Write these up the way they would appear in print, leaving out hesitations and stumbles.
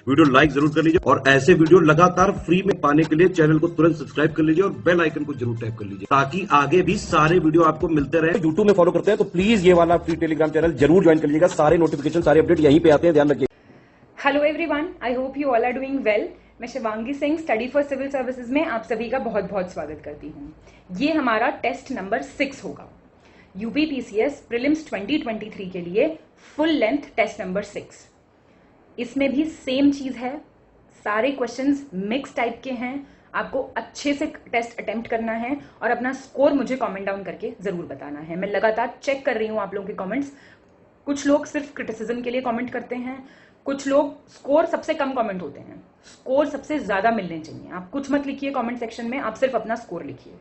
Video like जरूर कर लीजिए और ऐसे वीडियो लगातार फ्री में पाने के लिए चैनल को तुरंत सब्सक्राइब कर लीजिए और बेल आइकन को जरूर टैप कर लीजिए ताकि आगे भी सारे वीडियो आपको मिलते रहे। यूट्यूब में फॉलो करते हैं तो प्लीज ये वाला फ्री टेलीग्राम चैनल जरूर ज्वाइन कर लीजिएगा। सारे नोटिफिकेशन, सारे अपडेट यहीं पे आते हैं, ध्यान रखिए। Hello everyone, I hope you all are doing well. मैं Shivangi Singh study for civil services में आप सभी का बहुत बहुत स्वागत करती हूँ। ये हमारा टेस्ट नंबर 6 होगा, यूपी पीसीएस प्रीलिम्स 2023 के लिए फुल लेंथ टेस्ट नंबर 6। इसमें भी सेम चीज है, सारे क्वेश्चंस मिक्स टाइप के हैं। आपको अच्छे से टेस्ट अटेम्प्ट करना है और अपना स्कोर मुझे कमेंट डाउन करके जरूर बताना है। मैं लगातार चेक कर रही हूँ आप लोगों के कमेंट्स। कुछ लोग सिर्फ क्रिटिसिज्म के लिए कमेंट करते हैं, कुछ लोग स्कोर सबसे कम कमेंट होते हैं, स्कोर सबसे ज्यादा मिलने चाहिए। आप कुछ मत लिखिए कमेंट सेक्शन में, आप सिर्फ अपना स्कोर लिखिए,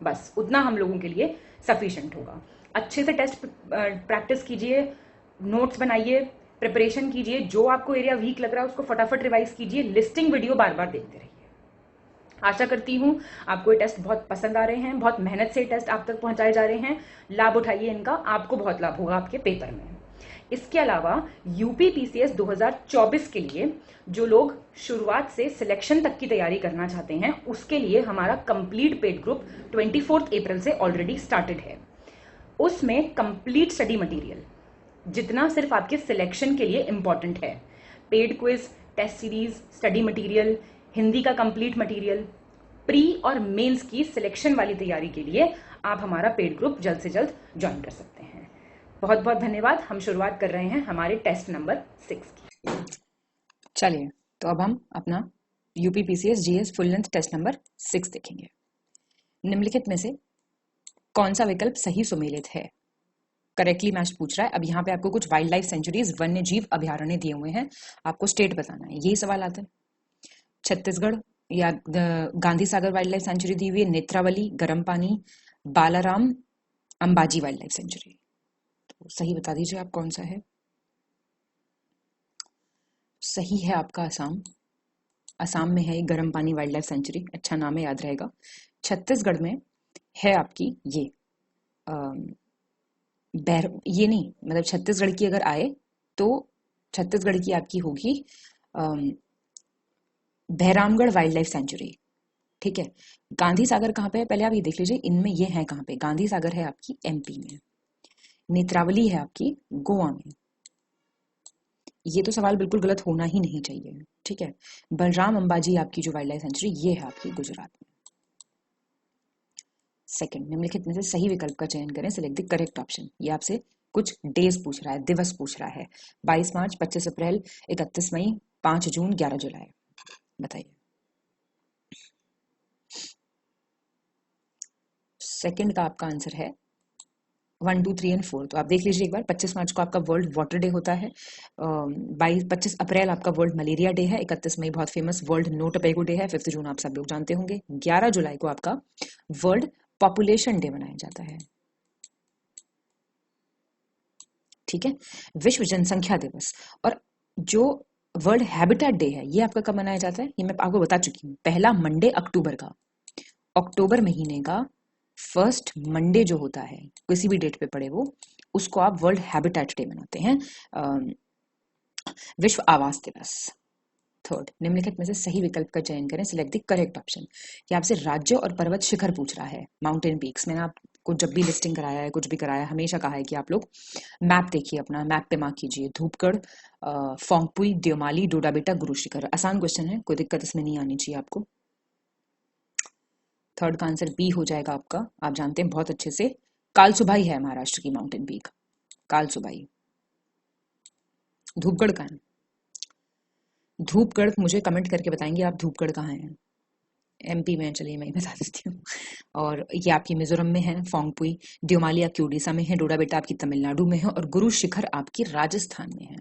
बस उतना हम लोगों के लिए सफिशिएंट होगा। अच्छे से टेस्ट प्रैक्टिस कीजिए, नोट्स बनाइए, प्रिपरेशन कीजिए। जो आपको एरिया वीक लग रहा है उसको फटाफट रिवाइज कीजिए, लिस्टिंग वीडियो बार बार देखते रहिए। आशा करती हूँ आपको ये टेस्ट बहुत पसंद आ रहे हैं, बहुत मेहनत से टेस्ट आप तक पहुंचाए जा रहे हैं। लाभ उठाइए इनका, आपको बहुत लाभ होगा आपके पेपर में। इसके अलावा यूपी पीसीएस 2024 के लिए जो लोग शुरुआत से सिलेक्शन तक की तैयारी करना चाहते हैं, उसके लिए हमारा कंप्लीट पेड ग्रुप 24 अप्रैल से ऑलरेडी स्टार्टेड है। उसमें कंप्लीट स्टडी मटेरियल, जितना सिर्फ आपके सिलेक्शन के लिए इंपॉर्टेंट है, paid quiz, test series, study material, Hindi का कंप्लीट मटेरियल, प्री और मेंस की सिलेक्शन वाली तैयारी के लिए आप हमारा पेड ग्रुप जल्द से जल्द ज्वाइन कर सकते हैं। बहुत बहुत धन्यवाद। हम शुरुआत कर रहे हैं हमारे टेस्ट नंबर 6 की। चलिए, तो अब हम अपना UP PCS GS full length test number 6 देखेंगे। निम्नलिखित में से कौन सा विकल्प सही सुमेलित है? करेक्टली मैच पूछ रहा है। अब यहाँ पे आपको कुछ वाइल्ड लाइफ सेंचुरीज, वन्य जीव अभ्यारण्य दिए हुए हैं, आपको स्टेट बताना है। यही सवाल आता है। छत्तीसगढ़ या Gandhi Sagar wild life sanctuary दी हुई है, नेत्रावली, गर्म पानी, Balaram, Ambaji wild life sanctuary. तो सही बता दीजिए आप कौन सा है। सही है आपका असम। असम में है गर्म पानी वाइल्ड लाइफ सेंचुरी, अच्छा नाम है, याद रहेगा। छत्तीसगढ़ में है आपकी ये ये नहीं, मतलब छत्तीसगढ़ की अगर आए तो छत्तीसगढ़ की आपकी होगी बहरामगढ़ वाइल्ड लाइफ सेंचुरी। ठीक है। गांधी सागर कहाँ पे है पहले आप ये देख लीजिए, इनमें ये है कहाँ पे। गांधी सागर है आपकी एमपी में, नेत्रावली है आपकी गोवा में। ये तो सवाल बिल्कुल गलत होना ही नहीं चाहिए। ठीक है। बलराम अंबाजी आपकी जो वाइल्ड लाइफ सेंचुरी, ये है आपकी गुजरात में। सेकंड, निम्नलिखित में से सही विकल्प का चयन करें, सिलेक्ट द करेक्ट ऑप्शन। ये आपसे कुछ डेज पूछ रहा है, दिवस पूछ रहा है। 22 मार्च, 25 अप्रैल, 31 मई, 5 जून, 11 जुलाई। बताइए। सेकंड का आपका आंसर है 1, 2, 3 और 4। तो आप देख लीजिए एक बार। 25 मार्च को आपका वर्ल्ड वाटर डे होता है। 25 अप्रैल आपका वर्ल्ड मलेरिया डे है। 31 मई बहुत famous world no tobacco day है। 5 जून आप सब लोग जानते होंगे। 11 जुलाई को आपका वर्ल्ड पॉपुलेशन डे मनाया जाता है। ठीक है। विश्व जनसंख्या दिवस। और जो वर्ल्ड हैबिटेट डे है, ये आपका कब मनाया जाता है? ये मैं आपको बता चुकी हूँ, पहला मंडे अक्टूबर का। अक्टूबर महीने का फर्स्ट मंडे जो होता है, किसी भी डेट पे पड़े वो, उसको आप वर्ल्ड हैबिटेट डे मनाते हैं, विश्व आवास दिवस। थर्ड, निम्नलिखित में से सही विकल्प का चयन करें, सिलेक्ट द करेक्ट ऑप्शन। ये आपसे राज्य और पर्वत शिखर पूछ रहा है, माउंटेन पीक्स। मैंने आपको जब भी लिस्टिंग कराया है, कुछ भी कराया, हमेशा कहा है कि आप लोग मैप देखिए, अपना मैप पे मार्क कीजिए। धूपगढ़, फोंगपुई, देवमाली, डोडाबेटा, गुरु शिखर। आसान क्वेश्चन है, कोई दिक्कत इसमें नहीं आनी चाहिए आपको। थर्ड का आंसर बी हो जाएगा आपका। आप जानते हैं बहुत अच्छे से, कालसुबाई है महाराष्ट्र की माउंटेन पीक, कालसुबाई। धूपगढ़ कहाँ है? धूपगढ़ मुझे कमेंट करके बताएंगे आप धूपगढ़ कहाँ है। एमपी में, चलिए मैं ही बता देती हूँ। और ये आपकी मिजोरम में है, फोंगपुई। देवमाली आपकी उड़ीसा में है, डोडाबेटा आपकी तमिलनाडु में है, और गुरु शिखर आपकी राजस्थान में है।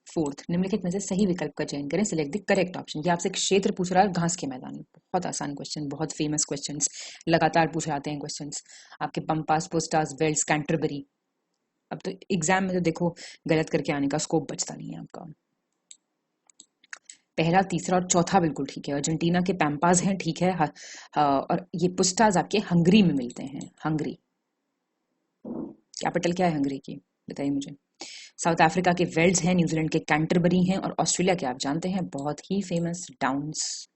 फोर्थ, निम्नलिखित में से सही विकल्प का चयन करें, सिलेक्ट द करेक्ट ऑप्शन। ये आपसे क्षेत्र पूछ रहा है, घास के मैदान। बहुत आसान क्वेश्चन, बहुत फेमस क्वेश्चंस, लगातार पूछे जाते हैं क्वेश्चंस आपके। Pampas, pusztas, velds, Canterbury. अब तो एग्जाम में तो देखो गलत करके आने का स्कोप बचता नहीं है आपका। पहला, तीसरा और चौथा बिल्कुल ठीक है। अर्जेंटीना के पैम्पास हैं, ठीक है। और ये पुस्टाज आपके हंगरी में मिलते हैं। हंगरी कैपिटल क्या है हंगरी की, बताइए मुझे। साउथ अफ्रीका के वेल्स हैं, न्यूजीलैंड के कैंटरबरी हैं और ऑस्ट्रेलिया के आप जानते हैं बहुत ही फेमस डाउन्स।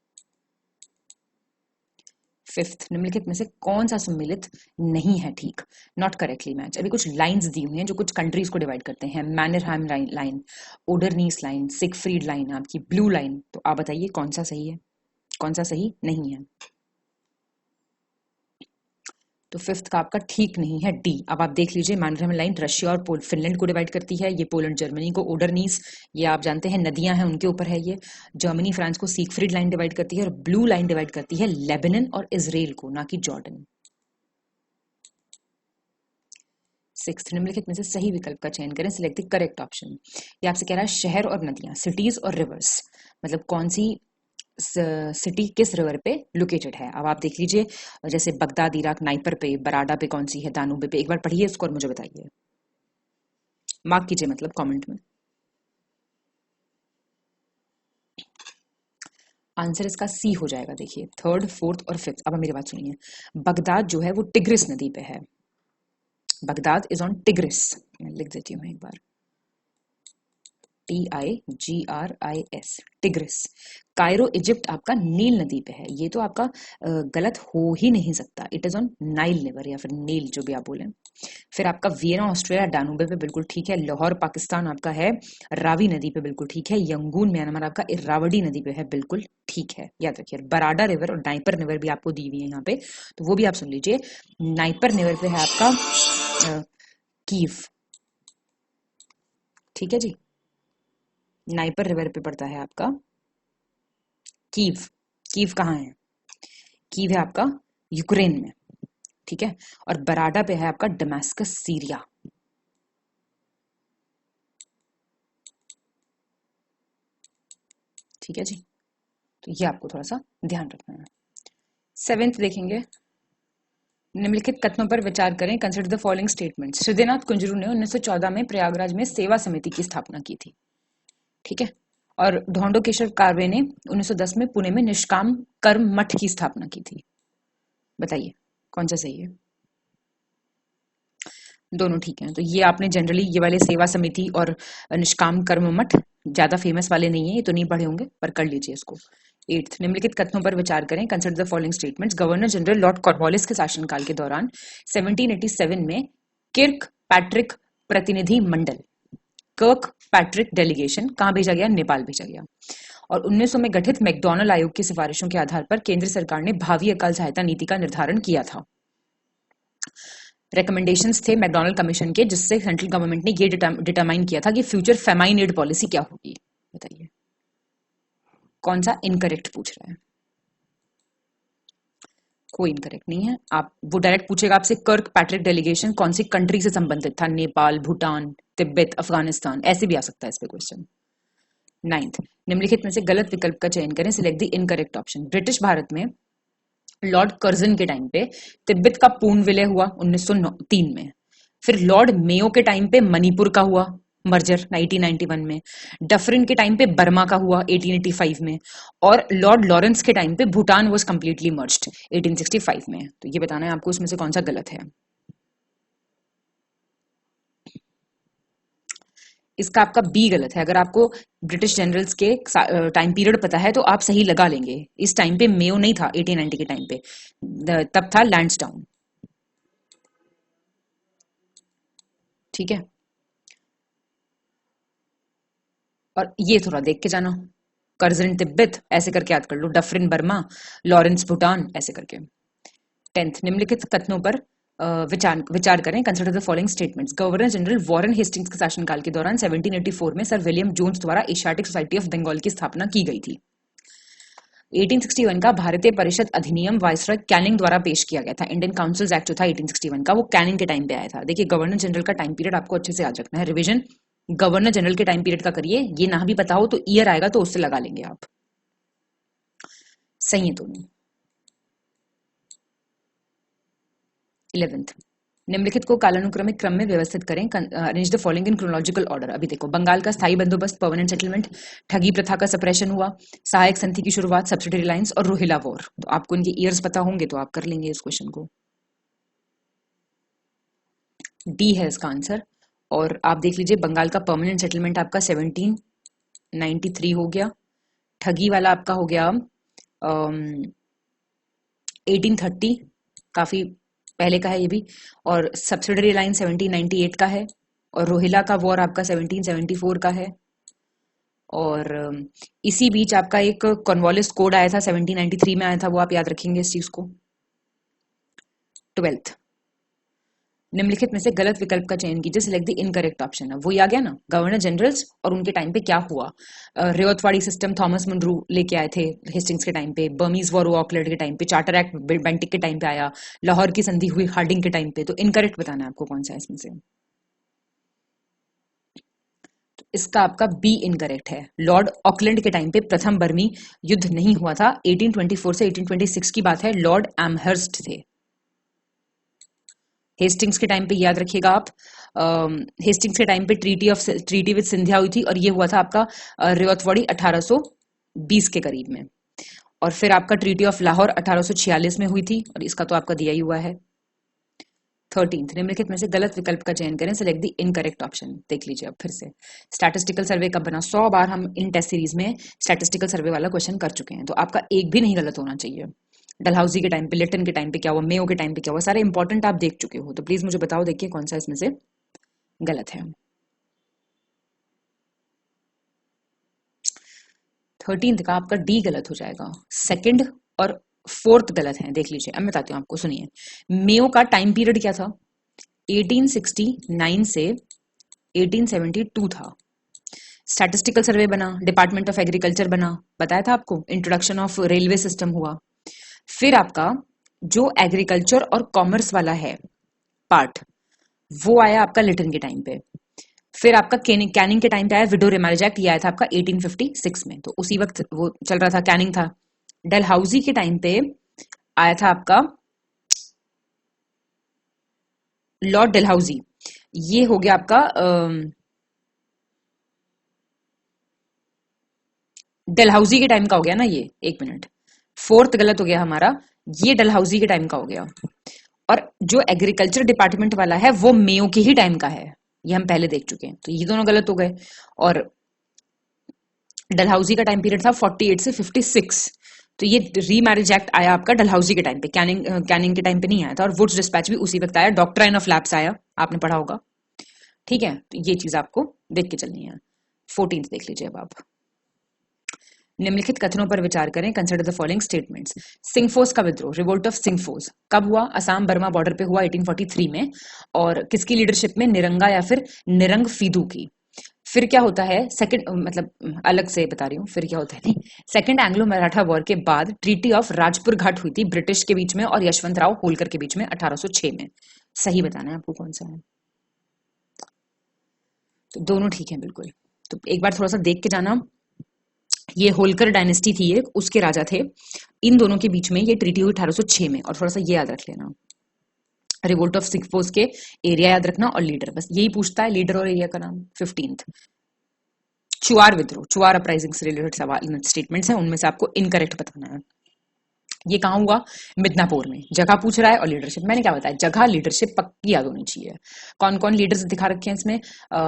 फिफ्थ, निम्नलिखित में से कौन सा सम्मिलित नहीं है ठीक? Not correctly match. अभी कुछ लाइंस दी हुई हैं जो कुछ कंट्रीज को डिवाइड करते हैं। मैनरहाइम लाइन, ओडरनीस लाइन, सिगफ्रीड लाइन, आपकी ब्लू लाइन। तो आप बताइए कौन सा सही है, कौन सा सही नहीं है? तो फिफ्थ का आपका ठीक नहीं है डी। अब आप देख लीजिए, मैनरहाइम लाइन रशिया और फिनलैंड को डिवाइड करती है, ये पोलैंड जर्मनी को। ओडरनीस ये आप जानते हैं नदियां हैं उनके ऊपर है ये। जर्मनी फ्रांस को सिगफ्रीड लाइन डिवाइड करती है और ब्लू लाइन डिवाइड करती है लेबनान और इजराइल को, ना कि जॉर्डन। सिक्स्थ, निम्नलिखित में से सही विकल्प का चयन करें, सिलेक्ट द करेक्ट ऑप्शन। ये आपसे कह रहा है शहर और नदियां, सिटीज और रिवर्स, मतलब कौन सी सिटी किस रिवर पे लोकेटेड है। अब आप देख लीजिए, जैसे बगदाद इराक नाइपर पे, बराडा पे कौन सी है, दानूबे पे। एक बार पढ़िए इसको और मुझे बताइए, मार्क कीजिए मतलब कमेंट में। आंसर इसका सी हो जाएगा। देखिए थर्ड, फोर्थ और फिफ्थ। अब मेरी बात सुनिए, बगदाद जो है वो टिग्रिस नदी पे है। बगदाद इज ऑन टिग्रिस, मैं लिख देती हूँ एक बार, TIGRIS, टिग्रिस। कायरो इजिप्ट आपका नील नदी पे है। ये तो आपका गलत हो ही नहीं सकता, it is on Nile river या फिर नील, जो भी आप बोले। फिर आपका वियना ऑस्ट्रेलिया डानूबे पे बिल्कुल ठीक है। लाहौर पाकिस्तान आपका है रावी नदी पे बिल्कुल ठीक है। यंगून म्यांमार आपका इरावडी नदी पे है, बिल्कुल ठीक है, याद रखिए। बराडा रिवर और नाइपर रिवर भी आपको दी हुई है यहाँ पे, तो वो भी आप सुन लीजिए। नाइपर रिवर पे है आपका कीव, ठीक है जी। नाइपर रिवर पे पड़ता है आपका कीव। कीव कहाँ है? कीव है आपका यूक्रेन में, ठीक है। और बराडा पे है आपका डमास्कस सीरिया। ठीक है जी, तो ये आपको थोड़ा सा ध्यान रखना है। सेवेंथ देखेंगे, निम्नलिखित कथनों पर विचार करें, consider the following statements. Hridaynath Kunzru ने 1914 में प्रयागराज में सेवा समिति की स्थापना की थी, ठीक है। और ढोंडो केशव कार्वे ने 1910 में पुणे में निष्काम कर्म मठ की स्थापना की थी। बताइए कौन सा सही है? दोनों ठीक हैं। तो ये आपने जनरली ये वाले सेवा समिति और निष्काम कर्म मठ ज्यादा फेमस वाले नहीं है, ये तो नहीं पढ़े होंगे, पर कर लीजिए इसको। एट्थ, निम्नलिखित कथनों पर विचार करें, consider the following statements. Governor general Lord Cornwallis के शासनकाल के दौरान 1787 में किर्क पैट्रिक प्रतिनिधि मंडल, कर्क पैट्रिक डेलीगेशन कहां भेजा गया? नेपाल भेजा गया। और 1900 में गठित मैकडॉनल्ड आयोग की सिफारिशों के आधार पर केंद्र सरकार ने भावी अकाल सहायता नीति का निर्धारण किया था। रिकमेंडेशंस थे मैकडॉनल्ड कमीशन के, जिससे सेंट्रल गवर्नमेंट ने ये डिटरमाइन किया था कि फ्यूचर फेमाइन एड पॉलिसी क्या होगी। बताइए कौन सा इनकरेक्ट पूछ रहा है? कोई इनकरेक्ट नहीं है। आप वो डायरेक्ट पूछेगा आपसे कर्क पैट्रिक डेलीगेशन कौन सी कंट्री से संबंधित था? नेपाल, भूटान, तिब्बत, अफगानिस्तान, ऐसे भी आ सकता है इस पे क्वेश्चन। नाइन्थ, निम्नलिखित में से गलत विकल्प का चयन करें, select the incorrect option. British Bharat में लॉर्ड कर्जन के टाइम पे तिब्बत का पूर्ण विलय हुआ 1903 में। फिर लॉर्ड मेयो के टाइम पे मणिपुर का हुआ मर्जर 1991 में। डफरिन के टाइम पे बर्मा का हुआ 1885 में। और लॉर्ड लॉरेंस के टाइम पे भूटान वाज कंप्लीटली मर्ज्ड 1865 में। तो ये बताना है आपको इसमें से कौन सा गलत है। इसका आपका बी गलत है। अगर आपको ब्रिटिश जनरल्स के टाइम पीरियड पता है तो आप सही लगा लेंगे। इस टाइम पे मेयो नहीं था 1890 के टाइम पे, तब था लैंसडाउन, ठीक है। और ये थोड़ा देख के जाना, कर्जन तिब्बत ऐसे करके याद कर लो, डफरिन बर्मा, लॉरेंस भूटान, ऐसे करके। 10th, निम्नलिखित कथनों पर विचार करें, consider the following statements. Governor general Warren Hastings के शासनकाल के दौरान 1784 में सर विलियम जोन्स द्वारा एशियाटिक सोसाइटी ऑफ बंगाल की स्थापना की गई थी। 1861 का भारतीय परिषद अधिनियम वायसरॉय कैनिंग द्वारा पेश किया गया था। इंडियन काउंसिल्स एक्ट जो था 1861 का, वो कैनिंग के टाइम पे आया था। देखिए गवर्नर जनरल का टाइम पीरियड आपको अच्छे से याद रखना है, रिविजन गवर्नर जनरल के टाइम पीरियड का करिए। ये ना भी पता हो तो ईयर आएगा तो उससे लगा लेंगे आप। सही है दोनों। 11th, निम्नलिखित को कालानुक्रमिक क्रम में व्यवस्थित करें, arrange the following in chronological order. अभी देखो, बंगाल का स्थायी बंदोबस्त, परमानेंट सेटलमेंट, ठगी प्रथा का सप्रेशन हुआ, सहायक संधि की शुरुआत, सब्सिडी लाइन्स और रोहिला वॉर। तो आपको इनके ईयर्स पता होंगे तो आप कर लेंगे इस क्वेश्चन को। डी है इसका आंसर, और आप देख लीजिए बंगाल का परमानेंट सेटलमेंट आपका 1793 हो गया। ठगी वाला आपका हो गया 1830, काफी पहले का है ये भी। और सब्सिडरी लाइन 1798 का है। और रोहिला का वॉर आपका 1774 का है। और इसी बीच आपका एक कॉर्नवालिस कोड आया था 1793 में आया था, वो आप याद रखेंगे इस चीज को। 12th, निम्नलिखित में से गलत विकल्प का चयन कीजिए, सिलेक्ट द इनकरेक्ट ऑप्शन। है वो आ गया ना, गवर्नर जनरल्स और उनके टाइम पे क्या हुआ। रेवतवाड़ी सिस्टम थॉमस मुनरू लेके आए थे हेस्टिंग्स के टाइम पे, बर्मीज वॉर ऑकलैंड के टाइम पे, चार्टर एक्ट बेंटिक के टाइम पे आया, लाहौर की संधि हुई हार्डिंग के टाइम पे। तो इनकरेक्ट बताना है आपको कौन सा है इसमें से। तो इसका आपका बी इनकरेक्ट है। लॉर्ड ऑकलैंड के टाइम पे प्रथम बर्मी युद्ध नहीं हुआ था, 1824 से 1826 की बात है, लॉर्ड एमहर्स्ट थे। हेस्टिंग्स के टाइम पे याद रखिएगा आप, हेस्टिंग्स के टाइम पे ट्रीटी विद सिंधिया हुई थी और ये हुआ था आपका रेवतवाड़ी 1820 के करीब में। और फिर आपका ट्रीटी ऑफ लाहौर 1846 में हुई थी और इसका तो आपका दिया ही हुआ है। 13th, निम्नलिखित में से गलत विकल्प का चयन करें, सिलेक्ट द इनकरेक्ट ऑप्शन। देख लीजिए अब फिर से, स्टैटिस्टिकल सर्वे कब बना। 100 बार हम इन टेस्ट सीरीज में स्टैटिस्टिकल सर्वे वाला क्वेश्चन कर चुके हैं, तो आपका एक भी नहीं गलत होना चाहिए। डलहौजी के टाइम पे, लिटन के टाइम पे क्या हुआ, मेयो के टाइम पे क्या हुआ, सारे इंपॉर्टेंट आप देख चुके हो। तो प्लीज मुझे बताओ, देखिए कौन सा इसमें से गलत है। 13th का आपका डी गलत हो जाएगा। सेकंड और फोर्थ गलत है, देख लीजिए। अब मैं बताती हूँ आपको, सुनिए। मेयो का टाइम पीरियड क्या था, 1869 से 1872 था। स्टैटिस्टिकल सर्वे बना, डिपार्टमेंट ऑफ एग्रीकल्चर बना, बताया था आपको, इंट्रोडक्शन ऑफ रेलवे सिस्टम हुआ। फिर आपका जो एग्रीकल्चर और कॉमर्स वाला है पार्ट, वो आया आपका लिटन के टाइम पे। फिर आपका कैनिंग के टाइम पे आया विडो रिमैरेज एक्ट, ये आया था आपका 1856 में, तो उसी वक्त वो चल रहा था, कैनिंग था। डलहौजी के टाइम पे आया था आपका लॉर्ड डलहौजी, ये हो गया आपका डलहौजी के टाइम का हो गया ना ये, एक मिनट, फोर्थ गलत हो गया हमारा, ये डलहौजी के टाइम का हो गया। और जो एग्रीकल्चर डिपार्टमेंट वाला है वो मेयो के ही टाइम का है, ये हम पहले देख चुके हैं, तो ये दोनों गलत हो गए। और डलहौजी का टाइम पीरियड था 48 से 56, तो ये रीमैरिज एक्ट आया आपका डलहौजी के टाइम पे, कैनिंग के टाइम पे नहीं आया था। और वुड्स डिस्पैच भी उसी वक्त आया, डॉक्ट्राइन ऑफ लैप्स आया, आपने पढ़ा होगा, ठीक है। तो ये चीज आपको देख के चलनी है। 14th देख लीजिए अब आप। निम्नलिखित कथनों पर विचार करें, कंसिडर द फॉलोइंग स्टेटमेंट्स। सिंगफोस का विद्रोह, रिवोल्ट ऑफ सिंगफोस, कब हुआ, असम बर्मा बॉर्डर पे हुआ 1843 में, और किसकी लीडरशिप में, निरंगा या फिर निरंग फीदू की। फिर क्या होता है, सेकंड, मतलब अलग से बता रही हूँ, फिर क्या होता है नहीं, सेकंड एंग्लो मराठा वॉर के बाद ट्रीटी ऑफ राजपुर घाट हुई थी ब्रिटिश के बीच में और यशवंत राव होलकर के बीच में 1806 में। सही बताना है आपको कौन सा है। तो दोनों ठीक है बिल्कुल। तो एक बार थोड़ा सा देख के जाना, ये होलकर डायनेस्टी थी एक, उसके राजा थे, इन दोनों के बीच में ये ट्रीटी हुई 1806 में। और थोड़ा सा ये याद रख लेना, रिवोल्ट ऑफ सिंगफोस के एरिया याद रखना और लीडर, बस यही पूछता है, लीडर और एरिया का नाम। 15th, चुआर विद्रोह, चुआर अपराइजिंग से रिलेटेड सवाल स्टेटमेंट्स हैं, उनमें से आपको इनकरेक्ट बताना है। ये कहाँ हुआ, मिदनापुर में। जगह पूछ रहा है और लीडरशिप, मैंने क्या बताया, जगह लीडरशिप पक्की याद होनी चाहिए। कौन कौन लीडर्स दिखा रखे हैं इसमें,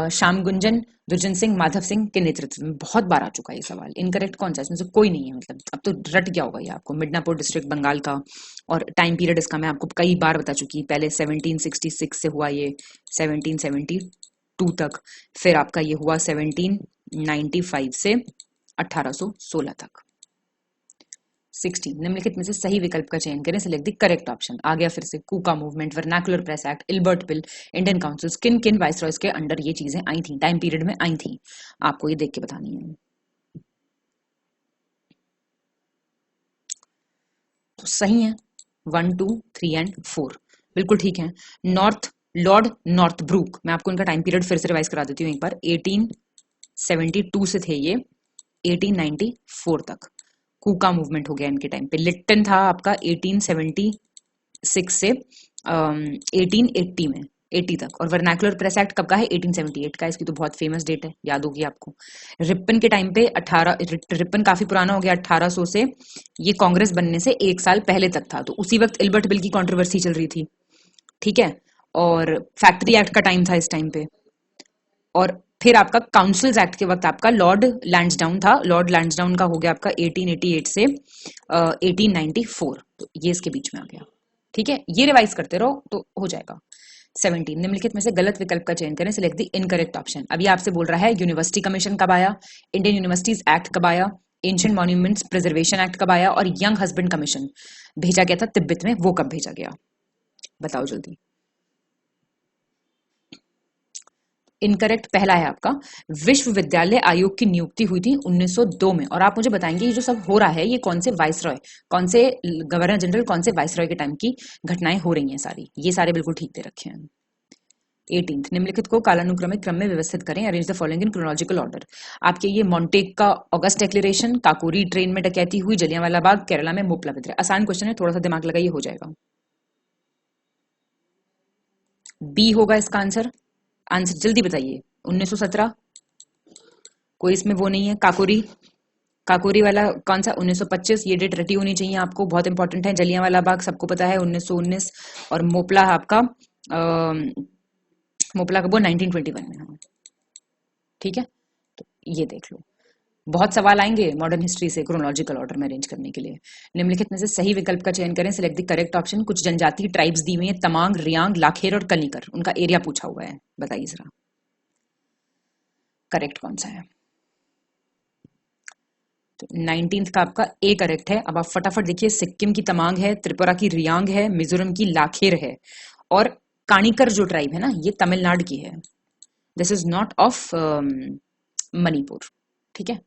श्याम गुंजन, दुर्जन सिंह, माधव सिंह के नेतृत्व में। बहुत बार आ चुका है ये सवाल। इनकरेक्ट कौन सा, इसमें से कोई नहीं है, मतलब अब तो रट गया होगा ये आपको। मिदनापुर डिस्ट्रिक्ट बंगाल का, और टाइम पीरियड इसका मैं आपको कई बार बता चुकी, पहले 1766 से हुआ ये 1772 तक, फिर आपका ये हुआ 1795 से 1816 तक। 16, निम्नलिखित में से सही विकल्प का चयन करें, सिलेक्ट द करेक्ट ऑप्शन। आ गया फिर से, Kuka movement, vernacular press act, Ilbert bill, Indian council, किन किन वाइसरॉयज के अंडर ये चीजें आई थी, टाइम पीरियड में आई थी, आपको ये देख के बतानी है। तो सही है 1, 2, 3 एंड 4 बिल्कुल ठीक है। नॉर्थ, लॉर्ड नॉर्थ ब्रूक, मैं आपको इनका टाइम पीरियड फिर से रिवाइज करा देती हूँ एक बार। 1872 से थे ये 1894 तक। कूका मूवमेंट हो गया इनके टाइम पे। लिट्टन था आपका 1876 से 1880 में, 80 तक। और वर्नाकुलर प्रेस एक्ट कब का है, 1878 का। इसकी तो बहुत फेमस डेट है, याद होगी आपको। रिपन के टाइम पे रिपन काफी पुराना हो गया, 1800 से, ये कांग्रेस बनने से एक साल पहले तक था, तो उसी वक्त इल्बर्ट बिल की कंट्रोवर्सी चल रही थी, ठीक है। और फैक्ट्री एक्ट का टाइम था इस टाइम पे। और फिर आपका काउंसिल्स एक्ट के वक्त आपका लॉर्ड लैंसडाउन था। लॉर्ड लैंसडाउन का हो गया आपका 1888 से 1894, तो ये इसके बीच में आ गया। ठीक है, ये रिवाइज करते रहो तो हो जाएगा। 17 निम्नलिखित में से गलत विकल्प का चयन करें, सिलेक्ट द इनकरेक्ट ऑप्शन। अभी आपसे बोल रहा है यूनिवर्सिटी कमीशन कब आया, इंडियन यूनिवर्सिटीज एक्ट कब आया, एंशिएंट मॉन्यूमेंट्स प्रिजर्वेशन एक्ट कब आया, और यंग हस्बैंड कमीशन भेजा गया था तिब्बत में, वो कब भेजा गया, बताओ जल्दी। इनकरेक्ट पहला है आपका, विश्वविद्यालय आयोग की नियुक्ति हुई थी 1902 में। और आप मुझे बताएंगे ये जो सब हो रहा है ये कौन से वाइसरॉय, कौन से गवर्नर जनरल, कौन से वाइसरॉय के टाइम की घटनाएं हो रही हैं सारी, ये सारे बिल्कुल ठीक दे रखे हैं। 18 निम्नलिखित को कालानुक्रमिक क्रम में व्यवस्थित करें, arrange the following in chronological order. आपके ये मॉन्टेग का ऑगस्ट डिक्लेरेशन, काकोरी ट्रेन में डकैती हुई, जलियांवाला बाग, केरला में मोपला विद्रोह। आसान क्वेश्चन है, थोड़ा सा दिमाग लगाइए, हो जाएगा। बी होगा इसका आंसर, आंसर जल्दी बताइए। 1917, कोई इसमें वो नहीं है। काकोरी, काकोरी वाला कौन सा, 1925, ये डेट रटी होनी चाहिए आपको, बहुत इंपॉर्टेंट है। जलियांवाला बाग सबको पता है 1919, और मोपला आपका मोपला कब, 1921 में। ठीक है, तो ये देख लो, बहुत सवाल आएंगे मॉडर्न हिस्ट्री से क्रोनोलॉजिकल ऑर्डर में अरेंज करने के लिए। निम्नलिखित में से सही विकल्प का चयन करें, सिलेक्ट द करेक्ट ऑप्शन। कुछ जनजातीय ट्राइब्स दी हुई हैं, तमांग, रियांग, लाखेर और कनिकर, उनका एरिया पूछा हुआ है, बताइए जरा करेक्ट कौन सा है। तो 19 का आपका ए करेक्ट है। अब आप फटाफट देखिए, सिक्किम की तमांग है, त्रिपुरा की रियांग है, मिजोरम की लाखेर है, और कानिकर जो ट्राइब है ना, ये तमिलनाडु की है। This is not of Manipur. ठीक है।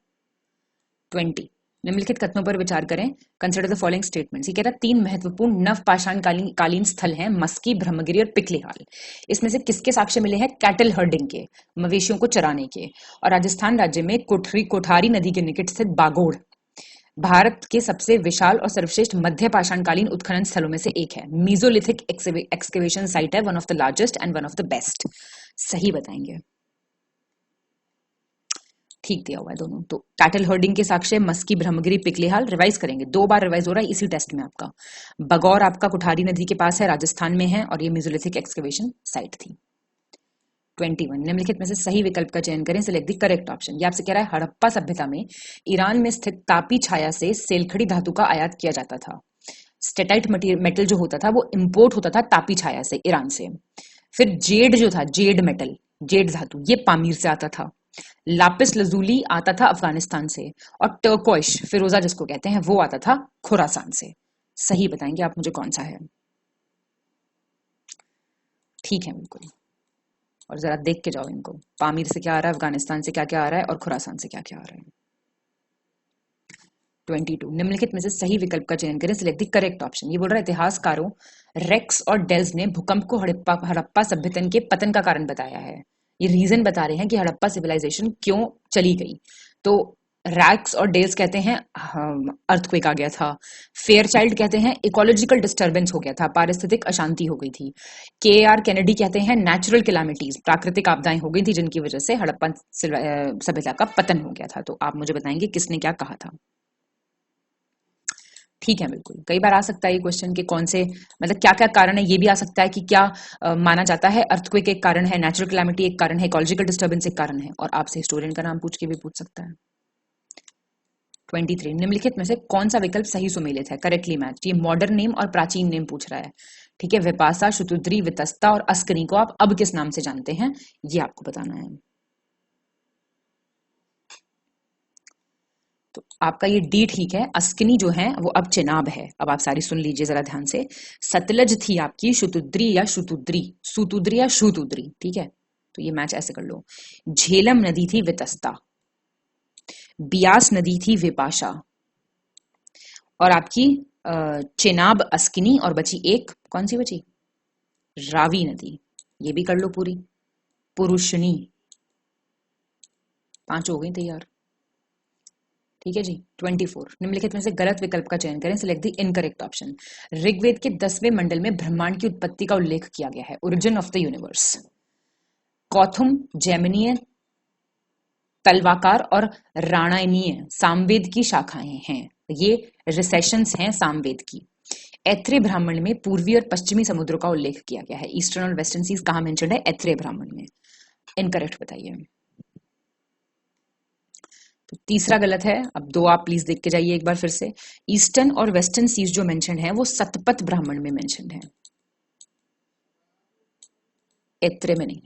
20 निम्नलिखित कथनों पर विचार करें, कंसिडर द फॉलोइंग स्टेटमेंट्स। ये कह रहा है 3 महत्वपूर्ण नवपाषाण कालीन स्थल हैं, मस्की, ब्रह्मगिरी और पिकलेहाल। इसमें से किसके साक्ष्य मिले हैं? कैटल हर्डिंग के, मवेशियों को चराने के। और राजस्थान राज्य में कोठारी नदी के निकट स्थित बागोड़ भारत के सबसे विशाल और सर्वश्रेष्ठ मध्य पाषाणकालीन उत्खनन स्थलों में से एक है। मीजोलिथिक एक्सकेवेशन साइट है, one of the largest and one of the best. सही बताएंगे, ठीक दिया हुआ है दोनों। तो कैटल हर्डिंग के साक्ष्य मस्की, ब्रह्मगिरी, पिकलेहाल। रिवाइज करेंगे, 2 बार रिवाइज हो रहा है इसी टेस्ट में आपका। बगौर आपका कुठारी नदी के पास है, राजस्थान में है, और ये मीजोलिथिक एक्सकेवेशन साइट थी। 21 निम्नलिखित में से सही विकल्प का चयन करें, सिलेक्ट द करेक्ट ऑप्शन। ये आपसे कह रहा है हड़प्पा सभ्यता में ईरान में स्थित तापी छाया से सेलखड़ी धातु का आयात किया जाता था। स्टेटाइट मेटल जो होता था वो इंपोर्ट होता था तापी छाया से, ईरान से। फिर जेड जो था, जेड मेटल, जेड धातु, ये पामीर से आता था। लापिस लजूली आता था अफगानिस्तान से, और टर्कोइश फिरोजा जिसको कहते हैं वो आता था खुरासान से। सही बताएंगे आप मुझे कौन सा है। ठीक है, बिल्कुल। और जरा देख के जाओ इनको, पामीर से क्या आ रहा है, अफगानिस्तान से क्या क्या आ रहा है, और खुरासान से क्या क्या आ रहा है। 22 निम्नलिखित में से सही विकल्प का चयन करें, सिलेक्ट द करेक्ट ऑप्शन। ये बोल रहा है इतिहासकारों रेक्स और डेल्स ने भूकंप को हड़प्पा सभ्यता के पतन का कारण बताया है। ये रीजन बता रहे हैं कि हड़प्पा सिविलाइजेशन क्यों चली गई। तो रैक्स और डेल्स कहते हैं अर्थक्वेक आ गया था। फेयरचाइल्ड कहते हैं इकोलॉजिकल डिस्टर्बेंस हो गया था, पारिस्थितिक अशांति हो गई थी। KR कैनेडी कहते हैं नेचुरल कैलामिटीज, प्राकृतिक आपदाएं हो गई थी जिनकी वजह से हड़प्पा सभ्यता का पतन हो गया था। तो आप मुझे बताएंगे किसने क्या कहा था। ठीक है, बिल्कुल। कई बार आ सकता है ये क्वेश्चन कि कौन से, मतलब क्या क्या कारण है। ये भी आ सकता है कि क्या माना जाता है अर्थक्वेक एक कारण है, नेचुरल कैलामिटी एक कारण है, इकोलॉजिकल डिस्टर्बेंस एक कारण है, और आपसे हिस्टोरियन का नाम पूछ के भी पूछ सकता है। 23 निम्नलिखित में से कौन सा विकल्प सही सुमेलित है, करेक्टली मैच। ये मॉडर्न नेम और प्राचीन नेम पूछ रहा है। ठीक है, विपासा, शुतुद्री, वितस्ता और अस्कनी को आप अब किस नाम से जानते हैं, ये आपको बताना है। तो आपका ये डी ठीक है। अस्कनी जो है वो अब चेनाब है। अब आप सारी सुन लीजिए जरा ध्यान से। सतलज थी आपकी शुतुद्री या शुतुद्री, सुतुद्री या शुतुद्री। ठीक है, तो ये मैच ऐसे कर लो। झेलम नदी थी वितस्ता, बियास नदी थी विपाशा, और आपकी चेनाब अस्किनी, और बची एक, कौन सी बची, रावी नदी। ये भी कर लो पूरी, पुरुषनी। 5 हो गई तैयार। ठीक है जी। 24 निम्नलिखित में से गलत विकल्प का चयन करें, select the incorrect option. Rigveda के 10वें मंडल में ब्रह्मांड की उत्पत्ति का उल्लेख किया गया है, origin of the universe. Kauthuma, Jaiminiya, Talavakara और राणायनीय सामवेद की शाखाएं हैं। ये रिसेशंस हैं सामवेद की। ऐत्रेय ब्राह्मण में पूर्वी और पश्चिमी समुद्रों का उल्लेख किया गया है। ईस्टर्न और वेस्टर्न सीज कहां मेंशन्ड है? ऐत्रेय ब्राह्मण में। इनकरेक्ट बताइए। तो तीसरा गलत है। अब दो आप प्लीज देख के जाइए एक बार फिर से। ईस्टर्न और वेस्टर्न सीज जो मेंशन है वो सतपथ ब्राह्मण में मेंशन है, ऐत्रेय में नहीं।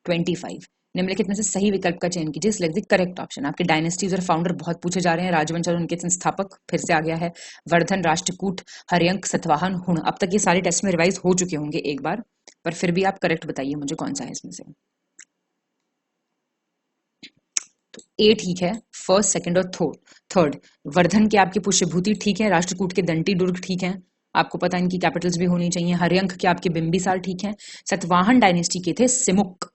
25 निम्नलिखित में से सही विकल्प का चयन कीजिए, सिलेक्ट द करेक्ट ऑप्शन। आपके डायनेस्टीज और फाउंडर बहुत पूछे जा रहे हैं। राजवंश और उनके संस्थापक फिर से आ गया है, वर्धन, राष्ट्रकूट, हर्यंक, सतवाहन, हुण। अब तक ये सारे टेस्ट में रिवाइज हो चुके होंगे एक बार, पर फिर भी आप करेक्ट बताइए मुझे कौन सा है इसमें से। तो ए ठीक है, फर्स्ट, सेकंड और थर्ड। वर्धन के आपके पुष्यभूति ठीक है, राष्ट्रकूट के दंती दुर्ग ठीक है, आपको पता है इनकी कैपिटल्स भी होनी चाहिए। हर्यंक के आपके बिंबिसार ठीक है। सतवाहन डायनेस्टी के थे सिमुक।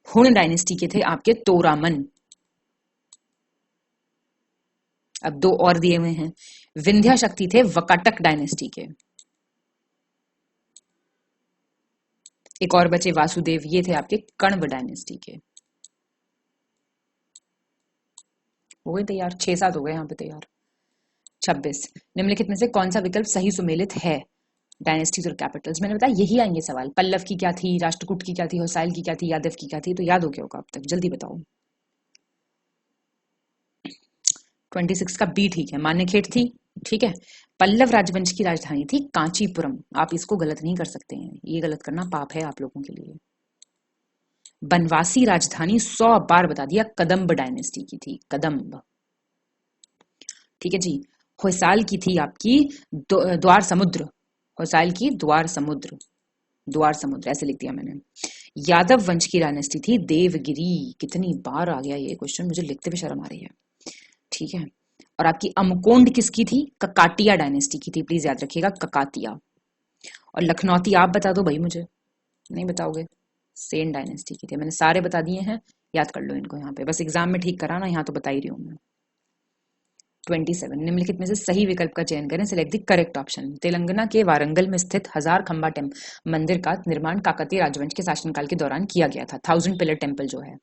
हुण डायनेस्टी के थे आपके तोरामन। अब दो और दिए हुए हैं। विंध्या शक्ति थे वकाटक डायनेस्टी के। एक और बचे वासुदेव, ये थे आपके कण्व डायनेस्टी के। हो गए तैयार, 6-7 हो गए यहाँ पे तैयार। 26 निम्नलिखित में से कौन सा विकल्प सही सुमेलित है? डायनेस्टीज और कैपिटल्स, मैंने बताया यही आएंगे सवाल। पल्लव की क्या थी, राष्ट्रकूट की क्या थी, होसाइल की क्या थी, यादव की क्या थी, तो याद हो गया होगा अब तक, जल्दी बताओ। 26 का बी ठीक है, मान्यखेट थी, ठीक है। पल्लव राजवंश की राजधानी थी कांचीपुरम। आप इसको गलत नहीं कर सकते हैं, ये गलत करना पाप है आप लोगों के लिए। बनवासी राजधानी 100 बार बता दिया, कदम्ब डायनेस्टी की थी, कदम्ब, ठीक है जी। होसाल की थी आपकी द्वार समुद्र, होसाइल की द्वार समुद्र, द्वार समुद्र ऐसे लिख दिया मैंने। यादव वंश की डायनेस्टी थी देवगिरी। कितनी बार आ गया ये क्वेश्चन, मुझे लिखते हुए शर्म आ रही है, ठीक है। और आपकी अमकोंड किसकी थी? ककाटिया डायनेस्टी की थी, प्लीज याद रखिएगा, ककातिया। और लखनौती आप बता दो भाई, मुझे नहीं बताओगे। सेन डायनेस्टी की थी, मैंने सारे बता दिए हैं, याद कर लो इनको यहाँ पे, बस एग्जाम में ठीक कराना, यहाँ तो बता ही रही हूँ मैं। 27 निम्नलिखित में से सही विकल्प का चयन करें, select the correct option. Telangana के वारंगल में स्थित हजार खंबा मंदिर का निर्माण काकतीय राजवंश के शासनकाल के दौरान किया गया था, 1000 पिलर टेम्पल जो है।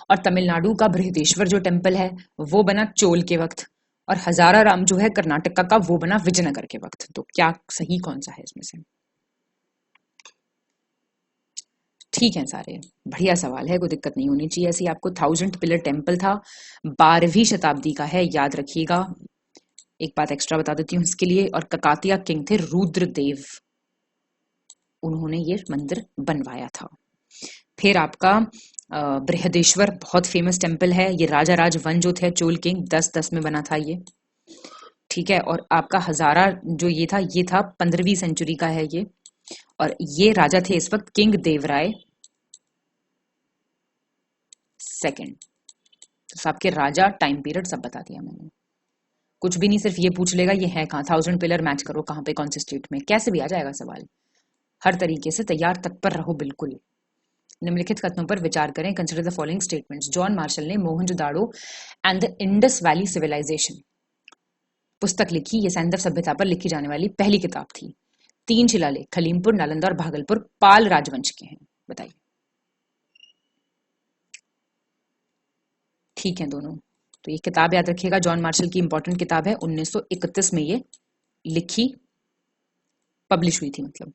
और तमिलनाडु का बृहदेश्वर जो टेम्पल है वो बना चोल के वक्त, और हजारा राम जो है कर्नाटक का वो बना विजयनगर के वक्त। तो क्या सही कौन सा है इसमें से? ठीक है सारे, बढ़िया सवाल है, कोई दिक्कत नहीं होनी चाहिए ऐसी आपको। 1000 पिलर टेम्पल था, 12वीं शताब्दी का है, याद रखिएगा। एक बात एक्स्ट्रा बता देती हूँ इसके लिए। और ककातिया किंग थे रुद्रदेव, उन्होंने ये मंदिर बनवाया था। फिर आपका बृहदेश्वर बहुत फेमस टेम्पल है, ये राजा राज वन जो थे चोल किंग 1010 में बना था ये, ठीक है। और आपका हजारा जो ये था 15वीं सेंचुरी का है ये। और ये राजा थे इस वक्त किंग देवराय सेकंड। तो सबके राजा, टाइम पीरियड सब बता दिया मैंने। कुछ भी नहीं, सिर्फ ये पूछ लेगा ये है कहाँ, 1000 पिलर मैच करो कहाँ पे, कौन से स्टेट में, कैसे भी आ जाएगा सवाल। हर तरीके से तैयार, तत्पर रहो बिल्कुल। निम्नलिखित कथनों पर विचार करें, consider the following statements. John Marshall ने Mohenjodaro and the Indus valley civilisation पुस्तक लिखी, ये सैंधव सभ्यता पर लिखी जाने वाली पहली किताब थी। 3 शिलालेख खलीमपुर, नालंदा और भागलपुर पाल राजवंश के हैं, बताइए। ठीक है दोनों, तो ये किताब याद रखिएगा, जॉन मार्शल की इंपॉर्टेंट किताब है, 1931 में ये लिखी, पब्लिश हुई थी मतलब।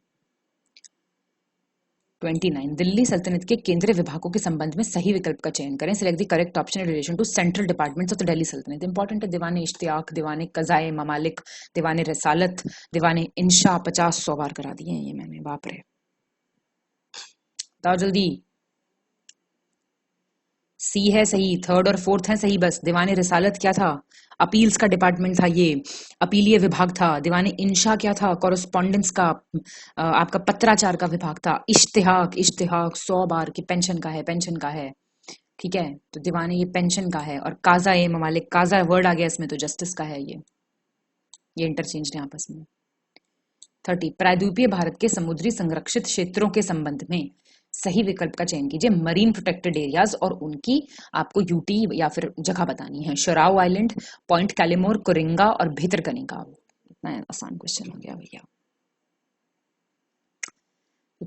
29 दिल्ली सल्तनत के केंद्रीय विभागों के संबंध में सही विकल्प का चयन करें, select the correct option in relation to central departments of the Delhi सल्तनत। इंपॉर्टेंट है, दीवाने इश्तियाक, दीवाने कजाए ममालिक, दीवाने रसालत, दीवाने इंशा, 50-100 बार करा दिए हैं ये मैंने, बाप रे। बताओ जल्दी। सी है सही, थर्ड और फोर्थ है सही बस। दीवाने रिसालत क्या था? अपील्स का डिपार्टमेंट था ये, अपीलीय विभाग था। दीवाने इंशा क्या था? कॉरेस्पॉन्डेंस का, आपका पत्राचार का विभाग था। इश्तिहाक 100 बार की पेंशन का है, पेंशन का है, ठीक है। तो दीवाने ये पेंशन का है। और काजा ए ममालिक, काजा वर्ड आ गया इसमें तो जस्टिस का है ये इंटरचेंज है आपस में। 30 प्रायद्वीपीय भारत के समुद्री संरक्षित क्षेत्रों के संबंध में सही विकल्प का चयन कीजिए, मरीन प्रोटेक्टेड एरियाज, और उनकी आपको यूटी या फिर जगह बतानी है। शराव आइलैंड, पॉइंट कैलिमोर, कोरिंगा और भितरकनिका। इतना आसान क्वेश्चन हो गया भैया।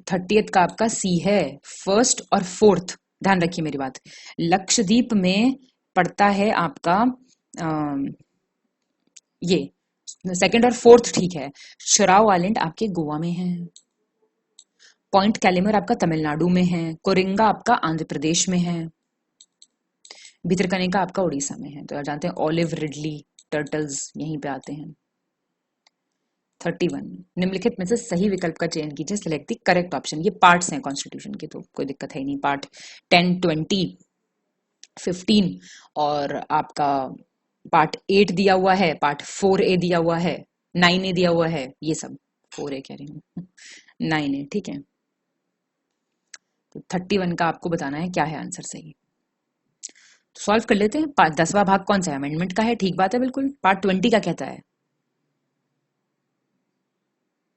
30th का आपका सी है, फर्स्ट और फोर्थ, ध्यान रखिए मेरी बात। लक्षद्वीप में पड़ता है आपका ये सेकंड और फोर्थ, ठीक है। शराव आइलैंड आपके गोवा में है, पॉइंट कैलिमर आपका तमिलनाडु में है, कोरिंगा आपका आंध्र प्रदेश में है, भितरकनिका आपका उड़ीसा में है। तो आप जानते हैं ऑलिव रिडली टर्टल्स यहीं पे आते हैं। 31 निम्नलिखित में से सही विकल्प का चयन कीजिए, सिलेक्ट द करेक्ट ऑप्शन। ये पार्ट्स हैं कॉन्स्टिट्यूशन के, तो कोई दिक्कत है ही नहीं। पार्ट 10, 20, 15 और आपका पार्ट 8 दिया हुआ है, पार्ट 4A दिया हुआ है, 9A दिया हुआ है, ये सब 4A कह रही हूँ 9A, ठीक है। तो 31 का आपको बताना है क्या है आंसर सही। सॉल्व कर लेते हैं। 10वां भाग कौन सा है? अमेंडमेंट का है, ठीक बात है बिल्कुल। पार्ट 20 का कहता है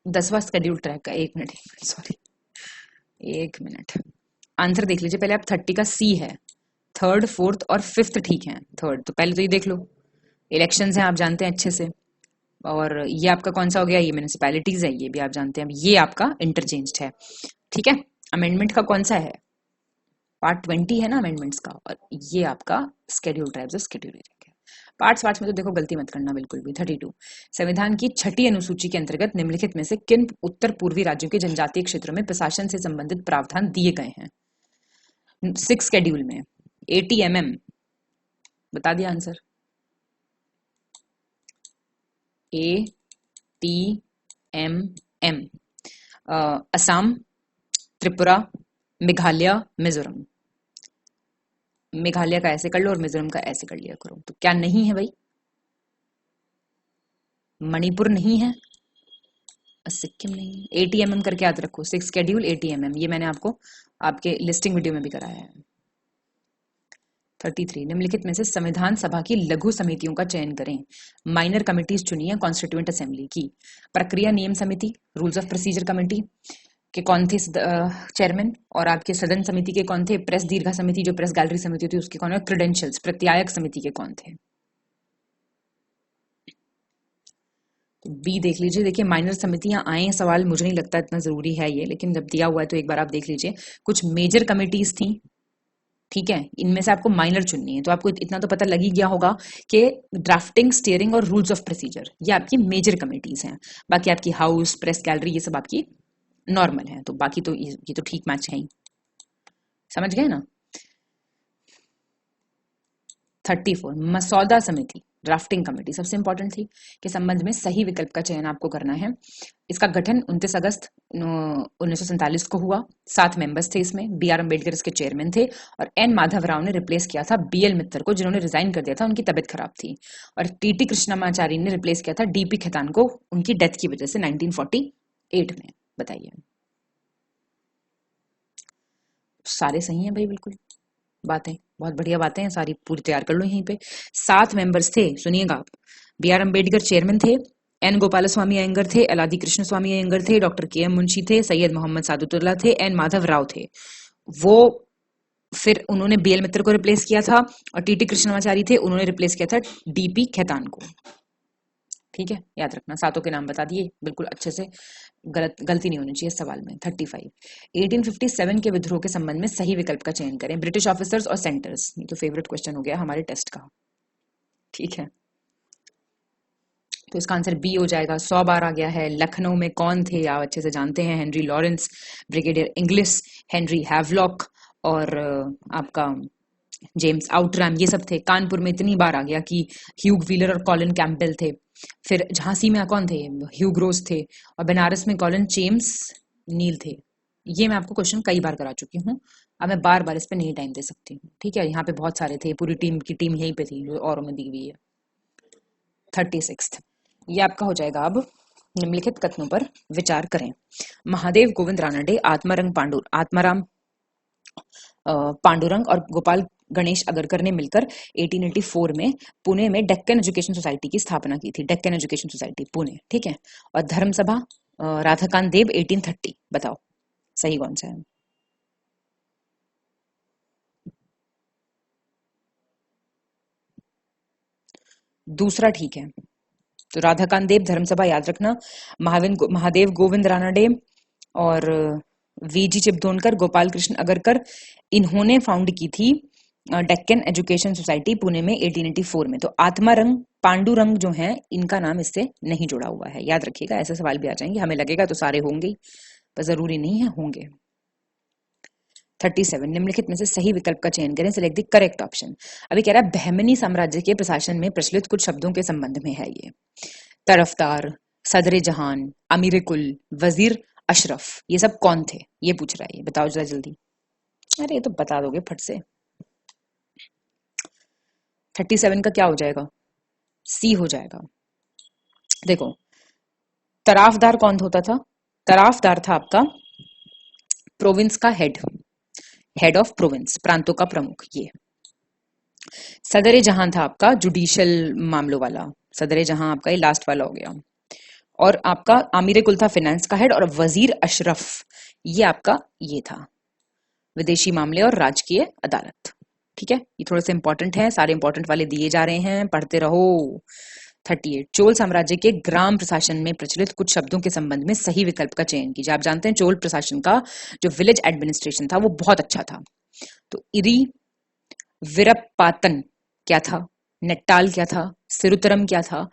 10वां शेड्यूल ट्रैक का। एक मिनट सॉरी, एक मिनट। आंसर देख लीजिए पहले आप। 30 का सी है, 3rd, 4th और 5th ठीक है। 3rd तो पहले तो ये देख लो, इलेक्शंस हैं आप जानते हैं अच्छे से। और ये आपका कौन सा हो गया? ये म्यूनिसिपैलिटीज है, ये भी आप जानते हैं। ये आपका इंटरचेंज्ड है, ठीक है। अमेंडमेंट का कौन सा है? पार्ट 20 है ना अमेंडमेंट्स का, और ये आपका शेड्यूल ट्राइब्स और शेड्यूल एरिया है। पार्ट्स में तो देखो गलती मत करना बिल्कुल भी। 32 संविधान की 6ठी अनुसूची के अंतर्गत निम्नलिखित में से किन उत्तर पूर्वी राज्यों के जनजातीय क्षेत्रों में प्रशासन से संबंधित प्रावधान दिए गए हैं? 6 शेड्यूल में ATMM बता दिया आंसर। ATMM असम, त्रिपुरा, मेघालय, मिजोरम। मेघालय का ऐसे कर लो और मिजोरम का ऐसे कर लिया करो। तो क्या नहीं है भाई? मणिपुर नहीं है, सिक्किम नहीं है। ATMM करके याद रखो, 6 शेड्यूल ATMM, ये मैंने आपको आपके लिस्टिंग वीडियो में भी कराया है। 33 निम्नलिखित में से संविधान सभा की लघु समितियों का चयन करें। माइनर कमिटीज चुनिए कॉन्स्टिट्यूएंट असेंबली की। प्रक्रिया नियम समिति, रूल्स ऑफ प्रोसीजर कमेटी के कौन थे चेयरमैन, और आपके सदन समिति के कौन थे? प्रेस दीर्घा समिति, जो प्रेस गैलरी समिति थी उसके कौन है? क्रेडेंशियल्स, प्रत्यायक समिति के कौन थे? तो बी देख लीजिए। देखिए माइनर समितियां आए सवाल, मुझे नहीं लगता इतना जरूरी है ये, लेकिन जब दिया हुआ है तो एक बार आप देख लीजिए। कुछ मेजर कमिटीज थी, ठीक है, इनमें से आपको माइनर चुननी है। तो आपको इतना तो पता लग ही गया होगा कि ड्राफ्टिंग, स्टीयरिंग और रूल्स ऑफ प्रोसीजर ये आपकी मेजर कमिटीज हैं। बाकी आपकी हाउस, प्रेस गैलरी ये सब आपकी नॉर्मल है। तो बाकी तो ये तो ठीक मैच है ही, समझ गए ना। 34 मसौदा समिति, ड्राफ्टिंग कमेटी सबसे इंपॉर्टेंट थी, के संबंध में सही विकल्प का चयन आपको करना है। इसका गठन 29 अगस्त 1947 को हुआ। 7 मेंबर्स थे इसमें। BR अम्बेडकर इसके चेयरमैन थे और N माधव राव ने रिप्लेस किया था BL मित्तर को, जिन्होंने रिजाइन कर दिया था, उनकी तबियत खराब थी। और TT कृष्णमाचारी ने रिप्लेस किया था DP खेतान को, उनकी डेथ की वजह से 1948 में। बताइए, सारे सही हैं भाई बिल्कुल। बातें बहुत बढ़िया बातें हैं, सारी पूरी तैयार कर लो यहीं पे। 7 मेंबर्स थे, सुनिएगा आप। BR अम्बेडकर चेयरमैन थे, N गोपाल स्वामी अयंगर थे, अलादी कृष्ण स्वामी अयंगर थे, डॉक्टर KM मुंशी थे, सैयद मोहम्मद सादुतुल्लाह थे, N माधव राव थे। वो फिर उन्होंने BL मित्तर को रिप्लेस किया था, और TT कृष्णमाचारी थे, उन्होंने रिप्लेस किया था DP खेतान को। ठीक है, याद रखना, 7 के नाम बता दिए बिल्कुल अच्छे से, गलती नहीं होनी चाहिए सवाल में। 35 1857 के विद्रोह के संबंध में सही विकल्प का चयन करें। ब्रिटिश ऑफिसर्स और सेंटर्स, ये तो फेवरेट क्वेश्चन हो गया हमारे टेस्ट का, ठीक है। तो इसका आंसर बी हो जाएगा। 100 बार आ गया है। लखनऊ में कौन थे आप अच्छे से जानते हैं? Henry Lawrence, brigadier English, Henry Havelock और आपका जेम्स आउटरैम, ये सब थे। कानपुर में इतनी बार आ गया कि ह्यूग व्हीलर और कॉलिन कैंपबेल थे। फिर झांसी में कौन थे? ह्यूग रोज थे। और बनारस में कॉलिन जेम्स नील थे। ये मैं आपको क्वेश्चन कई बार करा चुकी हूँ, अब मैं बार बार इस पे नहीं टाइम दे सकती हूँ, ठीक है। यहाँ पे बहुत सारे थे, पूरी टीम की टीम यहीं पे थी जो औरों में दी हुई है। 36 ये आपका हो जाएगा। अब निम्नलिखित कथनों पर विचार करें। महादेव गोविंद रानडे, आत्माराम पांडुरंग और गोपाल गणेश अगरकर ने मिलकर 1884 में पुणे में डेक्कन एजुकेशन सोसाइटी की स्थापना की थी। डेक्कन एजुकेशन सोसाइटी पुणे, ठीक है। और धर्मसभा राधाकांत देव 1830। बताओ सही कौन सा है? दूसरा ठीक है। तो राधाकांत देव, धर्मसभा याद रखना। महादेव गोविंद रानडे और VG चिपधोनकर, गोपाल कृष्ण अगरकर, इन्होंने फाउंड की थी डेक्कन एजुकेशन सोसाइटी पुणे में 1884 में। तो आत्मारंग पांडुरंग जो हैं, इनका नाम इससे नहीं जुड़ा हुआ है, याद रखिएगा। ऐसे सवाल भी आ जाएंगे, हमें लगेगा तो सारे होंगे, पर जरूरी नहीं है होंगे। 37 निम्नलिखित में से सही विकल्प का चयन करें, सिलेक्ट द करेक्ट ऑप्शन। अभी कह रहा है बहमनी साम्राज्य के प्रशासन में प्रचलित कुछ शब्दों के संबंध में है ये। तरफदार, सदरे जहान, अमीर कुल, वजीर अशरफ, ये सब कौन थे, ये पूछ रहा है, ये बताओ जरा जल्दी। अरे ये तो बता दोगे फट से। 37 का क्या हो जाएगा, सी हो जाएगा। देखो तराफदार कौन होता था, तराफदार था आपका प्रोविंस का हेड ऑफ प्रोविंस, प्रांतों का प्रमुख। ये सदरे जहां था आपका जुडिशियल मामलों वाला, सदरे जहां आपका ये लास्ट वाला हो गया। और आपका आमिर कुल था फाइनेंस का हेड, और वजीर अशरफ ये आपका ये था विदेशी मामले और राजकीय अदालत। ठीक है, ये थोड़े से इंपॉर्टेंट है, सारे इंपॉर्टेंट वाले दिए जा रहे हैं, पढ़ते रहो। 38 चोल साम्राज्य के ग्राम प्रशासन में प्रचलित कुछ शब्दों के संबंध में सही विकल्प का चयन कीजिए। आप जानते हैं चोल प्रशासन का जो विलेज एडमिनिस्ट्रेशन था वो बहुत अच्छा था। तो इरी विरपातन क्या था, नेट्टाल क्या था, सिरुतरम क्या था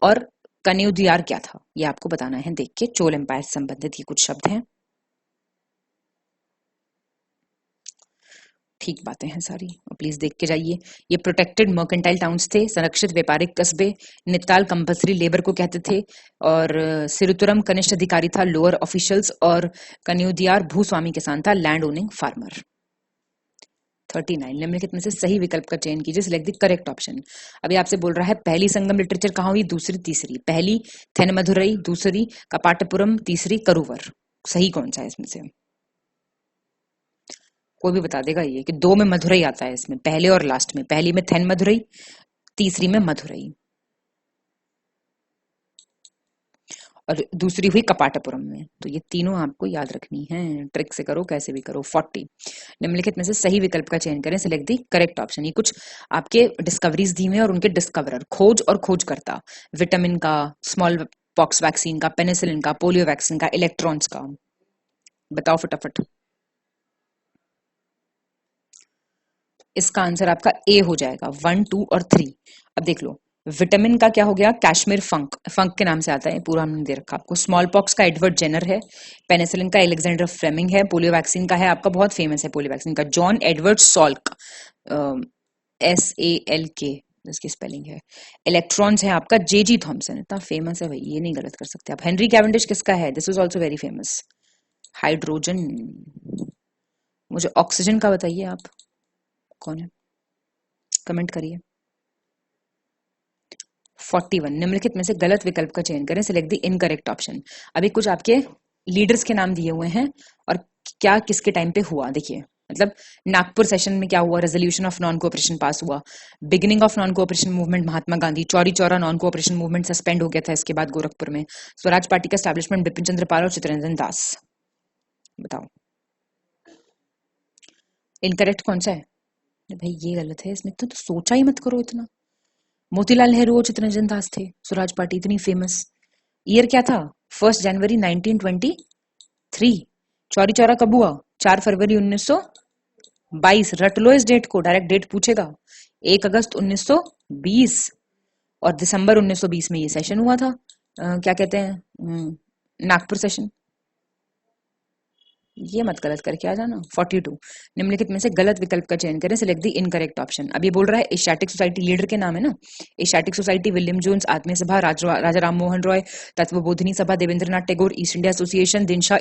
और कन्युदियार क्या था, ये आपको बताना है देख के। चोल एम्पायर से संबंधित ये कुछ शब्द हैं, ठीक बातें हैं सारी, प्लीज देख के जाइए। ये प्रोटेक्टेड मर्केंटाइल टाउन्स थे, संरक्षित व्यापारिक कस्बे। नित्ताल कंपल्सरी लेबर को कहते थे, और सिरुतुरम कनिष्ठ अधिकारी था, लोअर ऑफिशियल्स, और कन्युदियार भूस्वामी किसान था, लैंड ओनिंग फार्मर। 39 निम्नलिखित में से सही विकल्प का चयन कीजिए, सिलेक्ट द करेक्ट ऑप्शन। अभी आपसे बोल रहा है पहली संगम लिटरेचर कहाँ हुई, दूसरी तीसरी। पहली थेनमधुरई, दूसरी कपाटपुरम, तीसरी करूवर। सही कौन सा है इसमें से, कोई भी बता देगा ये कि दो में मधुरई आता है इसमें, पहले और लास्ट में। पहली में थेन मधुरई, तीसरी में मधुरई, और दूसरी हुई कपाटपुरम में। तो ये तीनों आपको याद रखनी है, ट्रिक से करो कैसे भी करो। 40 निम्नलिखित में से सही विकल्प का चयन करें, सिलेक्ट दी करेक्ट ऑप्शन। ये कुछ आपके डिस्कवरीज दी हुई हैं और उनके डिस्कवरर, खोज और खोजकर्ता। विटामिन का, स्मॉल पॉक्स वैक्सीन का, पेनिसिलिन का, पोलियो वैक्सीन का, इलेक्ट्रॉन्स का। बताओ फटाफट। इसका आंसर आपका ए हो जाएगा, 1, 2 और 3। अब देख लो, विटामिन का क्या हो गया, कैश्मीर फंक, फंक के नाम से आता है, पूरा हमने दे रखा आपको। स्मॉल पॉक्स का एडवर्ड जेनर है। पेनिसिलिन का एलेक्जेंडर फ्लेमिंग है। पोलियो वैक्सीन का है आपका, बहुत फेमस है पोलियो वैक्सीन का, जॉन एडवर्ड सॉल्क, SALK इसकी स्पेलिंग है। इलेक्ट्रॉन्स है आपका JG थॉमसन, इतना फेमस है भाई, ये नहीं गलत कर सकते आप। हेनरी कैवेंडिश किसका है, this is also very famous. Hydrogen, मुझे ऑक्सीजन का बताइए आप कौन है, कमेंट करिए। 41 निम्नलिखित में से गलत विकल्प का चयन करें, सिलेक्ट द इनकरेक्ट ऑप्शन। अभी कुछ आपके लीडर्स के नाम दिए हुए हैं और क्या किसके टाइम पे हुआ, देखिए। मतलब नागपुर सेशन में क्या हुआ, रेजोल्यूशन ऑफ नॉन कोऑपरेशन पास हुआ। Beginning of non cooperation movement Mahatma Gandhi. Chauri Chaura non cooperation movement suspend हो गया था इसके बाद गोरखपुर में। स्वराज पार्टी का एस्टैब्लिशमेंट बिपिन चंद्र पाल और चित्तरंजन दास। बताओ इनकरेक्ट कौन सा है भाई, ये गलत है, इसमें तो सोचा ही मत करो इतना। मोतीलाल नेहरू और चित्तरंजन दास थे, स्वराज पार्टी इतनी फेमस। ईयर क्या था, 1 जनवरी 1923। चौरी चौरा कब हुआ, 4 फरवरी 1922। रट लो इस डेट को, डायरेक्ट डेट पूछेगा। 1 अगस्त 1920 और दिसंबर 1920 में ये सेशन हुआ था, क्या कहते हैं, नागपुर सेशन। ये मत गलत करके आ जाना। 42 निम्नलिखित में से गलत विकल्प का चयन करें, सिलेक्ट द इनकरेक्ट ऑप्शन। अब ये बोल रहा है एशियाटिक सोसाइटी लीडर के नाम है ना, एशियाटिक सोसाइटी, विलियम जोन्स, आत्मीय सभा, राजा Ram Mohan Roy, Tattvabodhini Sabha, Debendranath Tagore, east India association, Dinshaw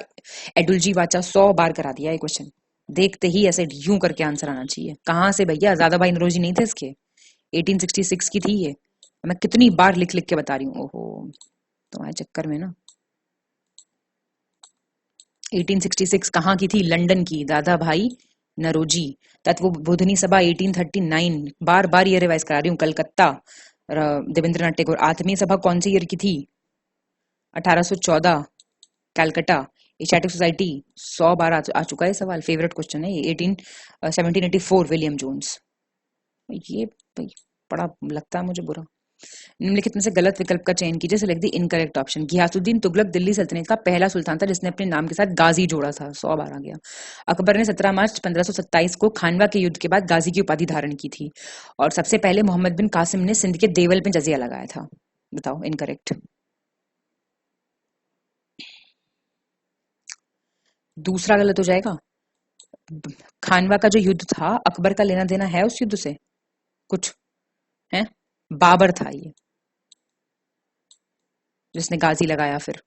Edulji Wacha. 100 बार करा दिया ये क्वेश्चन, देखते ही ऐसे यूं करके आंसर आना चाहिए। कहाँ से भैया, ज्यादा भाई नरोजी नहीं थे इसके, 1866 की थी ये। मैं कितनी बार लिख लिख के बता रही हूँ, ओहो तुम्हारे चक्कर में ना। 1866 कहाँ की थी, लंदन की, दादा भाई नरोजी। तत्वबोधिनी सभा 1839, बार बार ये रिवाइज करा रही हूँ, कलकत्ता, देवेंद्रनाथ टैगोर। आत्मीय सभा कौन सी ईयर की थी, 1814, कलकत्ता। एशियाटिक सोसाइटी 100 बार आ चुका है सवाल, फेवरेट क्वेश्चन है ये। 1784 विलियम जोन्स। ये बड़ा लगता है मुझे बुरा। निम्नलिखित में से गलत विकल्प का चयन कीजिए, select the incorrect option. Ghiyasuddin Tughlaq Delhi सल्तनत का पहला सुल्तान था जिसने अपने नाम के साथ गाजी जोड़ा था। 100 बार आ गया। अकबर ने 17 मार्च 1527 को खानवा के युद्ध के बाद गाजी की उपाधि धारण की थी। और सबसे पहले मोहम्मद बिन कासिम ने सिंध के देवल में जजिया लगाया था। बताओ इनकरेक्ट। दूसरा गलत हो जाएगा। खानवा का जो युद्ध था, अकबर का लेना देना है उस युद्ध से कुछ है? बाबर था ये जिसने गाजी लगाया फिर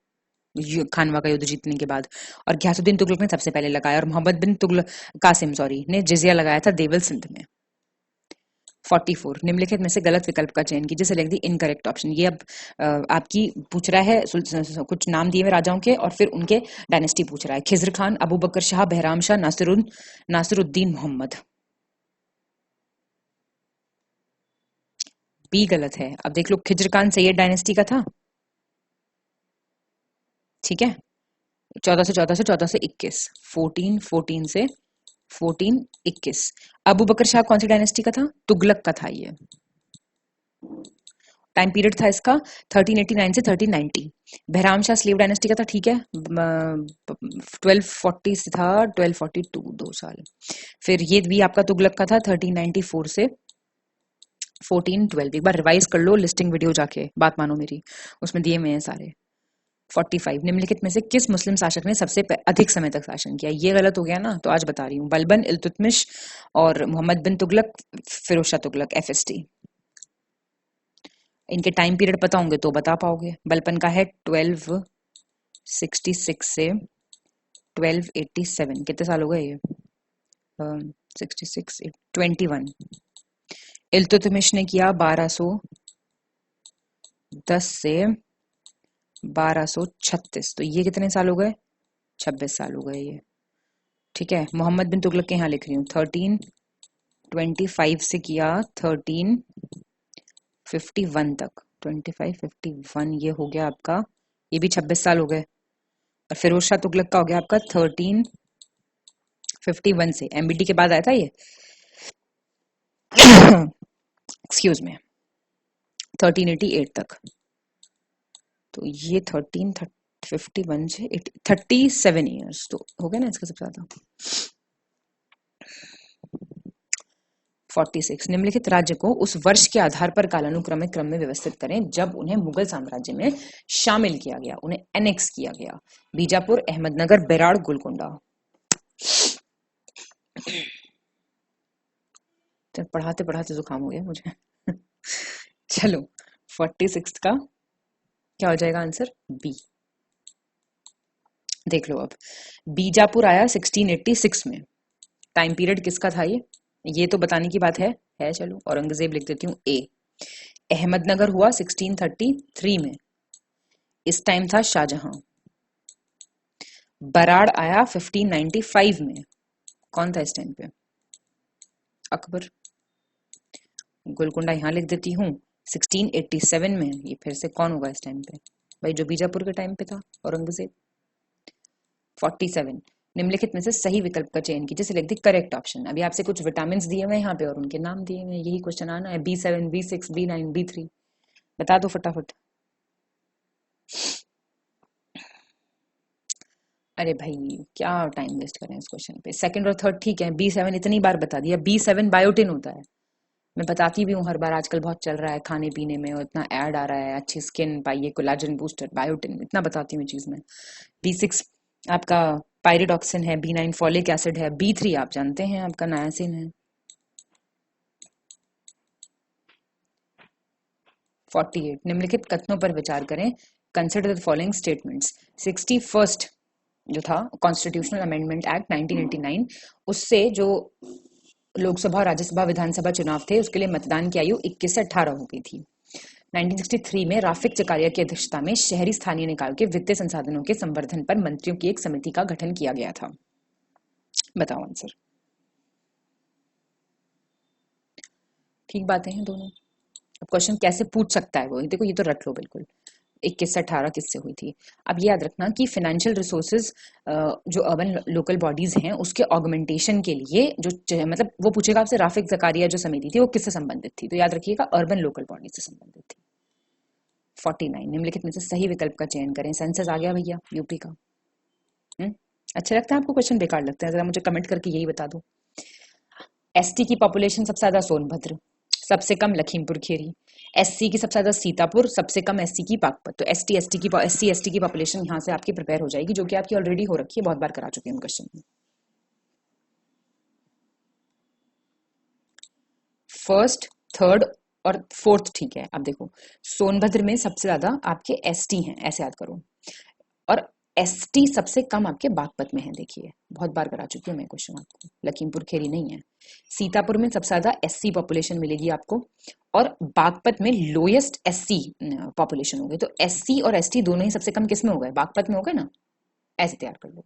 खानवा का युद्ध जीतने के बाद, और घियासुद्दीन तुगलक ने सबसे पहले लगाया, और मोहम्मद बिन तुगलक कासिम ने जिजिया लगाया था देवल सिंध में। 44 निम्नलिखित में से गलत विकल्प का चयन कीजिए, सेलेक्ट द इनकरेक्ट ऑप्शन। ये अब आपकी पूछ रहा है, कुछ नाम दिए हुए राजाओं के और फिर उनके डायनेस्टी पूछ रहा है। खिजर खान, अबू बकर शाह, बहराम शाह, नासिरुद्दीन मोहम्मद। बी गलत है। अब देख लो, खिजर खान सैयद डायनेस्टी का था, ठीक है, 14 से 14 से 14 से 21, 14 से 1421। अबू बकर शाह कौन सी डायनेस्टी का था? तुगलक का था ये। टाइम पीरियड था इसका 1389 से 1390। बहराम शाह स्लेव डायनेस्टी का था, ठीक है, 1240 से था 1242, 2 साल। फिर ये भी आपका तुगलक का था 1394 से 1412। एक बार रिवाइज कर लो लिस्टिंग वीडियो जाके, बात मानो मेरी, उसमें दिए हुए हैं सारे। 45 निम्नलिखित में से किस मुस्लिम शासक ने सबसे अधिक समय तक शासन किया? ये गलत हो गया ना, तो आज बता रही हूँ। बलबन, इल्तुतमिश और मोहम्मद बिन तुगलक, फिरोज शाह तुगलक, FST। इनके टाइम पीरियड पता होंगे तो बता पाओगे। बलबन का है 1266 से 1287। कितने साल हो गए ये? 66 21। इल्तुतमिश ने किया 1210 से 1236, तो ये कितने साल हो गए? 26 साल हो गए ये, ठीक है। मोहम्मद बिन तुगलक के यहाँ लिख रही हूँ 1325 से किया 1351 तक, 2551 ये हो गया आपका, ये भी 26 साल हो गए। और फिरोज शाह तुगलक का हो गया आपका 1351 से, MBD के बाद आया था ये एक्सक्यूज में, 1388 तक। तो ये 1351 से 37 ईयर्स तो हो गया ना इसका सबसे ज्यादा। 46 निम्नलिखित राज्य को उस वर्ष के आधार पर कालानुक्रमिक क्रम में व्यवस्थित करें जब उन्हें मुगल साम्राज्य में शामिल किया गया, उन्हें एनेक्स किया गया। बीजापुर, अहमदनगर, बेराड़, गोलकोंडा। तो पढ़ाते पढ़ाते जुकाम हो गया मुझे चलो 46 का क्या हो जाएगा आंसर? बी। देख लो अब, बीजापुर आया 1686 में। टाइम पीरियड किसका था ये तो बताने की बात है। चलो औरंगजेब लिख देती हूँ A। अहमदनगर हुआ 1633 में, इस टाइम था शाहजहां। बराड़ आया 1595 में, कौन था इस टाइम पे? अकबर। गोलकोंडा यहां लिख देती हूँ 1687 में, ये फिर से कौन होगा इस टाइम पे? भाई जो बीजापुर के टाइम पे था, औरंगजेब। 47 निम्नलिखित में से सही विकल्प का चयन कीजिए, सिलेक्ट द करेक्ट ऑप्शन। अभी आपसे कुछ विटामिन दिए हुए हैं यहाँ पे और उनके नाम दिए हुए हैं, यही क्वेश्चन आना है। B7, B6, B9, B3 बता दो फटाफट। अरे भाई क्या टाइम वेस्ट करें इस क्वेश्चन पे। सेकंड और थर्ड ठीक है, B7 इतनी बार बता दिया। B7 बायोटिन होता है, मैं बताती भी हूँ हर बार, आजकल बहुत चल रहा है खाने पीने में और इतना ऐड आ रहा है, अच्छी स्किन पाइए, कोलाजन बूस्टर, बायोटिन, इतना बताती हूँ चीज में। B6 आपका पायरिडॉक्सिन है, B9 फॉलिक एसिड है, B3 आप जानते हैं आपका नायासिन है। 48 निम्नलिखित कथनों पर विचार करें, consider the following statements. 61st जो था कॉन्स्टिट्यूशनल अमेंडमेंट एक्ट 1989, उससे जो लोकसभा, राज्यसभा, विधानसभा चुनाव थे उसके लिए मतदान की आयु 21 से 18 हो गई थी। 1963 में राफिक चकारिया की अध्यक्षता में शहरी स्थानीय निकाय के वित्तीय संसाधनों के संवर्धन पर मंत्रियों की एक समिति का गठन किया गया था। बताओ आंसर। ठीक बातें हैं दोनों। अब क्वेश्चन कैसे पूछ सकता है वो देखो, ये तो रट लो बिल्कुल। 21 से 18 किससे हुई थी? अब ये याद रखना कि फाइनेंशियल रिसोर्सेज जो अर्बन लोकल बॉडीज हैं उसके ऑगमेंटेशन के लिए जो मतलब वो पूछेगा आपसे राफिक जकारिया जो समिति थी वो किससे संबंधित थी, तो याद रखिएगा अर्बन लोकल बॉडी से संबंधित थी। 49 निम्नलिखित में से सही विकल्प का चयन करें। सेंसस आ गया भैया यूपी का। अच्छा लगता है आपको क्वेश्चन? बेकार लगता है? जरा मुझे कमेंट करके यही बता दो। एसटी की पॉपुलेशन सबसे ज्यादा सोनभद्र, सबसे कम लखीमपुर खीरी। एससी की सबसे ज्यादा सीतापुर, सबसे कम एससी की बागपत। तो एससी एसटी की पॉपुलेशन यहाँ से आपकी प्रिपेयर हो जाएगी, जो कि आपकी ऑलरेडी हो रखी है, बहुत बार करा चुके हैं क्वेश्चन में। फर्स्ट, थर्ड और फोर्थ ठीक है। अब देखो सोनभद्र में सबसे ज्यादा आपके एसटी हैं, ऐसे याद करो, और एसटी सबसे कम आपके बागपत में है। देखिए बहुत बार करा चुकी हूँ मैं क्वेश्चन आपको, लखीमपुर खीरी नहीं है। सीतापुर में सबसे ज्यादा एससी पॉपुलेशन मिलेगी आपको, और बागपत में लोएस्ट एससी पॉपुलेशन हो गई। तो एससी और एसटी दोनों ही सबसे कम किस में हो गए? बागपत में हो गए ना, ऐसे तैयार कर लो।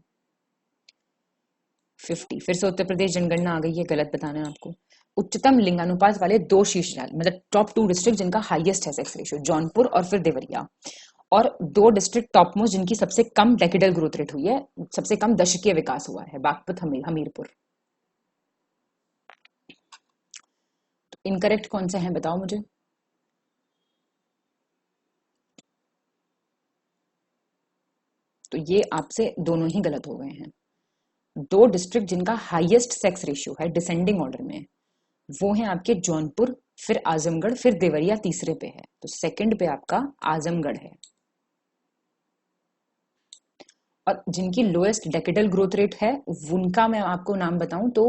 50 फिर से उत्तर प्रदेश जनगणना आ गई है, गलत बताना है आपको। उच्चतम लिंगानुपात वाले 2 शीर्ष राज्य, मतलब टॉप 2 डिस्ट्रिक्ट जिनका हाईएस्ट है सेक्स रेशियो, जौनपुर और फिर देवरिया, और 2 डिस्ट्रिक्ट टॉप मोस्ट जिनकी सबसे कम डेकेडल ग्रोथ रेट हुई है, सबसे कम दशकीय विकास हुआ है, बागपत हमीरपुर। तो इनकरेक्ट कौन से हैं बताओ मुझे। तो ये आपसे दोनों ही गलत हो गए हैं। 2 डिस्ट्रिक्ट जिनका हाईएस्ट सेक्स रेशियो है डिसेंडिंग ऑर्डर में, वो है आपके जौनपुर, फिर आजमगढ़, फिर देवरिया तीसरे पे है। तो सेकंड पे आपका आजमगढ़ है। और जिनकी लोएस्ट डेकेडल ग्रोथ रेट है उनका मैं आपको नाम बताऊं तो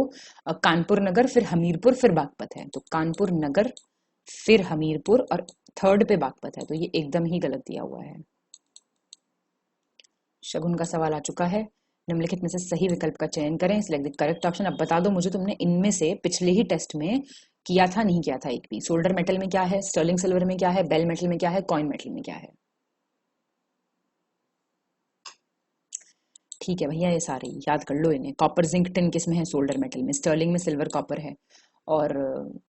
कानपुर नगर, फिर हमीरपुर, फिर बागपत है। तो कानपुर नगर, फिर हमीरपुर, और थर्ड पे बागपत है। तो ये एकदम ही गलत दिया हुआ है। शगुन का सवाल आ चुका है। निम्नलिखित में से सही विकल्प का चयन करें, सिलेक्ट द करेक्ट ऑप्शन। अब बता दो मुझे, तुमने इनमें से पिछले ही टेस्ट में किया था नहीं किया था एक भी? सोल्डर मेटल में क्या है, स्टर्लिंग सिल्वर में क्या है, बेल मेटल में क्या है, कॉइन मेटल में क्या है? ठीक है भैया, ये सारे याद कर लो इन्हें। कॉपर जिंक टिन किस में है? सोल्डर मेटल में। स्टर्लिंग में सिल्वर कॉपर है, और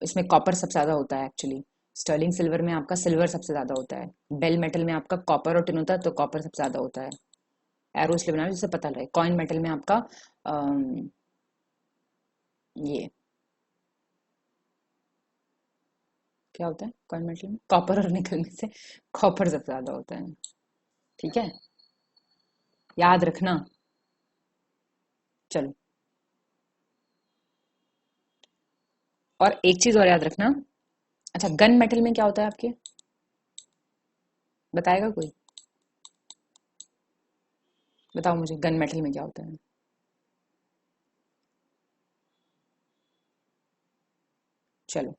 इसमें कॉपर सबसे ज्यादा होता है एक्चुअली। स्टर्लिंग सिल्वर में आपका सिल्वर सबसे ज्यादा होता है। बेल मेटल में आपका कॉपर और टिन होता है, तो कॉपर सबसे ज्यादा होता है। एरो इसलिए बना जिससे पता लगे। कॉइन मेटल में आपका ये क्या होता है? कॉइन मेटल में कॉपर और निकल में से कॉपर सबसे ज्यादा होता है। ठीक है, याद रखना। चलो, और एक चीज और याद रखना। अच्छा, गन मेटल में क्या होता है आपके? बताएगा कोई? बताओ मुझे, गन मेटल में क्या होता है? चलो,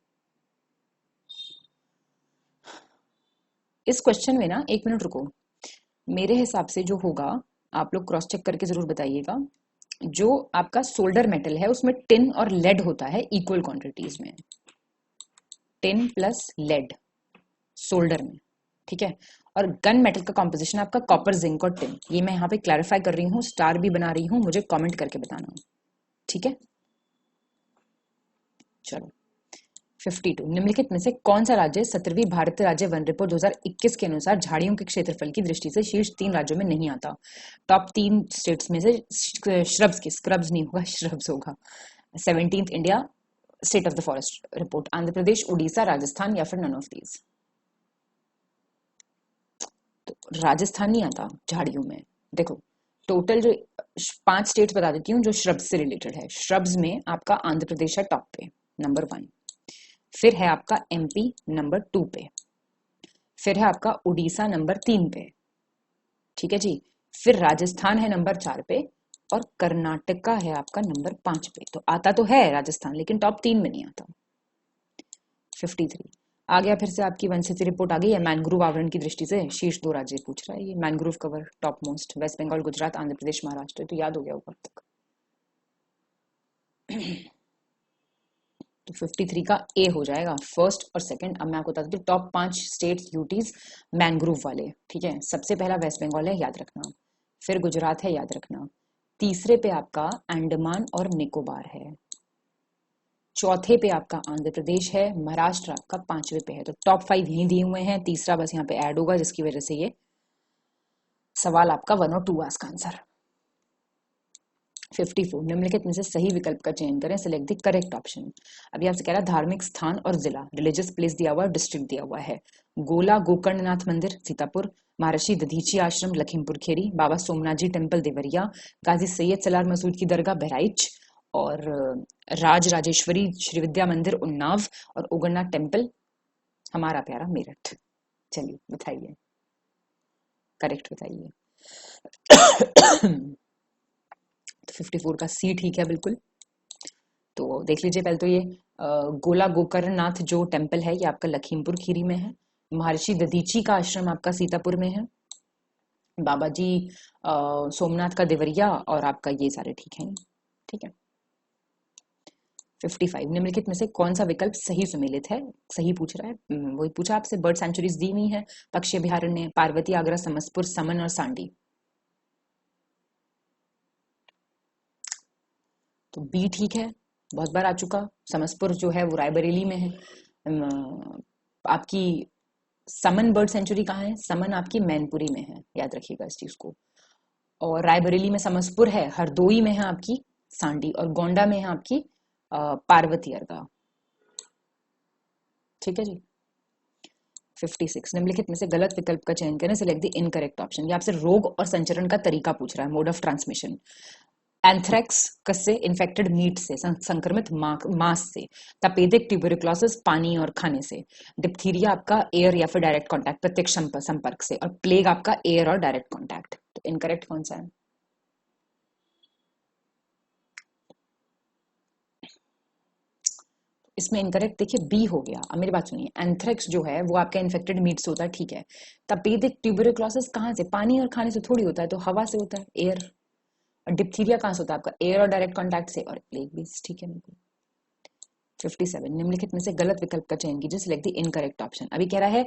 इस क्वेश्चन में ना 1 मिनट रुको। मेरे हिसाब से जो होगा, आप लोग क्रॉस चेक करके जरूर बताइएगा। जो आपका सोल्डर मेटल है उसमें टिन और लेड होता है इक्वल क्वांटिटीज में। टिन प्लस लेड सोल्डर में, ठीक है। और गन मेटल का कॉम्पोजिशन आपका कॉपर, जिंक और टिन। ये मैं यहाँ पे क्लैरिफाई कर रही हूँ, स्टार भी बना रही हूँ, मुझे कमेंट करके बताना, ठीक है। चलो, 52 निम्नलिखित में से कौन सा राज्य 17वीं भारतीय राज्य वन रिपोर्ट 2021 के अनुसार झाड़ियों के क्षेत्रफल की दृष्टि से शीर्ष 3 राज्यों में नहीं आता? टॉप 3 स्टेट्स में से श्रब्स की, स्क्रब्स नहीं होगा, श्रब्स होगा। 17th India state of the forest report, Andhra Pradesh, Orissa, Rajasthan, या फिर नन ऑफ दीज। तो राजस्थान नहीं आता झाड़ियों में। देखो टोटल जो 5 स्टेट्स बता देती हूँ जो श्रब्स से रिलेटेड है। श्रब्स में आपका आंध्र प्रदेश है टॉप पे, नंबर 1। फिर है आपका एमपी नंबर 2 पे। फिर है आपका उड़ीसा नंबर 3 पे, ठीक है जी। फिर राजस्थान है नंबर 4 पे, और कर्नाटका है आपका नंबर 5 पे। तो आता तो है राजस्थान, लेकिन टॉप 3 में नहीं आता। 53 आ गया फिर से आपकी वन सिटी रिपोर्ट आ गई है। मैनग्रोव आवरण की दृष्टि से शीर्ष 2 राज्य पूछ रहा है ये। Mangrove cover top most, West Bengal, Gujarat, Andhra Pradesh, Maharashtra. तो याद हो गया ऊपर तक। तो 53 का ए हो जाएगा, फर्स्ट और सेकंड। अब मैं आपको बता दूं टॉप 5 स्टेट्स यूटीज मैनग्रोव वाले, ठीक है। सबसे पहला वेस्ट बंगाल है, याद रखना। फिर गुजरात है, याद रखना। तीसरे पे आपका अंडमान और निकोबार है। चौथे पे आपका आंध्र प्रदेश है। महाराष्ट्र आपका 5वें पे है। तो टॉप 5 यहीं दिए हुए हैं, तीसरा बस यहाँ पे ऐड होगा, जिसकी वजह से ये सवाल आपका 1 और 2 का आंसर। 54 निम्नलिखित में से सही विकल्प का चयन करें, सिलेक्ट द करेक्ट ऑप्शन। अभी आपसे कह रहा है धार्मिक स्थान और जिला, रिलीजियस प्लेस दिया हुआ है, डिस्ट्रिक्ट दिया हुआ है। गोला गोकर्णनाथ मंदिर सीतापुर, महर्षि दधीची आश्रम लखीमपुर खेरी, बाबा सोमनाथ जी टेम्पल देवरिया, गाजी सैयद सलार मसूद की दरगाह बहराइच, और राज राजेश्वरी श्री विद्या मंदिर उन्नाव और ओगरनाथ टेम्पल हमारा प्यारा मेरठ। चलिए बताइए, करेक्ट बताइए। तो 54 का सी ठीक है बिल्कुल। तो देख लीजिए पहले तो ये गोला गोकर्णनाथ जो टेम्पल है ये आपका लखीमपुर खीरी में है। महर्षि दधीची का आश्रम आपका सीतापुर में है। बाबा जी सोमनाथ का देवरिया और आपका ये सारे ठीक है। ठीक है। 55 निम्नलिखित में से कौन सा विकल्प सही सुमेलित है? सही पूछ रहा है, वही पूछा आपसे। बर्ड सेंचुरीज दी हुई है, पक्षी अभ्यारण्य, पार्वती, आगरा, समसपुर, समन और सांडी। तो बी ठीक है, बहुत बार आ चुका। समसपुर जो है वो रायबरेली में है। आपकी समन बर्ड सेंचुरी कहाँ है? समन आपकी मैनपुरी में है, याद रखिएगा इस चीज को। और रायबरेली में समसपुर है, हरदोई में है आपकी सांडी और गोंडा में है आपकी पार्वती अर्गा। ठीक है जी। 56 निम्नलिखित में से गलत विकल्प का चयन करें, सिलेक्ट द इनकरेक्ट ऑप्शन। ये आपसे रोग और संचरण का तरीका पूछ रहा है, मोड ऑफ ट्रांसमिशन। एंथ्रेक्स कससे? इन्फेक्टेड मीट से, संक्रमित मांस से। तपेदिक ट्यूबरकुलोसिस पानी और खाने से। डिप्थीरिया आपका एयर या फिर डायरेक्ट कॉन्टैक्ट, प्रत्यक्ष संपर्क से। और प्लेग आपका एयर और डायरेक्ट कॉन्टैक्ट। तो इनकरेक्ट कौन सा है? इसमें इनकरेक्ट देखिए बी हो गया। अब मेरी बात सुनिए, एंथ्रेक्स जो है वो आपका इन्फेक्टेड मीट से होता है, ठीक है। तपेदिक ट्यूबरकुलोसिस कहाँ से? पानी और खाने से थोड़ी होता है, तो हवा से होता है, एयर। और डिप्थीरिया कहाँ से होता है? आपका एयर और डायरेक्ट कॉन्टैक्ट से। और प्लेग भी, ठीक है बिल्कुल। 57 निम्नलिखित में से गलत विकल्प का चयन कीजिए, सिलेक्ट द इनकरेक्ट ऑप्शन। अभी कह रहा है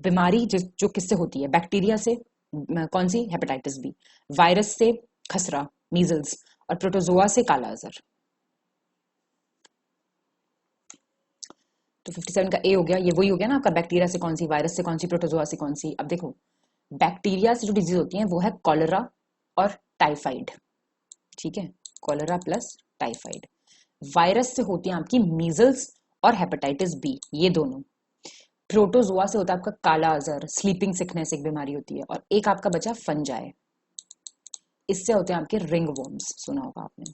बीमारी जो किससे होती है? बैक्टीरिया से। कौन सी? Hepatitis B. वायरस से खसरा मीजल्स और प्रोटोजोआ से काला अजहर। तो 57 का ए हो गया। ये वही हो गया ना आपका, बैक्टीरिया से कौन सी, वायरस से कौन सी, प्रोटोजोआ से कौन सी। अब देखो बैक्टीरिया से जो डिजीज होती है वो है कॉलरा और टाइफाइड। ठीक है, कॉलरा प्लस टाइफाइड। वायरस से होती है आपकी मीजल्स और हेपेटाइटिस बी, ये दोनों। प्रोटोजोआ से होता है आपका काला अजहर, स्लीपिंग सिकनेस एक बीमारी होती है। और एक आपका बचा फंजाई, इससे होते हैं आपके रिंग वर्म्स, सुना होगा आपने।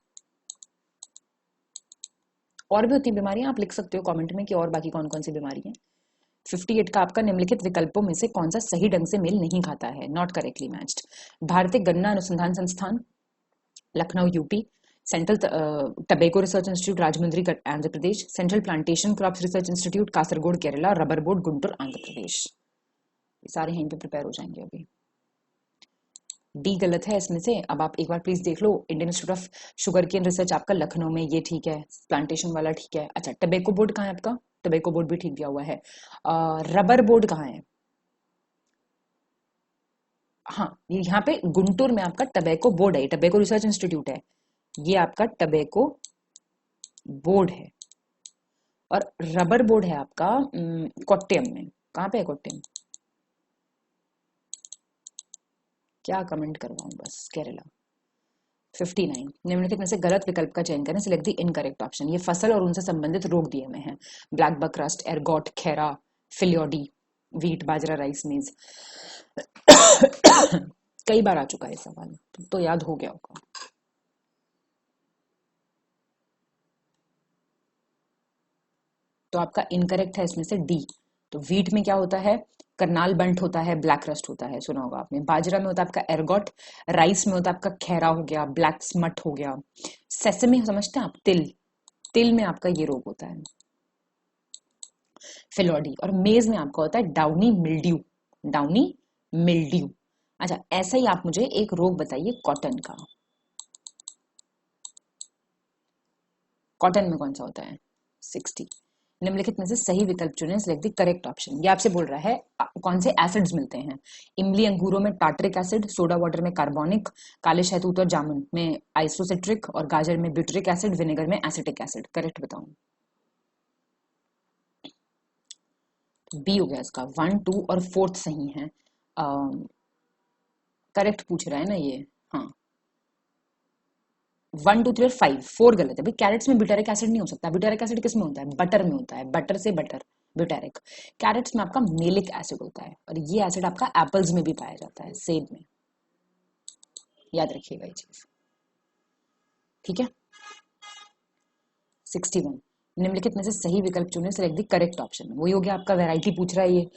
और भी होती है बीमारियां, आप लिख सकते हो कमेंट में कि और बाकी कौन कौन सी बीमारी है। 58 का आपका निम्नलिखित विकल्पों में से कौन सा सही ढंग से मेल नहीं खाता है? Not correctly matched. भारतीय गन्ना अनुसंधान संस्थान Lucknow UP, central tobacco research institute Rajahmundry Andhra Pradesh, central plantation crops research institute Kasaragod Kerala, rubber board Guntur Andhra Pradesh. ये सारे यहीं पे प्रिपेयर हो जाएंगे। अभी डी गलत है इसमें से। अब आप एक बार प्लीज देख लो, Indian institute of sugar cane research आपका लखनऊ में, ये ठीक है। प्लांटेशन वाला ठीक है। अच्छा, टबेको बोर्ड कहाँ है आपका? टबेको बोर्ड भी ठीक दिया हुआ है। रबर बोर्ड कहाँ है? हाँ, यहाँ पे गुंटूर में आपका टबेको बोर्ड है, टबेको रिसर्च इंस्टीट्यूट है, ये आपका टबेको बोर्ड है। और रबर बोर्ड है आपका कोट्टयम में। कहाँ पे है कोट्टयम? क्या कमेंट करवाऊं बस, केरला। 59 निम्नलिखित में से गलत विकल्प का चयन करें, सिलेक्ट द इनकरेक्ट ऑप्शन। ये फसल और उनसे संबंधित रोग दिए हुए हैं। Black buck rust, ergot, khaira, phyllody, wheat, bajra, rice, maize. कई बार आ चुका है सवाल, तो याद हो गया होगा। तो आपका इनकरेक्ट है इसमें से डी। तो वीट में क्या होता है? करनाल बंट होता है, ब्लैक रस्ट होता है, सुना होगा आपने। बाजरा में होता है आपका एरगॉट, राइस में होता है आपका खैरा हो गया, ब्लैक स्मट हो गया। सेसमे समझते हैं आप? तिल, तिल में आपका ये रोग होता है, फिलोडी। और मेज में आपका होता है डाउनी मिल्ड्यू, डाउनी मिल्ड्यू। अच्छा, ऐसा ही आप मुझे एक रोग बताइए कॉटन का। कॉटन में कौन सा होता है? 60 निम्नलिखित में से सही विकल्प चुनें, सिलेक्ट द करेक्ट ऑप्शन। ये आपसे बोल रहा है कौन से एसिड्स मिलते हैं। इमली अंगूरों में टार्टरिक एसिड, सोडा वाटर में कार्बोनिक, काले शहतूत और जामुन में आइसोसिट्रिक और गाजर में ब्यूटरिक एसिड, विनेगर में एसिटिक एसिड। करेक्ट बताऊं? बी हो गया इसका। 1, 2 और 4 सही है। करेक्ट पूछ रहा है ना ये। हाँ, 1, 2, 3 और 5, 4 गलत है भाई। कैरेट्स में ब्यूटेरिक एसिड नहीं हो सकता। ब्यूटेरिक एसिड किस में होता है? बटर में होता है, बटर से बटर ब्यूटेरिक। कैरेट्स में आपका मेलिक एसिड होता है, और ये एसिड आपका एप्पल्स में भी पाया जाता है, सेब में। याद रखिएगा ये चीज, ठीक है। 61, निम्नलिखित में से सही विकल्प चुने, सिलेक्ट द करेक्ट ऑप्शन। वही हो गया आपका, वैरायटी पूछ रहा है ये।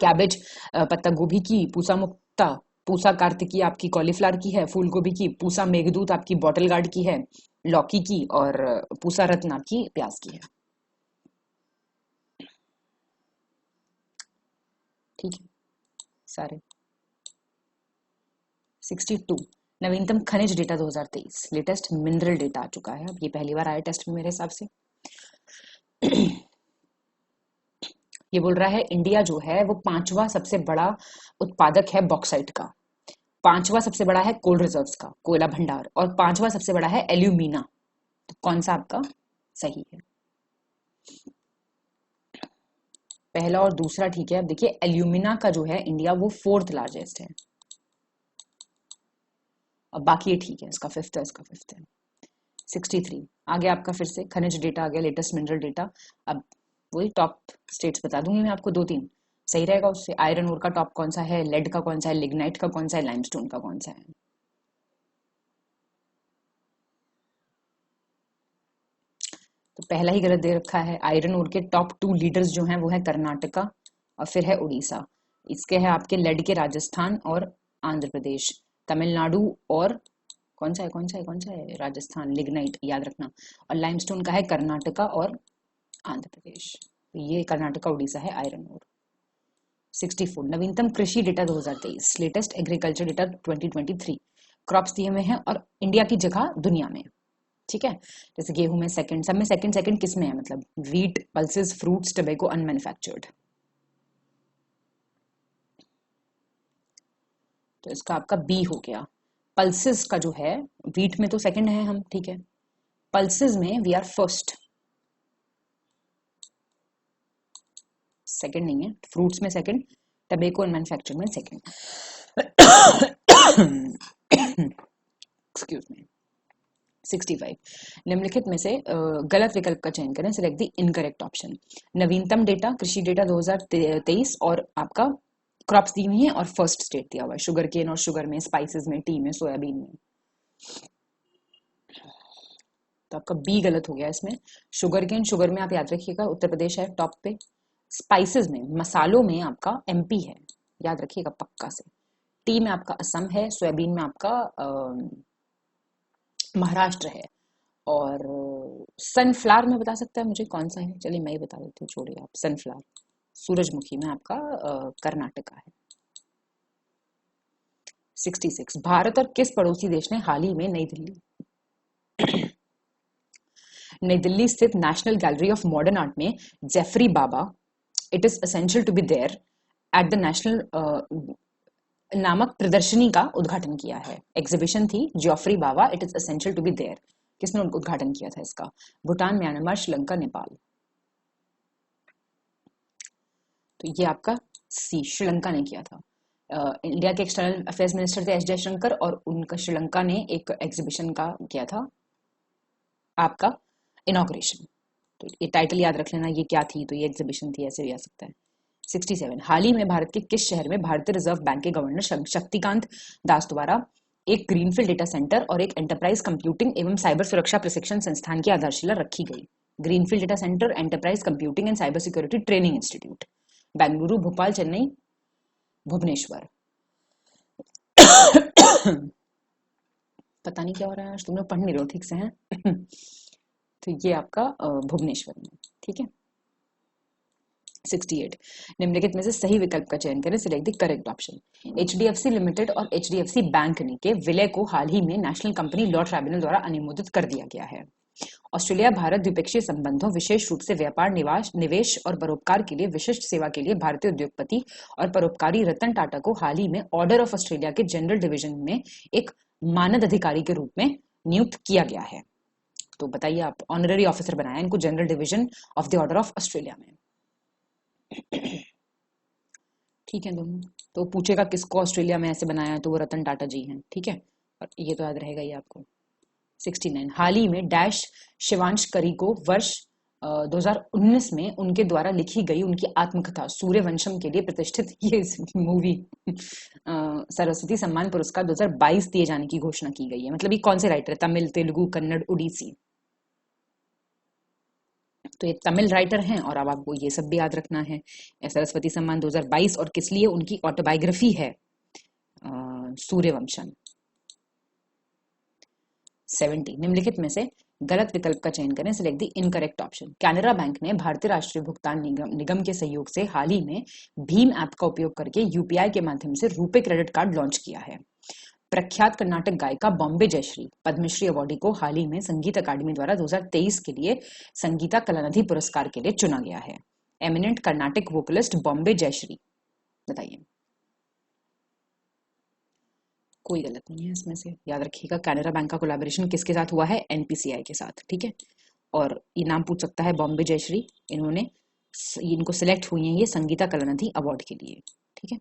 कैबेज पत्ता गोभी की, पूसा मुक्ता, पूसा कार्तिकी आपकी कॉलीफ्लावर की है, फूल गोभी की, पूसा मेघदूत आपकी बॉटल गार्ड की है, लौकी की, और पूसा रत्न आपकी प्याज की है। ठीक है सारे। 62, नवीनतम खनिज डेटा 2023, लेटेस्ट मिनरल डेटा आ चुका है। अब ये पहली बार आया टेस्ट में मेरे हिसाब से। ये बोल रहा है इंडिया जो है वो 5वां सबसे बड़ा उत्पादक है बॉक्साइट का, 5वां सबसे बड़ा है कोल रिजर्व्स का, कोयला भंडार, और 5वां सबसे बड़ा है एल्यूमिना। तो कौन सा आपका सही है? पहला और दूसरा ठीक है। अब देखिए एल्यूमिना का जो है इंडिया वो 4th लार्जेस्ट है, अब बाकी ये ठीक है, इसका 5th है, इसका 5th है। 63, आगे आपका फिर से खनिज डेटा आ गया, लेटेस्ट मिनरल डेटा। अब वही टॉप स्टेट्स बता दूंगी मैं आपको, 2-3 सही रहेगा उससे। आयरन ओर का टॉप कौन सा है, लेड का कौन सा है, लिग्नाइट का कौन सा है, लाइमस्टोन का कौन सा है। तो पहला ही गलत दे रखा है। आयरन ओर के टॉप 2 लीडर्स जो हैं वो है कर्नाटका और फिर है उड़ीसा। इसके है आपके लेड के राजस्थान और आंध्र प्रदेश, तमिलनाडु और कौन सा है राजस्थान, लिग्नाइट याद रखना। और लाइमस्टोन का है कर्नाटका और आंध्र प्रदेश। तो ये कर्नाटका उड़ीसा है आयरन ओर। 64, नवीनतम कृषि data 2023, latest agriculture data 2023। Crops दिए हुए हैं और इंडिया की जगह दुनिया में। ठीक है, जैसे गेहूं में सेकंड, सब में सेकंड किस में है, मतलब वीट, पल्सेस, फ्रूट्स, टोबैको, अनमैन्युफैक्चर्ड। तो इसका आपका बी हो गया। पल्सेस का जो है, वीट में तो सेकंड है हम, ठीक है, पल्सेस में वी आर फर्स्ट, सेकंड नहीं है। फ्रूट्स में सेकंड, टोबैको एंड मैन्युफैक्चर में सेकंड। Excuse me. 65, निम्नलिखित में से गलत विकल्प का चयन करें, सिलेक्ट द इनकरेक्ट ऑप्शन। नवीनतम डेटा कृषि डेटा 2023 और आपका क्रॉप्स दी हुई है और फर्स्ट स्टेट दिया हुआ है, शुगर केन और शुगर में, स्पाइसेस में, टी में, सोयाबीन में। तो आपका बी गलत हो गया इसमें। शुगर केन, शुगर में आप याद रखिएगा उत्तर प्रदेश है टॉप पे। स्पाइसेस में, मसालों में आपका एमपी है, याद रखिएगा पक्का से। टी में आपका असम है, सोयाबीन में आपका महाराष्ट्र है, और सनफ्लावर में बता सकता है मुझे कौन सा है, चलिए मैं ही बता देती हूँ, छोड़िए आप। सनफ्लावर, सूरजमुखी में आपका कर्नाटका है। 66, भारत और किस पड़ोसी देश ने हाल ही में नई दिल्ली स्थित national gallery of modern art में Geoffrey Bawa it is essential to be there at the national नामक प्रदर्शनी का उद्घाटन किया है। एग्जीबिशन थी Geoffrey Bawa it is essential to be there. किसने उद्घाटन किया था इसका? भूटान, म्यांमार, श्रीलंका, नेपाल। तो ये आपका सी, श्रीलंका ने किया था। इंडिया के एक्सटर्नल अफेयर्स मिनिस्टर थे एस जयशंकर, और उनका श्रीलंका ने एक एग्जीबिशन का किया था आपका इनॉग्रेशन। तो ये टाइटल याद रख लेना, ये क्या थी, तो ये एग्जीबिशन थी, ऐसे भी आ सकता है। 67, हाल ही में भारत के किस शहर में भारतीय रिजर्व बैंक के गवर्नर शक्तिकांत दास द्वारा एक ग्रीनफील्ड डेटा सेंटर और एक एंटरप्राइज कंप्यूटिंग एवं साइबर सुरक्षा प्रशिक्षण संस्थान की आधारशिला रखी गई? Greenfield data centre, enterprise computing and cyber security training institute, Bengaluru, Bhopal, Chennai, Bhubaneswar. पता नहीं क्या हो रहा है आज, तुम लोग पढ़ नहीं रहे हो ठीक से हैं। तो ये आपका भुवनेश्वर में, ठीक है। 68, निम्नलिखित में से सही विकल्प का चयन करें, select the correct option. HDFC limited और एचडीएफसी बैंक के विलय को हाल ही में नेशनल कंपनी लॉ ट्राइब्यूनल द्वारा अनुमोदित कर दिया गया है। ऑस्ट्रेलिया भारत द्विपक्षीय संबंधों, विशेष रूप से व्यापार, निवेश और परोपकार के लिए विशिष्ट सेवा के लिए भारतीय उद्योगपति और परोपकारी रतन टाटा को हाल ही में ऑर्डर ऑफ ऑस्ट्रेलिया के जनरल डिवीजन में एक मानद अधिकारी के रूप में नियुक्त किया गया है। तो बताइए, आप ऑनररी ऑफिसर बनाया इनको general division of the order of Australia में। ठीक है दोनों। तो पूछेगा किसको ऑस्ट्रेलिया में ऐसे बनाया है, तो वो रतन टाटा जी हैं, ठीक है, और ये तो याद रहेगा ही आपको। 69, हाल ही में डैश शिवांश करी को वर्ष 2019 में उनके द्वारा लिखी गई उनकी आत्मकथा सूर्यवंशम के लिए प्रतिष्ठित ये मूवी सरस्वती सम्मान पुरस्कार 2022 दिए जाने की घोषणा की गई है। मतलब ये कौन से राइटर है? तमिल, तेलुगु, कन्नड़, उड़ीसी। तो ये तमिल राइटर हैं और अब आपको ये सब भी याद रखना है। सरस्वती सम्मान 2022 और किस लिए? उनकी ऑटोबायोग्राफी है सूर्यवंशम। 70 निम्नलिखित में से गलत विकल्प का चयन करें, select the incorrect option. Canara bank ने भारतीय राष्ट्रीय भुगतान निगम के सहयोग से हाल ही में भीम ऐप का उपयोग करके यूपीआई के माध्यम से रुपे क्रेडिट कार्ड लॉन्च किया है। प्रख्यात कर्नाटक गायिका बॉम्बे जयश्री पद्मश्री अवार्डी को हाल ही में संगीत अकादमी द्वारा 2023 के लिए संगीता कलानिधि पुरस्कार के लिए चुना गया है। Eminent Carnatic vocalist Bombay Jayashri. बताइए। कोई गलत नहीं है इसमें से। याद रखिएगा कैनरा बैंक का कोलैबोरेशन किसके साथ हुआ है? एनपीसीआई के साथ। ठीक है। और ये नाम पूछ सकता है बॉम्बे जयश्री, इनको सिलेक्ट हुई है ये संगीता कलानिधि अवार्ड के लिए। ठीक है।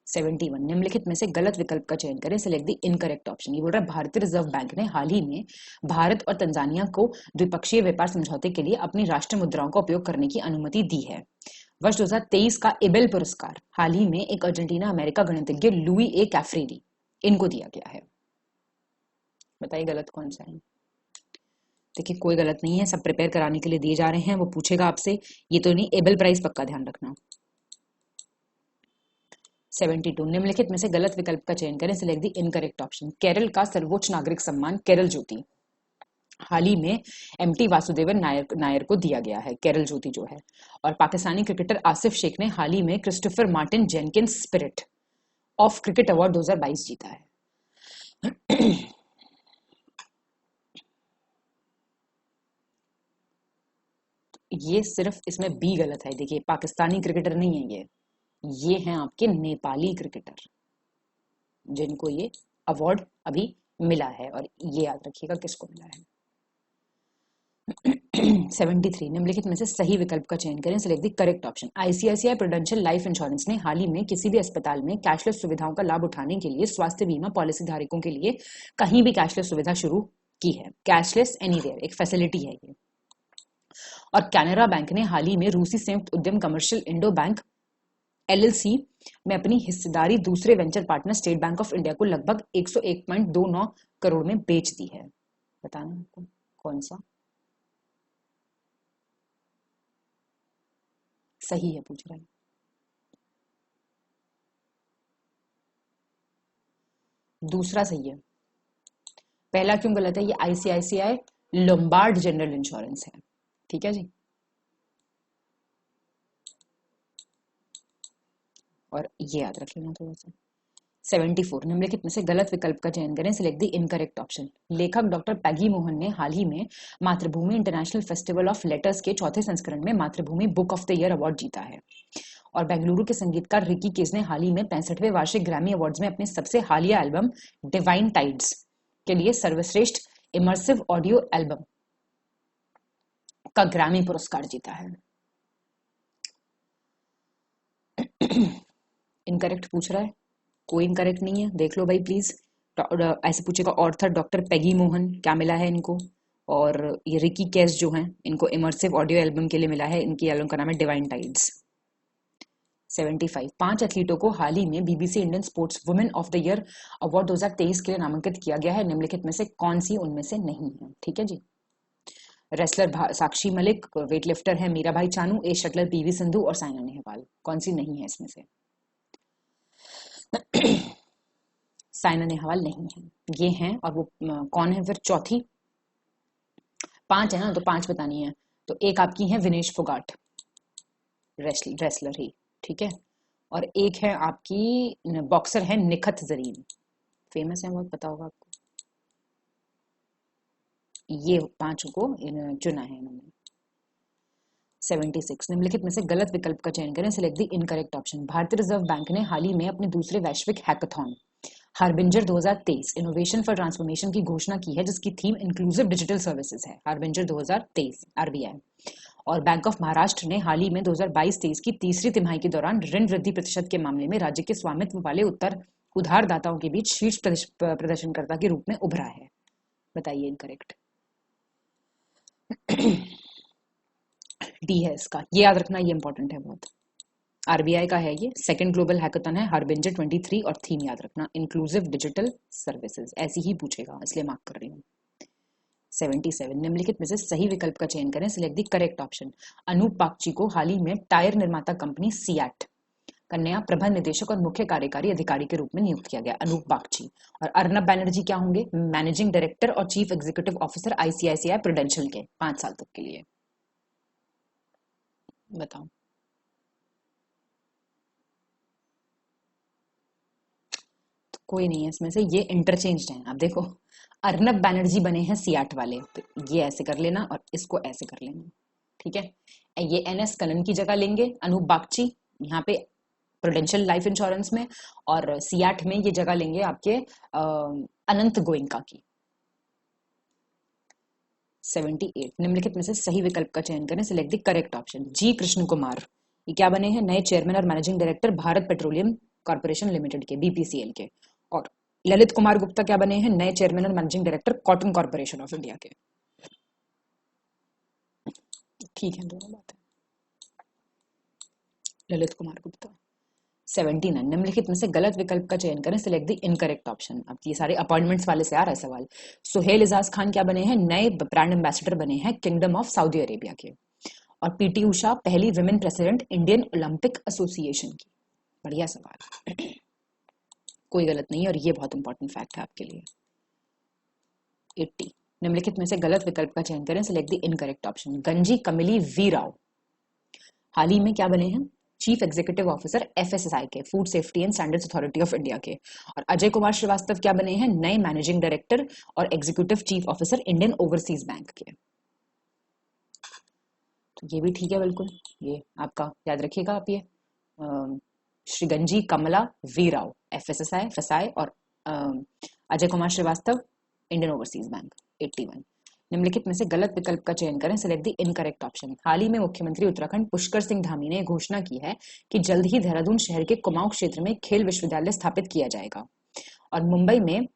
71 निम्नलिखित में से गलत विकल्प का चयन करें, सिलेक्ट द इनकरेक्ट ऑप्शन। ये बोल रहा है भारतीय रिजर्व बैंक ने हाल ही में भारत और तंजानिया को द्विपक्षीय व्यापार समझौते के लिए अपनी राष्ट्र मुद्राओं का उपयोग करने की अनुमति दी है। वर्ष 2023 का एबेल पुरस्कार हाल ही में एक अर्जेंटीना अमेरिका गणितज्ञ लुई ए कैफ्रेरी इनको दिया गया है। बताइए गलत कौन सा है? देखिए कोई गलत नहीं है, सब प्रिपेयर कराने के लिए दिए जा रहे हैं। वो पूछेगा आपसे, ये तो नहीं, एबेल प्राइज पक्का ध्यान रखना। 72 निम्नलिखित में से गलत विकल्प का चयन करें, select the incorrect option. Kerala का सर्वोच्च नागरिक सम्मान केरल ज्योति हाल ही में एमटी वासुदेवन नायर को दिया गया है, केरल ज्योति जो है। और पाकिस्तानी क्रिकेटर आसिफ शेख ने हाल ही में Christopher Martin Jenkins spirit of cricket award 2022 जीता है। ये सिर्फ इसमें बी गलत है। देखिए पाकिस्तानी क्रिकेटर नहीं है ये हैं आपके नेपाली क्रिकेटर जिनको ये अवार्ड अभी मिला है, और ये याद रखिएगा किसको मिला है। 73 निम्नलिखित में से सही विकल्प का चयन करें, select the correct option. ICICI prudential life insurance ने हाल ही में किसी भी अस्पताल में कैशलेस सुविधाओं का लाभ उठाने के लिए स्वास्थ्य बीमा पॉलिसी धारकों के लिए कहीं भी कैशलेस सुविधा शुरू की है। कैशलेस एनीवेयर एक फैसिलिटी है ये। और कैनरा बैंक ने हाल ही में रूसी संयुक्त उद्यम कमर्शियल इंडो बैंक एलएलसी में अपनी हिस्सेदारी दूसरे venture partner state bank of India को लगभग 101.29 करोड़ में बेच दी है। बताना आपको कौन सा सही है, पूछ रहा है। दूसरा सही है, पहला क्यों गलत है? ये आईसीआईसीआई लोम्बार्ड जनरल इंश्योरेंस है। ठीक है जी। और ये याद रख लेना थोड़ा सा। 74 निम्नलिखित में से गलत विकल्प का चयन करें, सिलेक्ट द इनकरेक्ट ऑप्शन। लेखक डॉक्टर पैगी मोहन ने हाल ही में मातृभूमि इंटरनेशनल फेस्टिवल ऑफ लेटर्स के चौथे संस्करण में मातृभूमि book of the year award जीता है। और बेंगलुरु के संगीतकार रिकी केज ने हाल ही में 65वें वार्षिक ग्रैमी अवार्ड्स में अपने सबसे हालिया एल्बम डिवाइन टाइड्स के लिए सर्वश्रेष्ठ इमर्सिव ऑडियो एल्बम का ग्रैमी पुरस्कार जीता है। इनकरेक्ट पूछ रहा है, कोई इनकरेक्ट नहीं है, देख लो भाई प्लीज। ऐसे पूछेगा ऑर्थर डॉक्टर पैगी मोहन, क्या मिला है इनको? और ये रिकी केस जो हैं इनको इमर्सिव ऑडियो एल्बम के लिए मिला है, इनकी एल्बम का नाम है डिवाइन टाइड्स। 75 5 एथलीटों को हाल ही में BBC Indian sports women of the year award 2023 के लिए नामांकित किया गया है। निम्नलिखित में से कौन सी उनमें से नहीं है? ठीक है जी। रेसलर साक्षी मलिक, वेटलिफ्टर है Mirabai Chanu, as shuttler PV Sindhu और साइना नेहवाल। कौन सी नहीं है इसमें से? साइना नेहवाल नहीं है, ये हैं। और वो कौन है फिर चौथी? 5 है ना, तो 5 बतानी है। तो एक आपकी है विनेश फोगाट, रेसलर ही, ठीक है। और एक है आपकी बॉक्सर है निखत जरीन, फेमस है बहुत, पता होगा आपको। ये 5 को चुना है इन्होंने। 76 निम्नलिखित में से गलत विकल्प का चयन करें, सिलेक्ट द इनकरेक्ट ऑप्शन। भारतीय रिजर्व बैंक ने हाल ही में अपने दूसरे वैश्विक hackathon harbinger 2023 innovation for transformation की घोषणा की है, जिसकी थीम इंक्लूसिव डिजिटल सर्विसेज है। हार्बिंजर 2023 आरबीआई और बैंक ऑफ महाराष्ट्र ने हाल ही में 2022-23 की तीसरी तिमाही के दौरान ऋण वृद्धि प्रतिशत के मामले में राज्य के स्वामित्व वाले उधारदाताओं के बीच शीर्ष प्रदर्शनकर्ता के रूप में उभरा है। बताइए इनकरेक्ट। डी है इसका, ये याद रखना, ये इंपॉर्टेंट है बहुत। आरबीआई का है ये, सेकंड ग्लोबल हैकाथन है हार्बिंजर 23 और थीम याद रखना इंक्लूसिव डिजिटल सर्विसेज, ऐसी ही पूछेगा इसलिए मार्क कर रही हूँ। 77 निम्नलिखित में से सही विकल्प का चयन करें, select the correct option. Anup Bagchi को हाल ही में टायर निर्माता कंपनी सियाट का नया प्रबंध निदेशक और मुख्य कार्यकारी अधिकारी के रूप में नियुक्त किया गया, अनूप बागची। और अर्नब बैनर्जी क्या होंगे, मैनेजिंग डायरेक्टर और chief executive officer ICICI prudential के 5 साल तक के लिए। बताओ, तो कोई नहीं है इसमें से, ये इंटरचेंज है। अब देखो, अर्नब बैनर्जी बने हैं सियाट वाले, तो ये ऐसे कर लेना और इसको ऐसे कर लेना, ठीक है। ये एनएस कनन की जगह लेंगे अनूप बागची यहाँ पे प्रूडेंशियल लाइफ इंश्योरेंस में, और सियाट में ये जगह लेंगे आपके अनंत गोयनका की। 78 निम्नलिखित में से सही विकल्प का चयन करें, सिलेक्ट द करेक्ट ऑप्शन। जी कृष्ण कुमार ये क्या बने हैं, नए चेयरमैन और managing director Bharat petroleum corporation limited के, बीपीसीएल के। और ललित कुमार गुप्ता क्या बने हैं, नए चेयरमैन और managing director cotton corporation of India के। ठीक है, दोनों बात है। ललित कुमार गुप्ता। 79 निम्नलिखित में से गलत विकल्प का चयन करें, सिलेक्ट द इनकरेक्ट ऑप्शन। अब ये सारे अपॉइंटमेंट्स वाले से आ रहा है सवाल। सुहेल इजाज खान क्या बने हैं, नए ब्रांड एम्बेसडर बने हैं किंगडम ऑफ सऊदी अरेबिया के। और पीटी उषा पहली women president Indian Olympic association की। बढ़िया सवाल, कोई गलत नहीं, और ये बहुत इंपॉर्टेंट फैक्ट है आपके लिए। 80 निम्नलिखित में से गलत विकल्प का चयन करें, सिलेक्ट द इनकरेक्ट ऑप्शन। गंजी कमिली वी राव हाल ही में क्या बने हैं, चीफ एग्जीक्यूटिव ऑफिसर एफएसएसआई के, food safety and standards authority of India के। और अजय कुमार श्रीवास्तव क्या बने हैं, नए मैनेजिंग डायरेक्टर और executive chief officer Indian Overseas bank के। तो ये भी ठीक है बिल्कुल, ये आपका याद रखिएगा आप। ये श्रीगंजी कमला वी राव एफएसएसआई फसाई, और Ajay Kumar Srivastava Indian Overseas Bank. 81 निम्नलिखित में से गलत विकल्प का चयन करें, सिलेक्ट द इनकरेक्ट ऑप्शन। हाल ही में मुख्यमंत्री उत्तराखंड पुष्कर सिंह धामी ने घोषणा की है कि जल्द ही देहरादून शहर के कुमाऊं क्षेत्र में खेल विश्वविद्यालय स्थापित किया जाएगा। और मुंबई में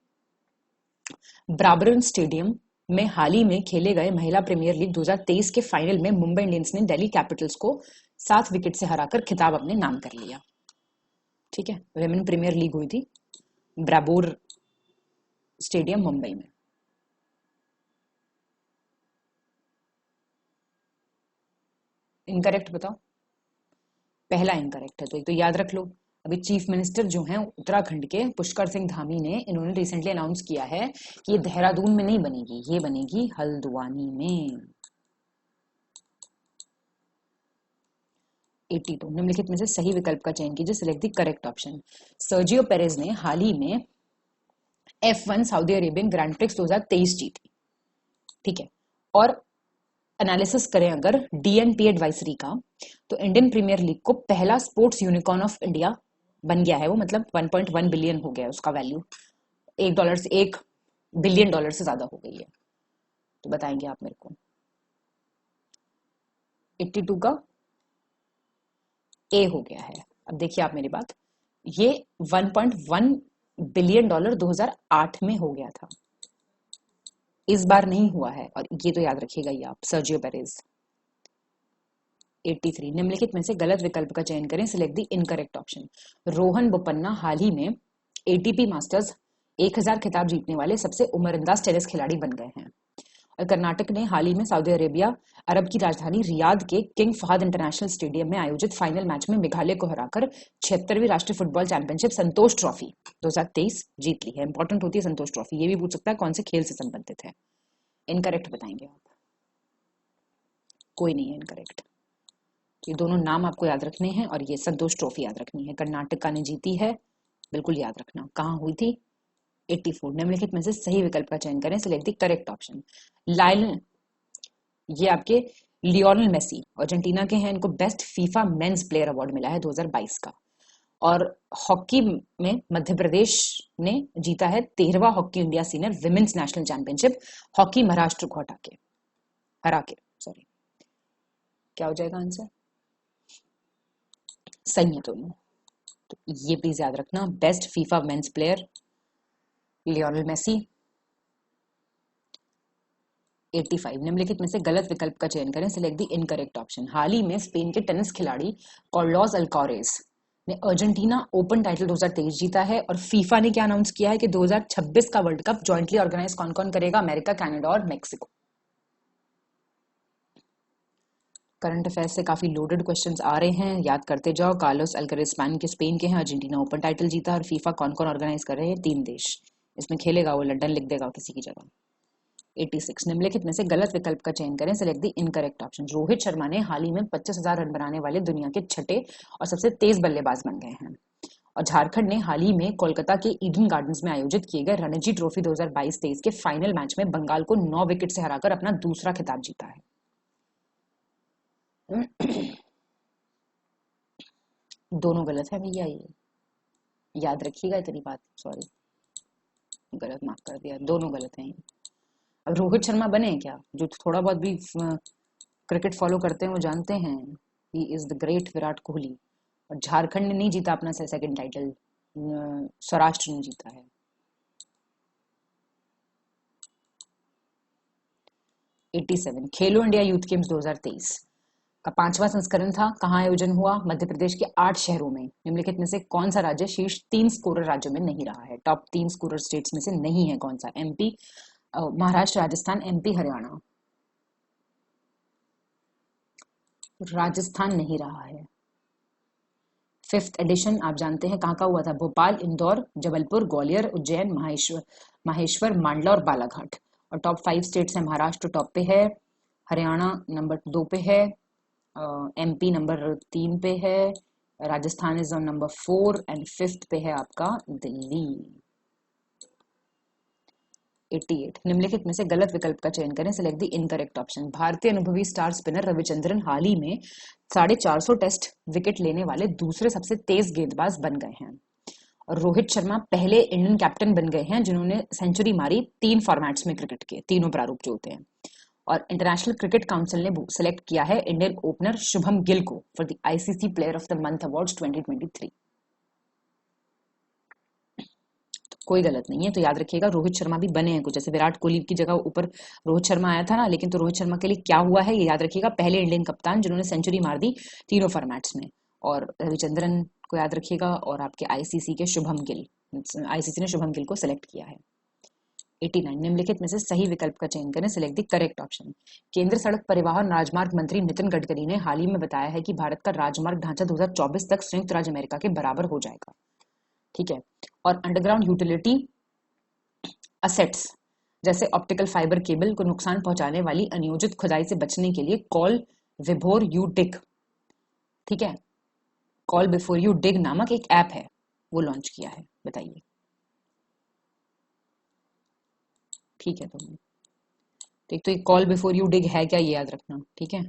ब्राबरन स्टेडियम में हाल ही में खेले गए महिला प्रीमियर लीग 2023 के फाइनल में मुंबई इंडियंस ने दिल्ली कैपिटल्स को 7 विकेट से हराकर खिताब अपने नाम कर लिया। ठीक है, विमेन प्रीमियर लीग हुई थी ब्राबोर स्टेडियम मुंबई में। इनकरेक्ट बताओ, पहला इनकरेक्ट है, तो एक तो याद रख लो। अभी चीफ मिनिस्टर जो हैं उत्तराखंड के पुष्कर सिंह धामी ने, इन्होंने रिसेंटली अनाउंस किया है कि ये देहरादून में नहीं बनेगी, ये बनेगी हल्द्वानी में। 82 निम्नलिखित में से सही विकल्प का चयन कीजिए, select the correct option. Sergio Perez ने हाल ही में F1 Saudi Arabian grand prix 2023 जीती। ठीक है, और एनालिसिस करें अगर डीएनपी एडवाइजरी का, तो इंडियन प्रीमियर लीग को पहला स्पोर्ट्स यूनिकॉर्न ऑफ इंडिया बन गया है वो, मतलब 1.1 बिलियन हो गया है उसका वैल्यू, $1 बिलियन से ज्यादा हो गई है। तो बताएंगे आप मेरे को। 82 का ए हो गया है। अब देखिए आप मेरी बात, ये 1.1 बिलियन डॉलर 2008 में हो गया था, इस बार नहीं हुआ है, और ये तो याद रखिएगा ये आप। Sergio Perez. 83 निम्नलिखित में से गलत विकल्प का चयन करें, select the incorrect option. Rohan Bopanna हाल ही में एटीपी मास्टर्स 1000 खिताब जीतने वाले सबसे उम्रदराज टेनिस खिलाड़ी बन गए हैं। और कर्नाटक ने हाल ही में सऊदी अरेबिया अरब की राजधानी रियाद के किंग फहद इंटरनेशनल स्टेडियम में आयोजित फाइनल मैच में मेघालय को हराकर 76वीं राष्ट्रीय फुटबॉल चैंपियनशिप संतोष ट्रॉफी 2023 जीत ली है। इंपॉर्टेंट होती है संतोष ट्रॉफी, ये भी पूछ सकता है कौन से खेल से संबंधित है। इनकरेक्ट बताएंगे आप, कोई नहीं है इनकरेक्ट। ये दोनों नाम आपको याद रखने हैं, और ये संतोष ट्रॉफी याद रखनी है, कर्नाटक ने जीती है, बिल्कुल याद रखना। कहाँ हुई थी? 84 निम्नलिखित में से सही विकल्प का चयन करें, select the correct option. Lionel, ये आपके लियोनेल मेसी अर्जेंटीना के हैं, इनको best FIFA men's player award मिला है 2022 का। और हॉकी में मध्य प्रदेश ने जीता है 13वां hockey India senior women's national championship, hockey Maharashtra को हरा के सॉरी, क्या हो जाएगा आंसर? सही है दोनों, तो ये प्लीज याद रखना, best FIFA men's player Lionel Messi, 85 निम्नलिखित में से गलत विकल्प का चयन करें, सिलेक्ट द इनकरेक्ट ऑप्शन। हाल ही में स्पेन के टेनिस खिलाड़ी कार्लोस अल्कारेज ने अर्जेंटीना ओपन टाइटल 2023 जीता है और फीफा ने क्या अनाउंस किया है कि 2026 का वर्ल्ड कप जॉइंटली ऑर्गेनाइज कौन कौन करेगा? अमेरिका, कनाडा और मेक्सिको। करंट अफेयर्स से काफी लोडेड क्वेश्चंस आ रहे हैं, याद करते जाओ। कार्लोस अल्कारेज स्पेन के हैं, अर्जेंटीना ओपन टाइटल जीता और फीफा कौन कौन ऑर्गेनाइज कर रहे हैं? 3 देश। इसमें खेलेगा वो, लंदन लिख देगा किसी की जगह। 86 निम्नलिखित में से गलत विकल्प का चयन करें, select the incorrect option. Rohit Sharma ने हाल ही में 25,000 रन बनाने वाले दुनिया के छठे और सबसे तेज बल्लेबाज बन गए हैं। और झारखंड ने हाल ही में कोलकाता के ईडन गार्डन्स में आयोजित किए गए रणजी ट्रॉफी 2022-23 के फाइनल मैच में बंगाल को 9 विकेट से हराकर अपना दूसरा खिताब जीता है। दोनों गलत है भैया, ये याद रखिएगा इतनी बात। सॉरी, गलत मार्क कर दिया, दोनों गलत हैं। अब रोहित शर्मा बने हैं क्या? जो थोड़ा बहुत भी क्रिकेट फॉलो करते हैं वो जानते हैं he is the great Virat Kohli. और झारखंड ने नहीं जीता अपना सेकंड टाइटल, सौराष्ट्र ने जीता है। खेलो इंडिया यूथ गेम्स 2023 का 5वां संस्करण था, कहाँ आयोजन हुआ? मध्य प्रदेश के 8 शहरों में। निम्नलिखित में से कौन सा राज्य शीर्ष 3 स्कोरर राज्यों में नहीं रहा है? टॉप 3 स्कोरर स्टेट्स में से नहीं है कौन सा? MP, Maharashtra, Rajasthan, MP, Haryana. राजस्थान नहीं रहा है। 5th एडिशन आप जानते हैं कहाँ का हुआ था? भोपाल, इंदौर, जबलपुर, ग्वालियर, उज्जैन, माहेश्वर, मांडला और बालाघाट। और टॉप 5 स्टेट्स हैं, महाराष्ट्र टॉप पे है, हरियाणा नंबर 2 पे है, एमपी नंबर 3 पे है, Rajasthan is on number 4 and 5th पे है आपका दिल्ली। 88 निम्नलिखित में से गलत विकल्प का चयन करें, सिलेक्ट द इनकरेक्ट ऑप्शन। भारतीय अनुभवी स्टार स्पिनर रविचंद्रन हाल ही में 450 टेस्ट विकेट लेने वाले दूसरे सबसे तेज गेंदबाज बन गए हैं। और रोहित शर्मा पहले इंडियन कैप्टन बन गए हैं जिन्होंने सेंचुरी मारी 3 फॉर्मेट्स में क्रिकेट के, तीनों प्रारूप जो होते हैं। और इंटरनेशनल क्रिकेट काउंसिल ने सिलेक्ट किया है इंडियन ओपनर शुभम गिल को for the ICC player of the month awards 2023। कोई गलत नहीं है, तो याद रखिएगा रोहित शर्मा भी बने हैं कुछ, जैसे विराट कोहली की जगह ऊपर रोहित शर्मा आया था ना, लेकिन तो रोहित शर्मा के लिए क्या हुआ है ये याद रखिएगा, पहले इंडियन कप्तान जिन्होंने सेंचुरी मार दी तीनों फॉर्मेट्स में। और रविचंद्रन को याद रखिएगा, और आपके आईसीसी के शुभम गिल, आईसीसी ने शुभम गिल को सिलेक्ट किया है। 89 निम्नलिखित में से सही विकल्प का चयन करें, सिलेक्ट द करेक्ट ऑप्शन। केंद्र सड़क परिवहन राजमार्ग मंत्री नितिन गडकरी ने हाल ही में बताया है कि भारत का राजमार्ग ढांचा 2024 तक संयुक्त राज्य अमेरिका के बराबर हो जाएगा। ठीक है। और अंडरग्राउंड यूटिलिटी असेट्स जैसे ऑप्टिकल फाइबर केबल को नुकसान पहुंचाने वाली अनियोजित खुदाई से बचने के लिए कॉल बिफोर यू डिग, ठीक है, कॉल बिफोर यू डिग नामक एक ऐप है, वो लॉन्च किया है। बताइए, ठीक है। तो एक तो कॉल बिफोर यू डिग है क्या, ये याद रखना, ठीक है।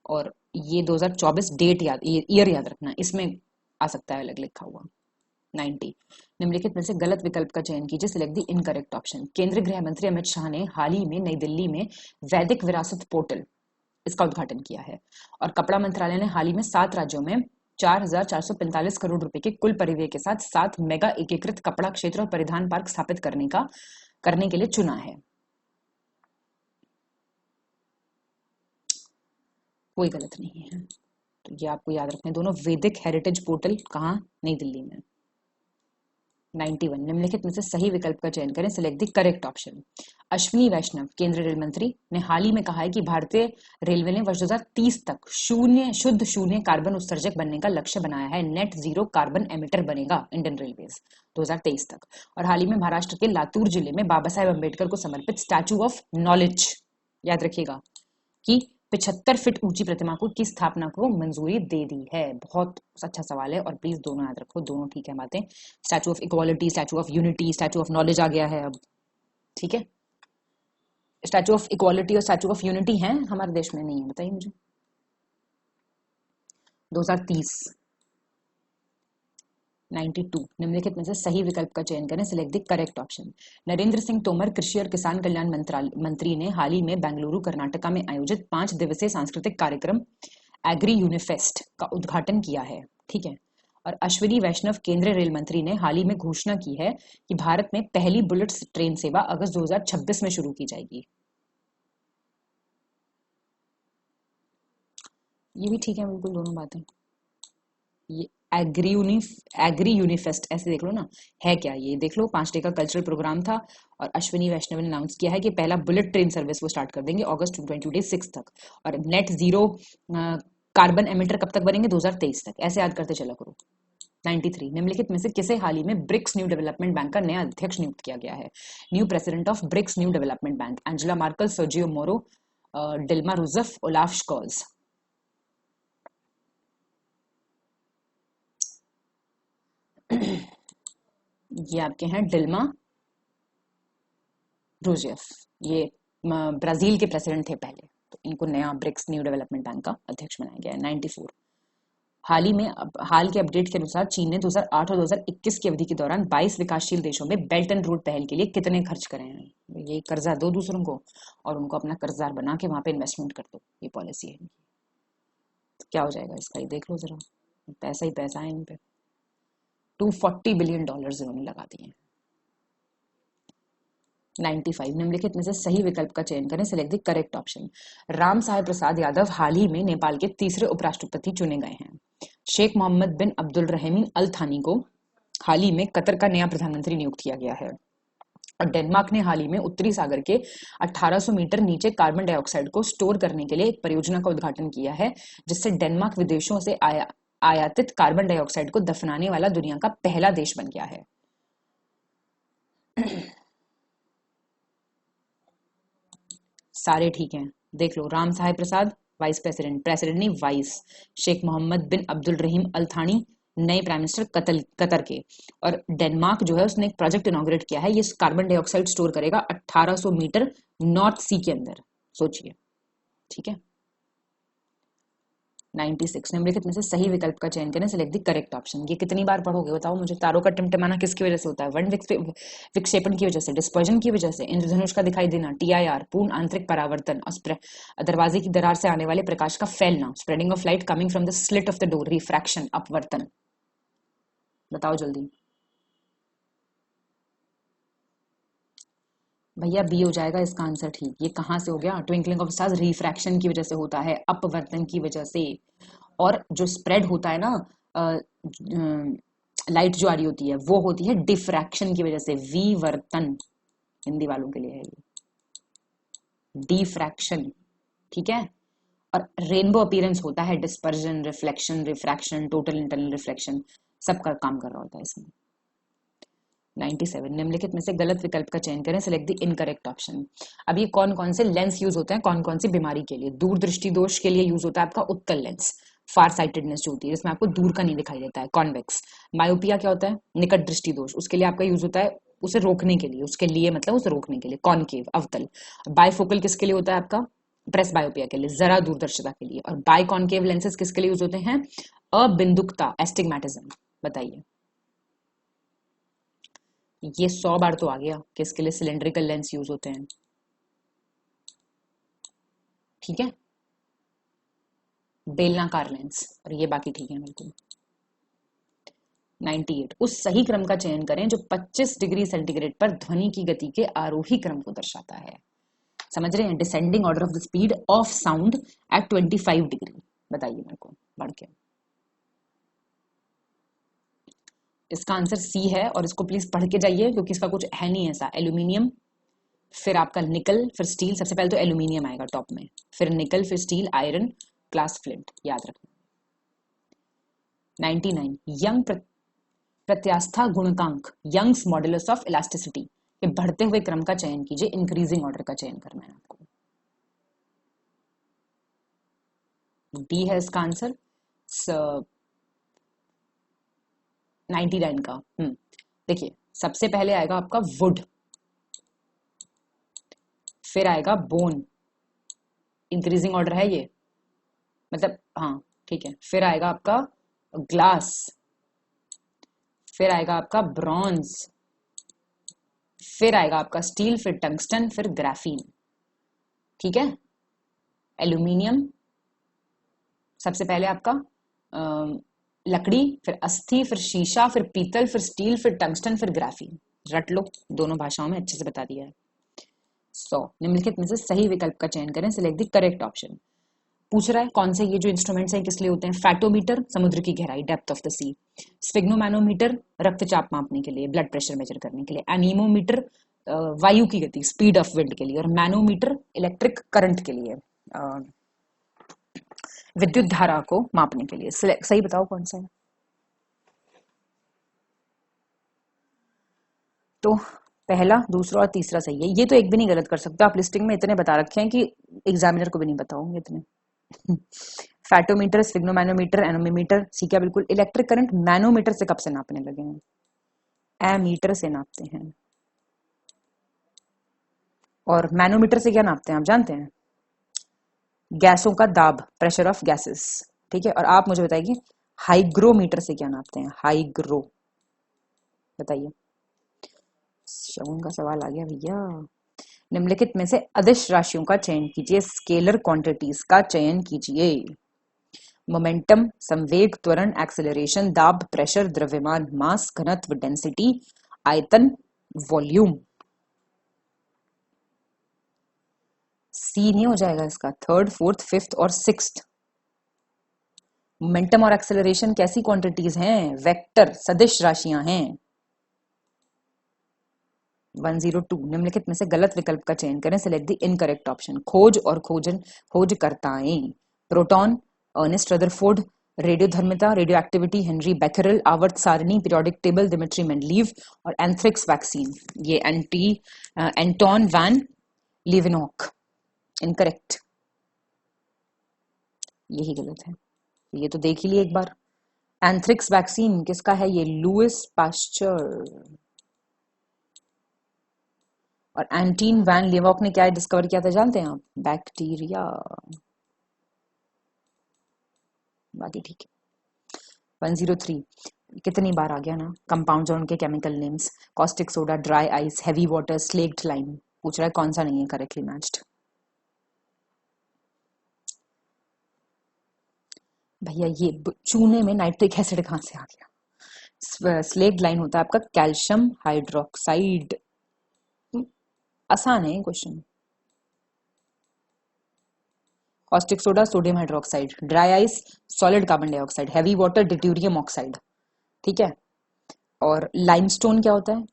और ये 2024 डेट याद, ईयर याद रखना, इसमें आ सकता है अलग लिखा हुआ 90। निम्नलिखित में से गलत विकल्प का चयन कीजिए, सिलेक्ट द इनकरेक्ट ऑप्शन। केंद्रीय गृह मंत्री अमित शाह ने हाल ही में नई दिल्ली में वैदिक विरासत पोर्टल इसका उद्घाटन किया है। और कपड़ा मंत्रालय ने हाल ही में 7 राज्यों में 4,445 करोड़ रुपए के कुल परिव्यय के साथ 7 मेगा एकीकृत कपड़ा क्षेत्र और परिधान पार्क स्थापित करने के लिए चुना है। कोई गलत नहीं है, तो ये आपको याद रखना है। दोनों वैदिक हेरिटेज पोर्टल कहाँ? नई दिल्ली में। 91 निम्नलिखित में से सही विकल्प का चयन करें, select the correct option. Ashwini Vaishnaw केंद्रीय रेल मंत्री ने हाल ही में कहा है कि भारतीय रेलवे ने वर्ष 2030 तक शुद्ध शून्य कार्बन उत्सर्जक बनने का लक्ष्य बनाया है। नेट जीरो कार्बन एमिटर बनेगा इंडियन रेलवेज 2023 तक। और हाल ही में महाराष्ट्र के लातूर जिले में बाबा साहेब अम्बेडकर को समर्पित स्टैचू ऑफ नॉलेज, याद रखिएगा, कि 75 फीट ऊंची प्रतिमा की स्थापना को मंजूरी दे दी है। बहुत अच्छा सवाल है, और प्लीज दोनों याद रखो, दोनों ठीक है बातें। Statue of equality, statue of unity, statue of knowledge आ गया है अब, ठीक है। स्टैचू ऑफ इक्वालिटी और स्टैचू ऑफ यूनिटी है हमारे देश में, नहीं है, बताइए मुझे। 2030। 92 निम्नलिखित में से सही विकल्प का चयन करें, select the correct option. Narendra Singh Tomar कृषि और किसान कल्याण मंत्री ने हाल ही में बेंगलुरु कर्नाटका में आयोजित 5 दिवसीय सांस्कृतिक कार्यक्रम एग्री यूनिफेस्ट का उद्घाटन किया है, ठीक है। और अश्विनी वैष्णव केंद्रीय रेल मंत्री ने हाल ही में घोषणा की है कि भारत में पहली बुलेट ट्रेन सेवा अगस्त 2026 में शुरू की जाएगी। ये भी ठीक है बिल्कुल, दोनों बातें। ये एग्री यूनिफेस्ट ऐसे देख लो ना, है क्या ये देख लो। 5 डे का कल्चरल प्रोग्राम था और अश्विनी वैष्णव ने अनाउंस किया है कि पहला बुलेट ट्रेन सर्विस वो स्टार्ट कर देंगे अगस्त 2026 तक। और नेट जीरो कार्बन एमिटर कब तक बनेंगे? 2023 तक। ऐसे याद करते चला करो। 93, निम्नलिखित में से किसे हाल ही में ब्रिक्स न्यू डेवलपमेंट बैंक का नया अध्यक्ष नियुक्त किया गया है? New president of BRICS new development bank, Angela Merkel, Sergio Moro, Dilma Rousseff, Olaf Scholz. ये आपके हैं डिल्मा रूसेफ, ये ब्राजील के प्रेसिडेंट थे पहले, तो इनको नया ब्रिक्स न्यू डेवलपमेंट बैंक का अध्यक्ष बनाया गया है। 94, हाल के अपडेट के अनुसार चीन ने 2008 और 2021 की अवधि के दौरान 22 विकासशील देशों में बेल्ट एंड रोड पहल के लिए कितने खर्च करे हैं? ये कर्जा दो दूसरों को और उनको अपना कर्जदार बना के वहां पे इन्वेस्टमेंट कर दो, ये पॉलिसी है। तो क्या हो जाएगा इसका, ये देख लो जरा, पैसा ही पैसा है इन पे। $240 बिलियन इन्होंने लगा दिए। 95, निम्नलिखित में से सही विकल्प का चयन करें, select the correct option. Ram Sahib Prasad Yadav हाल ही में नेपाल के तीसरे उपराष्ट्रपति चुने गए हैं। शेख मोहम्मद बिन अब्दुल रहमान अल थानी को हाल ही में कतर का नया प्रधानमंत्री नियुक्त किया गया है। और डेनमार्क ने हाल ही में उत्तरी सागर के 1800 मीटर नीचे कार्बन डाइऑक्साइड को स्टोर करने के लिए एक परियोजना का उद्घाटन किया है, जिससे डेनमार्क विदेशों से आयातित कार्बन डाइऑक्साइड को दफनाने वाला दुनिया का पहला देश बन गया है। सारे ठीक हैं, देख लो। राम साहेब प्रसाद वाइस प्रेसिडेंट, प्रेसिडेंट नहीं वाइस। शेख मोहम्मद बिन अब्दुल रहीम अल थानी नए प्राइम मिनिस्टर कतर के। और डेनमार्क जो है उसने एक प्रोजेक्ट इनॉग्रेट किया है, ये कार्बन डाइऑक्साइड स्टोर करेगा 1800 मीटर नॉर्थ सी के अंदर, सोचिए। ठीक है। 96, निम्नलिखित में से सही विकल्प का चयन करें, सिलेक्ट द करेक्ट ऑप्शन। ये कितनी बार पढ़ोगे बताओ मुझे? तारों का टिमटिमाना किसकी वजह से होता है? वर्ण विक्षेपण की वजह से, डिस्पर्जन की वजह से, इंद्रधनुष का दिखाई देना, TIR पूर्ण आंतरिक परावर्तन, और दरवाजे की दरार से आने वाले प्रकाश का फैलना, spreading of light coming from the slit of the door, refraction अपवर्तन। बताओ जल्दी भैया, बी हो जाएगा इसका आंसर ठीक। ये कहां से हो गया? ट्विंकलिंग ऑफ स्टार्स रिफ्रैक्शन की वजह से होता है, अपवर्तन की वजह से। और जो स्प्रेड होता है ना लाइट जो आ रही होती है, वो होती है डिफ्रैक्शन की वजह से, विवर्तन हिंदी वालों के लिए है ये, डिफ्रैक्शन। ठीक है। और रेनबो अपीयरेंस होता है dispersion, reflection, refraction, total internal reflection, सबका काम कर रहा होता है इसमें। 97, निम्नलिखित में से गलत विकल्प का चयन करें, सिलेक्ट द इनकरेक्ट ऑप्शन। अब ये कौन कौन से लेंस यूज होते हैं कौन कौन सी बीमारी के लिए? दूरदृष्टि दोष के लिए यूज होता है आपका उत्तल लेंस, फार साइटेडनेस जो होती है जिसमें आपको दूर का नहीं दिखाई देता है, कॉन्वेक्स। मायोपिया क्या होता है? निकट दृष्टि दोष, उसके लिए आपका यूज होता है उसे रोकने के लिए, उसके लिए मतलब उसे रोकने के लिए, कॉनकेव अवतल। बायफोकल किसके लिए होता है आपका? प्रेस बायोपिया के लिए, जरा दूरदर्शिता के लिए। और बाय कॉनकेव लेंसेज किसके लिए यूज होते हैं? अबिंदुकता, एस्टिग्मेटिज्म। बताइए। ये 100 बार तो आ गया किसके लिए सिलेंड्रिकल लेंस यूज होते हैं। ठीक है, बेलनाकार लेंस। और ये बाकी ठीक है बिल्कुल। 98, उस सही क्रम का चयन करें जो 25 डिग्री सेंटीग्रेड पर ध्वनि की गति के आरोही क्रम को दर्शाता है। समझ रहे हैं? Descending order of the speed of sound eight 25 degree. बताइए मेरे को बढ़ के। इसका आंसर सी है, और इसको प्लीज पढ़ के जाइए क्योंकि इसका कुछ है नहीं ऐसा। एल्यूमिनियम, फिर आपका निकल, फिर स्टील। सबसे पहले तो एल्यूमिनियम आएगा टॉप में, फिर निकल, फिर स्टील, आयरन, ग्लास, फ्लिंट। याद रखना। 99, यंग प्रत्यास्था गुणकांक, यंग्स मॉडुलस ऑफ इलास्टिसिटी के बढ़ते हुए क्रम का चयन कीजिए। इंक्रीजिंग ऑर्डर का चयन करना है आपको। डी है इसका आंसर 99 का। देखिए, सबसे पहले आएगा आपका वुड, फिर आएगा बोन, इंक्रीजिंग ऑर्डर है ये, मतलब हाँ ठीक है। फिर आएगा आपका ग्लास, फिर आएगा आपका ब्रॉन्ज, फिर आएगा आपका स्टील, फिर टंगस्टन, फिर ग्राफीन। ठीक है। एल्यूमिनियम सबसे पहले आपका लकड़ी, फिर अस्थि, फिर शीशा, फिर पीतल, फिर स्टील, फिर टंगस्टन, फिर ग्राफीन। रट लो, दोनों भाषाओं में अच्छे से बता दिया है। 100, निम्नलिखित में से सही विकल्प का चयन करें, सिलेक्ट द करेक्ट ऑप्शन। पूछ रहा है कौन से ये जो इंस्ट्रूमेंट्स हैं किस लिए होते हैं। फैटोमीटर समुद्र की गहराई, depth of the sea. Sphygmomanometer रक्तचाप मापने के लिए, ब्लड प्रेशर मेजर करने के लिए। एनीमोमीटर वायु की गति, स्पीड ऑफ विंड के लिए। और मैनोमीटर इलेक्ट्रिक करंट के लिए, विद्युत धारा को मापने के लिए। सही बताओ कौन सा है। तो पहला, दूसरा और तीसरा सही है। ये तो एक भी नहीं गलत कर सकते आप, लिस्टिंग में इतने बता रखे हैं कि एग्जामिनर को भी नहीं पता होंगे इतने। फैटोमीटर, स्फिग्नोमैनोमीटर, एनोमीटर, ठीक है बिल्कुल। इलेक्ट्रिक करंट मैनोमीटर से कब से नापने लगे हैं? एमीटर से नापते हैं। और मैनोमीटर से क्या नापते हैं आप जानते हैं? गैसों का दाब, प्रेशर ऑफ गैसेस, ठीक है। और आप मुझे बताइए हाइग्रोमीटर से क्या नापते हैं? हाइग्रो, बताइए। शगुन का सवाल आ गया भैया। निम्नलिखित में से अदिश राशियों का चयन कीजिए, स्केलर क्वांटिटीज का चयन कीजिए। मोमेंटम, संवेग, त्वरण, एक्सेलरेशन, दाब, प्रेशर, द्रव्यमान, मास, घनत्व, डेंसिटी, आयतन, वॉल्यूम। सी नहीं हो जाएगा इसका, थर्ड, फोर्थ, फिफ्थ और सिक्स्थ। मोमेंटम और एक्सेलरेशन कैसी क्वांटिटीज हैं? वेक्टर, सदिश राशियां हैं। 102, निम्नलिखित में से गलत विकल्प का चयन करें, सिलेक्ट द इनकरेक्ट ऑप्शन। खोज और खोजकर्ताएं, प्रोटॉन, अर्नेस्ट रदरफोर्ड, रेडियोधर्मिता, रेडियो एक्टिविटी, हेनरी बेकरेल, आवर्त सारणी, पीरियोडिक टेबल, दिमित्री मेंडलीव और एंथ्रिक्स वैक्सीन, ये एंटोन वैन लीवेनॉक। इनकरेक्ट, यही गलत है। ये तो देख ही लिए एक बार। एंथ्रिक्स वैक्सीन किसका है? ये लुइस पास्चर। और एंटीन वैन लेवॉक ने क्या डिस्कवर किया था जानते हैं आप? बैक्टीरिया। बाकी ठीक है। 103, कितनी बार आ गया ना। कंपाउंड्स और उनके chemical names, caustic soda, dry ice, heavy water, slaked lime. पूछ रहा है कौन सा नहीं है करेक्टली मैच्ड। भैया ये चूने में नाइट्रिक एसिड कहां से आ गया? स्लेक्ड लाइन होता है आपका कैल्शियम हाइड्रोक्साइड। आसान है question. Caustic soda sodium hydroxide, dry ice solid carbon dioxide, heavy water deuterium oxide, ठीक है। और लाइमस्टोन क्या होता है?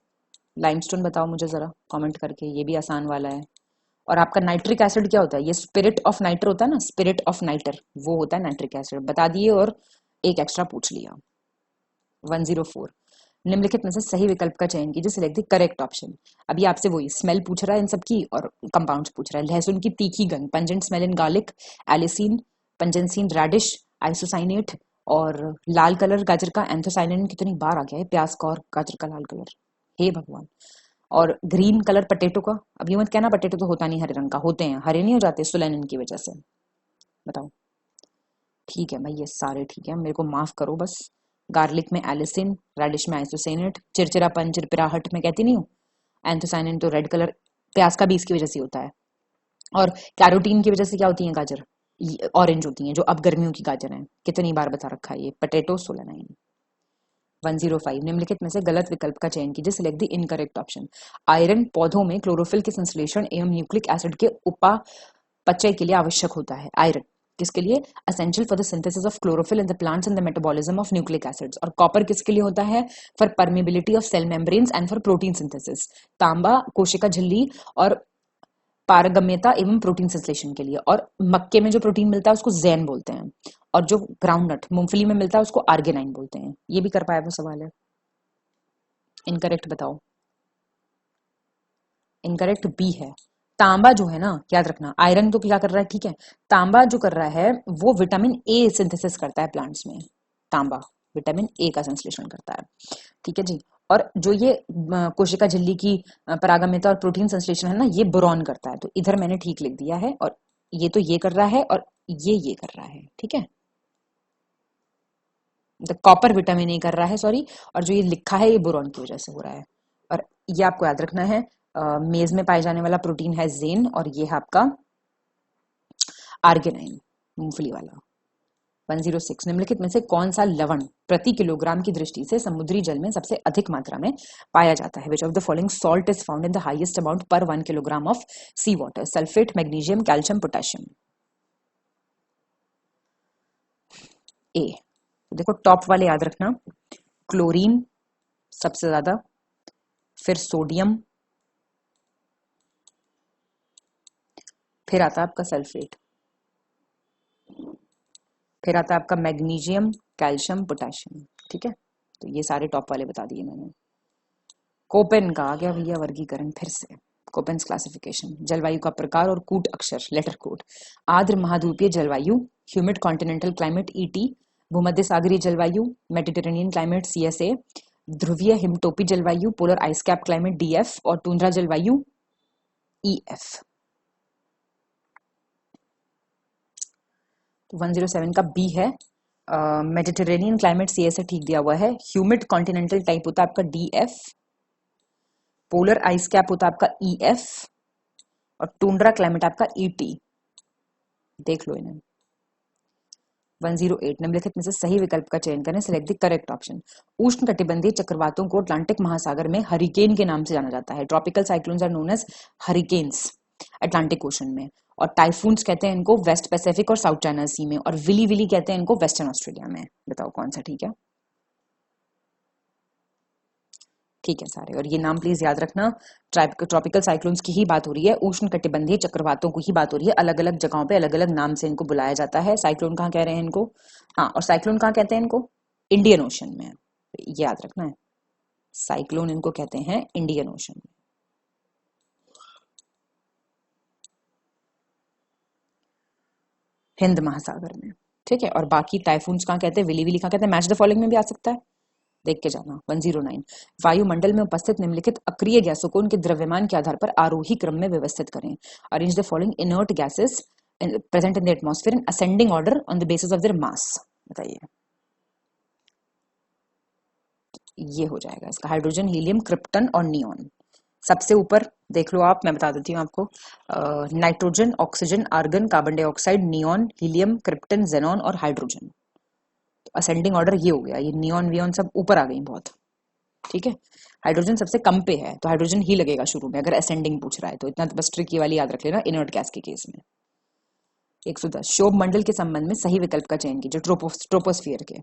लाइमस्टोन बताओ मुझे जरा कमेंट करके, ये भी आसान वाला है। और आपका नाइट्रिक एसिड क्या होता है? ये स्पिरिट ऑफ नाइटर होता है ना, स्पिरिट ऑफ नाइटर, वो होता है नाइट्रिक एसिड। बता दिए और एक एक्स्ट्रा पूछ लिया। 104, निम्नलिखित में से सही विकल्प का चयन कीजिए, सिलेक्ट द करेक्ट ऑप्शन। अभी आपसे वही स्मेल पूछ रहा है इन सबकी और कंपाउंड्स पूछ रहा है। लहसुन की तीखी गंध, pungent smell in garlic, allicin, पंजेंसिन, रेडिश, आइसोसाइनेट। और लाल कलर गाजर का, एंथोसाइनिन। कितनी बार आ गया है प्याज का और गाजर का लाल कलर, हे भगवान। और ग्रीन कलर पटेटो का। अब ये मत कहना पटेटो तो होता नहीं हरे रंग का, होते हैं, हरे नहीं हो जाते सुलेनिन की वजह से। बताओ। ठीक है भाई, ये सारे ठीक है, मेरे को माफ करो बस। गार्लिक में एलिसिन, रेडिश में आइसोसाइनेट, चिरचिरापन चिरपिराहट में कहती नहीं हूँ। एंथोसाइनिन तो रेड कलर प्याज का भी इसकी वजह से होता है। और कैरोटीन की वजह से क्या होती है गाजर? ऑरेंज होती हैं, जो अब गर्मियों की गाजर हैं। कितनी बार बता रखा है ये, पटेटो सोलेनाइन। 105, निम्नलिखित में से गलत विकल्प का चयन कीजिए, select the incorrect option. Iron पौधों में क्लोरोफिल के संश्लेषण एवं न्यूक्लिक एसिड के उपापचय के लिए आवश्यक होता है। आयरन किसके लिए? Essential for the synthesis of chlorophyll in the plants and the metabolism of nucleic acids. और कॉपर किसके लिए होता है? For permeability of cell membranes and for protein synthesis. तांबा कोशिका झिल्ली और पारगम्यता एवं प्रोटीन संश्लेषण के लिए। और मक्के में जो प्रोटीन मिलता है उसको जैन बोलते हैं, और जो ग्राउंडनट मूंगफली में मिलता है उसको आर्गेनाइन बोलते हैं। ये भी कर पाया वो सवाल है। इनकरेक्ट बताओ। इनकरेक्ट बी है। तांबा जो है ना, याद रखना, आयरन तो क्या कर रहा है, ठीक है। तांबा जो कर रहा है वो विटामिन ए सिंथेसिस करता है प्लांट्स में। तांबा विटामिन ए का संश्लेषण करता है, ठीक है जी। और जो ये कोशिका झिल्ली की परागम्यता और प्रोटीन संश्लेषण है ना, ये बोरॉन करता है। तो इधर मैंने ठीक लिख दिया है, और ये तो ये कर रहा है और ये कर रहा है, ठीक है। द कॉपर विटामिन ए कर रहा है, सॉरी। और जो ये लिखा है ये बोरॉन की वजह से हो रहा है। और ये आपको याद रखना है, मेज में पाए जाने वाला प्रोटीन है जेन, और ये है आपका आर्गेनाइन, मूंगफली वाला। 106, निम्नलिखित में से कौन सा लवण प्रति किलोग्राम की दृष्टि से समुद्री जल में सबसे अधिक मात्रा में पाया जाता है? Which of the following salt is found in the highest amount per 1 kilogram of sea water? Sulphate, magnesium, calcium, potassium. A. तो देखो टॉप वाले याद रखना, क्लोरीन सबसे ज्यादा, फिर सोडियम, फिर आता है आपका सल्फेट, फिर आता है आपका मैग्नीशियम, कैल्शियम, पोटेशियम। ठीक है, तो ये सारे टॉप वाले बता दिए मैंने। कोपेन का आ गया भैया वर्गीकरण फिर से, कोपेन्स क्लासिफिकेशन। जलवायु का प्रकार और कूट अक्षर, लेटर कोड। आर्द्र महाद्वीपीय जलवायु, ह्यूमिड कॉन्टिनेंटल क्लाइमेट ईटी, भूमध्य सागरीय जलवायु, मेडिटेरेनियन क्लाइमेट सीएसए, ध्रुवीय हिमटोपी जलवायु, polar ice cap climate DF, और टुंड्रा जलवायु ईएफ। 107 का बी है, मेडिटेरेनियन क्लाइमेट सीएसए ठीक दिया हुआ है। ह्यूमिड कॉन्टिनेंटल टाइप होता है आपका डीएफ, पोलर आइस कैप होता है आपका ईएफ, और टुंड्रा क्लाइमेट आपका ईटी। देख लो इन्हें। 108 निम्नलिखित में से सही विकल्प का चयन करें, सिलेक्ट द करेक्ट ऑप्शन। उष्ण कटिबंधीय चक्रवातों को अटलांटिक महासागर में हरिकेन के नाम से जाना जाता है। Tropical cyclones are known as hurricanes Atlantic ocean में, और टाइफून्स कहते हैं इनको वेस्ट पैसिफिक और साउथ चाइना सी में, और विली विली कहते हैं इनको वेस्टर्न ऑस्ट्रेलिया में। बताओ कौन सा ठीक है? ठीक है सारे, और ये नाम प्लीज याद रखना। ट्रॉपिकल साइक्लोन्स की ही बात हो रही है, उष्ण कटिबंधीय चक्रवातों की ही बात हो रही है। अलग अलग जगहों पे अलग अलग नाम से इनको बुलाया जाता है। साइक्लोन कहाँ कह रहे हैं इनको? हाँ, और साइक्लोन कहाँ कहते हैं इनको? इंडियन ओशन में, ये याद रखना है। साइक्लोन इनको कहते हैं इंडियन ओशन में। हिंद महासागर में। ठीक है, और बाकी टाइफून्स कहाँ कहते हैं, विली विली कहाँ कहते हैं, मैच द फॉलोइंग में भी आ सकता है, देख के जाना। 109 वायुमंडल में उपस्थित निम्नलिखित अक्रिय गैसों को उनके द्रव्यमान के आधार पर आरोही क्रम में व्यवस्थित करें। Arrange the following inert gases present in the atmosphere in ascending order on the basis of their mass. बताइए, ये हो जाएगा इसका हाइड्रोजन, हीलियम, क्रिप्टन और नियॉन। सबसे ऊपर देख लो आप, मैं बता देती हूँ आपको, nitrogen, oxygen, argon, carbon dioxide, neon, helium, krypton, xenon और हाइड्रोजन। तो असेंडिंग ऑर्डर ये हो गया, ये नियॉन वियॉन सब ऊपर आ गई बहुत। ठीक है, हाइड्रोजन सबसे कम पे है, तो हाइड्रोजन ही लगेगा शुरू में अगर असेंडिंग पूछ रहा है तो। इतना तो बस ट्रिक ये वाली याद रख लेना इनर्ट गैस के केस में। 110 शोभ मंडल के संबंध में सही विकल्प का चयन कीजिए। ट्रोपोस्फियर के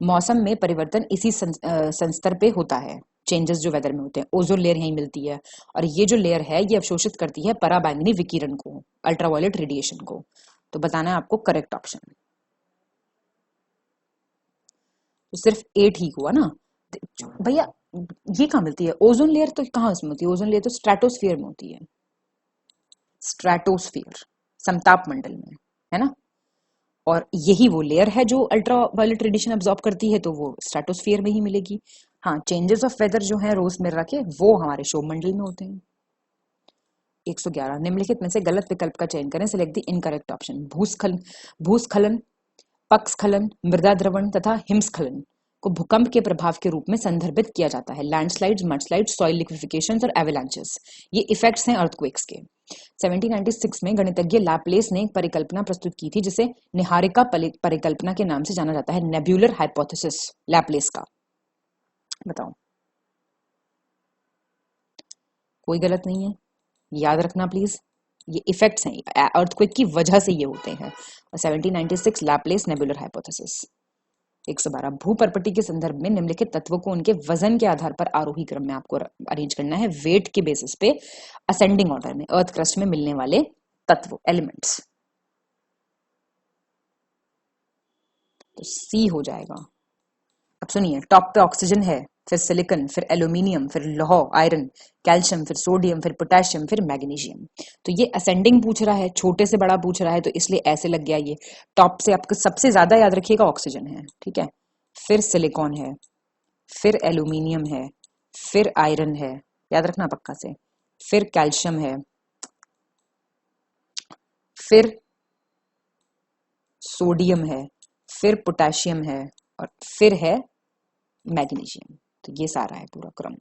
मौसम में परिवर्तन इसी संस्तर पे होता है, चेंजेस जो वेदर में होते हैं। ओजोन लेयर यहीं मिलती है, और ये जो लेयर है ये अवशोषित करती है पराबैंगनी विकिरण को, अल्ट्रावायलेट रेडिएशन को। तो बताना है आपको करेक्ट ऑप्शन। तो सिर्फ 8 ठीक हुआ ना भैया। ये कहाँ मिलती है ओजोन लेयर? तो कहाँ उसमें होती है ओजोन लेयर? तो स्ट्रेटोस्फियर में होती है, स्ट्रेटोस्फियर समताप मंडल में, है ना। और यही वो लेयर है जो अल्ट्रावायलेट रेडिएशन अब्सॉर्ब करती है, तो वो स्ट्रेटोस्फियर में ही मिलेगी। हाँ, चेंजेस ऑफ वेदर जो है रोजमेर्रा के, वो हमारे शोभ मंडल में होते हैं। 111 निम्नलिखित में से गलत विकल्प का चयन करें, सिलेक्ट द इनकरेक्ट ऑप्शन। भूस्खलन, पक्षस्खलन, मृदा द्रवण तथा हिमस्खलन को भूकंप के प्रभाव के रूप में संदर्भित किया जाता है। लैंडस्लाइड्स, मडस्लाइड्स, सॉइल लिक्विफिकेशंस और एवलांचेस, ये इफेक्ट्स हैं अर्थक्वेक्स के। 1796 में गणितज्ञ लैप्लेस ने एक परिकल्पना प्रस्तुत की थी जिसे निहारिका परिकल्पना के नाम से जाना जाता है, नेब्यूलर हाइपोथेसिस लैप्लेस का। बताओ, कोई गलत नहीं है, याद रखना प्लीज। ये इफेक्ट्स हैं, अर्थक्वेक की वजह से ये होते हैं। और 1796 लैप्लेस नेबुलर हाइपोथेसिस। 112 भूपर्पटी के संदर्भ में निम्नलिखित तत्वों को उनके वजन के आधार पर आरोही क्रम में आपको अरेंज करना है, वेट के बेसिस पे, असेंडिंग ऑर्डर में, अर्थ क्रस्ट में मिलने वाले तत्व, एलिमेंट्स। तो सी हो जाएगा। अब सुनिए, टॉप पे ऑक्सीजन है, फिर सिलिकॉन, फिर एल्यूमिनियम, फिर लौह आयरन, कैल्शियम, फिर सोडियम, फिर पोटेशियम, फिर मैग्नीशियम। तो ये असेंडिंग पूछ रहा है, छोटे से बड़ा पूछ रहा है, तो इसलिए ऐसे लग गया। ये टॉप से आपको सबसे ज्यादा याद रखिएगा ऑक्सीजन है, ठीक है, फिर सिलिकॉन है, फिर एल्यूमिनियम है, फिर आयरन है, याद रखना पक्का से, फिर कैल्शियम है, फिर सोडियम है, फिर पोटेशियम है, और फिर है मैग्नीशियम। तो ये सारा है पूरा क्रम,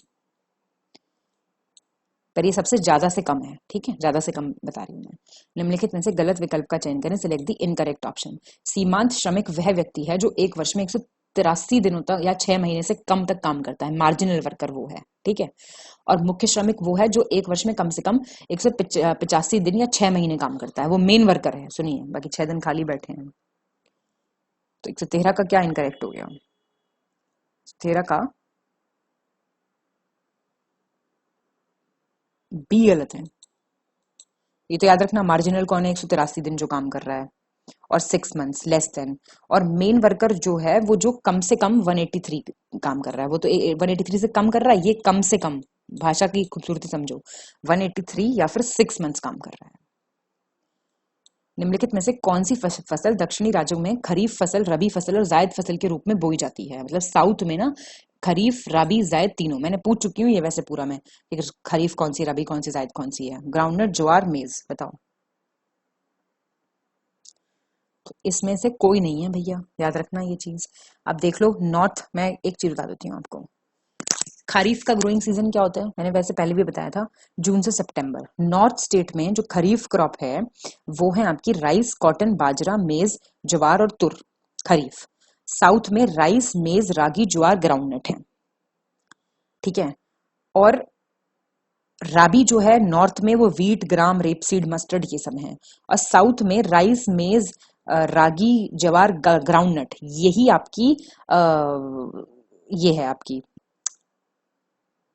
पर ये सबसे ज्यादा से कम है, ठीक है, ज्यादा से कम बता रही हूं मैं। निम्नलिखित में से गलत विकल्प का चयन करें, सिलेक्ट द इनकरेक्ट ऑप्शन। सीमांत श्रमिक वह व्यक्ति है जो एक वर्ष में 183 दिनों तक या 6 महीने से कम तक काम करता है, मार्जिनल वर्कर वो है, ठीक है। और मुख्य श्रमिक वो है जो एक वर्ष में कम से कम 185 दिन या 6 महीने काम करता है, वो मेन वर्कर है। सुनिए, बाकी 6 दिन खाली बैठे हैं। तो 113 का क्या इनकरेक्ट हो गया? 13 का बी गलत है। ये तो याद रखना, मार्जिनल कौन है? 183 दिन जो काम कर रहा है, और 6 मंथ्स लेस देन। और मेन वर्कर जो है वो जो कम से कम 183 काम कर रहा है, वो तो 183 से कम कर रहा है, ये कम से कम, भाषा की खूबसूरती समझो, 183 या फिर 6 मंथ्स काम कर रहा है। निम्नलिखित में से कौन सी फसल दक्षिणी राज्यों में खरीफ फसल, रबी फसल और जायद फसल के रूप में बोई जाती है? मतलब साउथ में ना खरीफ, रबी, जायद तीनों मैंने पूछ चुकी हूँ ये वैसे पूरा में, कि खरीफ कौन सी, रबी कौन सी, जायद कौन सी है। ग्राउंडनट, ज्वार, मेज, बताओ। तो इसमें से कोई नहीं है भैया, याद रखना ये चीज। अब देख लो नॉर्थ, मैं एक चीज बता देती हूँ आपको, खरीफ का ग्रोइंग सीजन क्या होता है, मैंने वैसे पहले भी बताया था, जून से सितंबर। नॉर्थ स्टेट में जो खरीफ क्रॉप है वो है आपकी राइस, कॉटन, बाजरा, मेज, ज्वार और तुर, खरीफ। साउथ में राइस, मेज, रागी, ज्वार, ग्राउंडनट है, ठीक है। और राबी जो है नॉर्थ में वो वीट, ग्राम, रेपसीड, मस्टर्ड ये सब है। और साउथ में राइस, मेज, रागी, ज्वार, ग्राउंडनट, यही आपकी ये है आपकी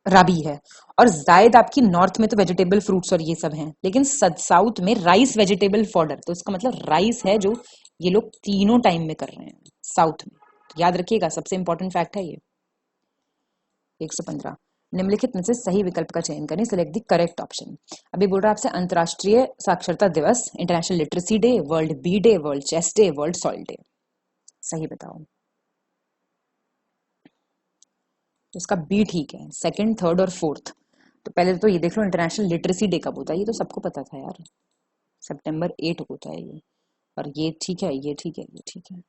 राबी है। और जायद आपकी नॉर्थ में तो वेजिटेबल, फ्रूट्स और ये सब हैं, लेकिन साउथ में राइस, वेजिटेबल, फॉडर, तो इसका मतलब राइस है जो ये लोग तीनों टाइम में कर रहे हैं साउथ में। तो याद रखिएगा, सबसे इंपॉर्टेंट फैक्ट है ये। 115, निम्नलिखित में से सही विकल्प का चयन करें, सिलेक्ट द करेक्ट ऑप्शन। अभी बोल रहा है आपसे अंतर्राष्ट्रीय साक्षरता दिवस, international literacy day, world bee day, world chess day, world soil day, सही बताओ। तो इसका बी ठीक है, सेकंड, थर्ड और फोर्थ। तो पहले तो ये देख लो इंटरनेशनल लिटरेसी डे कब होता है, ये तो सबको पता था यार, सितंबर 8 होता है ये। और ये ठीक है, ये ठीक है, ये ठीक है।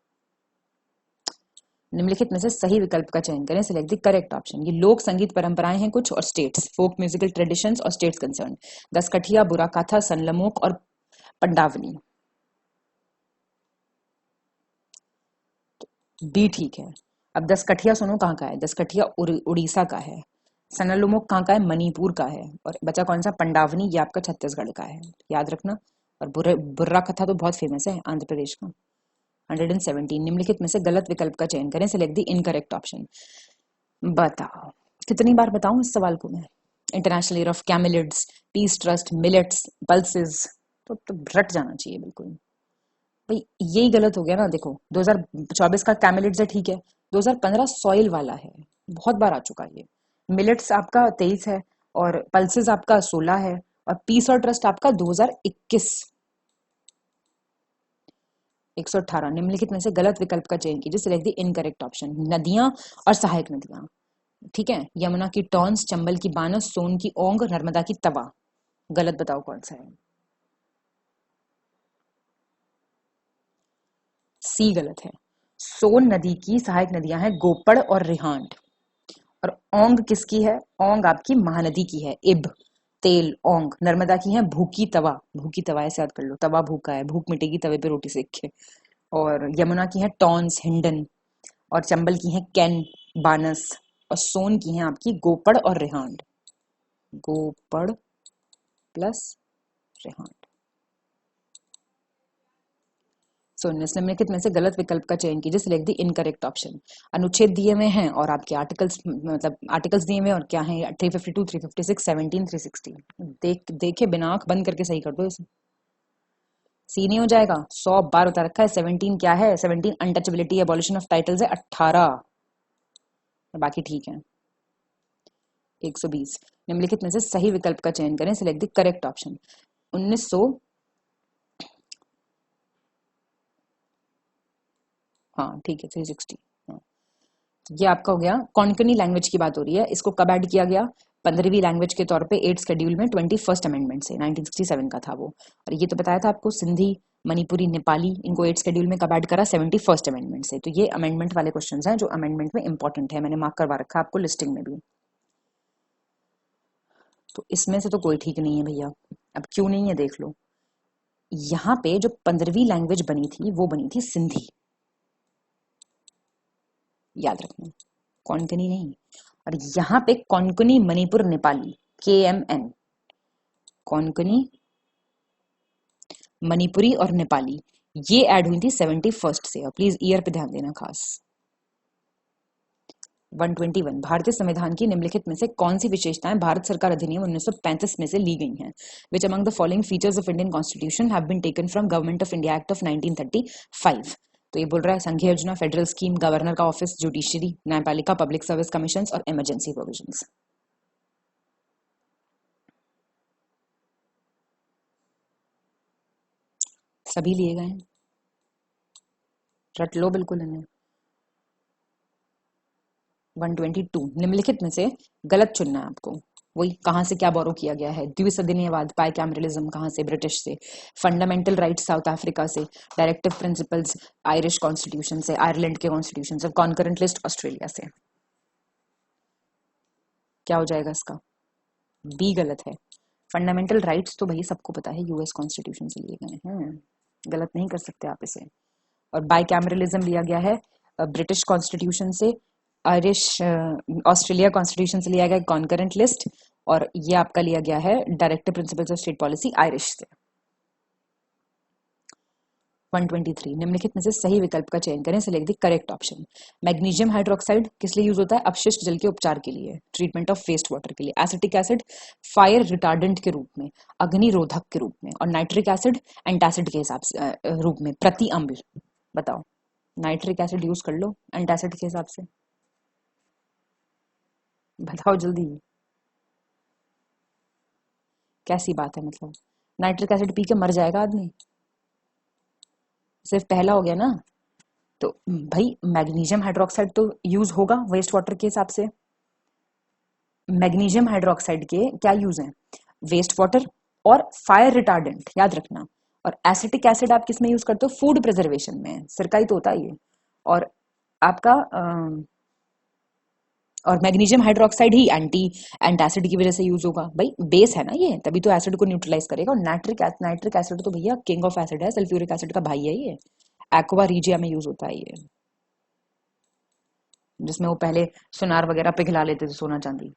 निम्नलिखित में से सही विकल्प का चयन करें, सिलेक्ट द करेक्ट ऑप्शन। ये लोक संगीत परंपराएं हैं कुछ, और स्टेट्स, फोक म्यूजिकल ट्रेडिशंस और स्टेट्स कंसर्न, दसकठिया, बुरा काथा, सनलमोक और पंडावनी। बी ठीक है। अब दसकठिया सुनो कहाँ का है, दसकठिया उड़ीसा का है, सनलमोक कहाँ का है, मणिपुर का है, और बचा कौन सा, पंडावनी, ये आपका छत्तीसगढ़ का है, याद रखना। और बुर्रा कथा तो बहुत फेमस है आंध्र प्रदेश का। 117, निम्नलिखित में से गलत विकल्प का चयन करें, सिलेक्ट द इनकरेक्ट ऑप्शन। बताओ, कितनी बार बताऊं इस सवाल को मैं? International year of camelids, peace trust, millets, pulses, तो रट जाना चाहिए बिल्कुल भाई। यही गलत हो गया ना, देखो 2024 का कैमिलिड्स है, ठीक है, 2015 सॉइल वाला है, बहुत बार आ चुका है ये। मिलेट्स आपका 23 है, और पल्सेस आपका 16 है, और पीस और ट्रस्ट आपका 2021। 118, निम्नलिखित में से गलत विकल्प का चयन कीजिए, सिलेक्ट द इनकरेक्ट ऑप्शन। नदियां और सहायक नदियां, ठीक है, यमुना की टॉन्स, चंबल की बानस, सोन की ओंग, नर्मदा की तवा, गलत बताओ कौन सा है। सी गलत है। सोन नदी की सहायक नदियां हैं गोपड़ और रिहांड। और ओंग किसकी है? ओंग आपकी महानदी की है, इब, तेल, ओंग। नर्मदा की है भूकी तवा, भूकी तवा ऐसे याद कर लो, तवा भूखा है, भूख मिटेगी तवे पे रोटी सेक के। और यमुना की है टॉन्स, हिंडन। और चंबल की है कैन, बानस। और सोन की है आपकी गोपड़ और रिहांड, गोपड़ प्लस रिहांड। सो निम्नलिखित में से गलत विकल्प का चयन कीजिए, सिलेक्ट द इनकरेक्ट ऑप्शन। अनुच्छेद दिए हुए हैं और आपके आर्टिकल्स, मतलब आर्टिकल्स दिए हुए हैं, और क्या है 352, 356, 17, 360। देखे बिना आंख बंद करके सही कर दो इसे, सी नहीं हो जाएगा। 100 बार बता रखा है। 17 क्या है? 17 अनटचेबिलिटी, एबॉलिशन ऑफ टाइटल्स है। 18 बाकी ठीक है। 120, निम्नलिखित में से सही विकल्प का चयन करें, सिलेक्ट द करेक्ट ऑप्शन। 1900, हाँ ठीक है, 360। हाँ, ये आपका हो गया। कोंकणी लैंग्वेज की बात हो रही है, इसको कब ऐड किया गया? 15वीं लैंग्वेज के तौर पे 8 शेड्यूल में 21st अमेंडमेंट से, 1967 का था वो। और ये तो बताया था आपको, सिंधी, मणिपुरी, नेपाली, इनको 8 शेड्यूल में कब ऐड करा? 71st अमेंडमेंट से। तो ये अमेंडमेंट वाले क्वेश्चंस हैं जो अमेंडमेंट में इंपॉर्टेंट है, मैंने मार्क करवा रखा है आपको लिस्टिंग में भी। तो इसमें से तो कोई ठीक नहीं है भैया। अब क्यों नहीं है देख लो, यहाँ पे जो 15वीं लैंग्वेज बनी थी वो बनी थी सिंधी, याद रखना, कोंकणी नहीं। और यहाँ पे कोंकणी, मणिपुर, नेपाली, KMN, कोंकणी, मणिपुरी और नेपाली, ये ऐड हुई थी 71 से। और प्लीज ईयर पे ध्यान देना खास। 121 भारतीय संविधान की निम्नलिखित में से कौन सी विशेषताएं भारत सरकार अधिनियम 1935 में से ली गई हैं? Which among the following features of Indian constitution have been taken from government of India act of 1935? तो ये बोल रहा है संघीय योजना, फेडरल स्कीम, गवर्नर का ऑफिस, जुडिशरी, न्यायपालिका, पब्लिक सर्विस कमीशन और इमरजेंसी प्रोविजंस। सभी लिए गए हैं, रट लो बिल्कुल इन्हें। 122 निम्नलिखित में से गलत चुनना है आपको। वही कहां से क्या बोरो किया गया है? द्विसदनीयवाद, बाइकैमरलिज्म कहां से? ब्रिटिश से। फंडामेंटल राइट्स साउथ अफ्रीका से। डायरेक्टिव प्रिंसिपल्स आयरिश कॉन्स्टिट्यूशन से, आयरलैंड के कॉन्स्टिट्यूशन से। कॉन्करेंट लिस्ट ऑस्ट्रेलिया से। क्या हो जाएगा इसका? बी गलत है। फंडामेंटल राइट्स तो भाई सबको पता है यूएस कॉन्स्टिट्यूशन से लिए गए हैं, गलत नहीं कर सकते आप इसे। और बाइकैमरलिज्म लिया गया है ब्रिटिश कॉन्स्टिट्यूशन से, आयरिश ऑस्ट्रेलिया कॉन्स्टिट्यूशन से लिया गया कॉन्करेंट लिस्ट, और ये आपका लिया गया है directive principles of state policy Irish से। 123 निम्नलिखित में से सही विकल्प का चयन करें, select the correct option. Magnesium hydroxide किस लिए यूज होता है? अपशिष्ट जल के उपचार के लिए, ट्रीटमेंट ऑफ वेस्ट वाटर के लिए। एसिटिक एसिड फायर रिटार्डेंट के रूप में, अग्निरोधक के रूप में। और नाइट्रिक एसिड एंटासिड के हिसाब से रूप में, प्रति अम्ल। बताओ, नाइट्रिक एसिड यूज कर लो एंटासिड के हिसाब से, बताओ जल्दी। कैसी बात है, मतलब नाइट्रिक एसिड पी के मर जाएगा आदमी? सिर्फ पहला हो गया ना। तो भाई मैग्नीशियम हाइड्रोक्साइड तो यूज होगा वेस्ट वाटर के हिसाब से। मैग्नीशियम हाइड्रोक्साइड के क्या यूज है? वेस्ट वाटर और फायर रिटार्डेंट, याद रखना। और एसिटिक एसिड आप किस में यूज करते हो? फूड प्रिजर्वेशन में, सिरका ही तो होता है ये। और आपका और मैग्नीशियम हाइड्रोक्साइड ही एंटासिड की वजह से यूज होगा। भाई बेस है ना ये, तभी तो एसिड को न्यूट्रलाइज करेगा। और नाइट्रिक एसिड तो भैया किंग ऑफ एसिड है, सल्फ्यूरिक एसिड का भाई है ये। एक्वा रीजिया में यूज होता है ये, जिसमें वो पहले सुनार वगैरह पिघला लेते थे, सोना चांदी।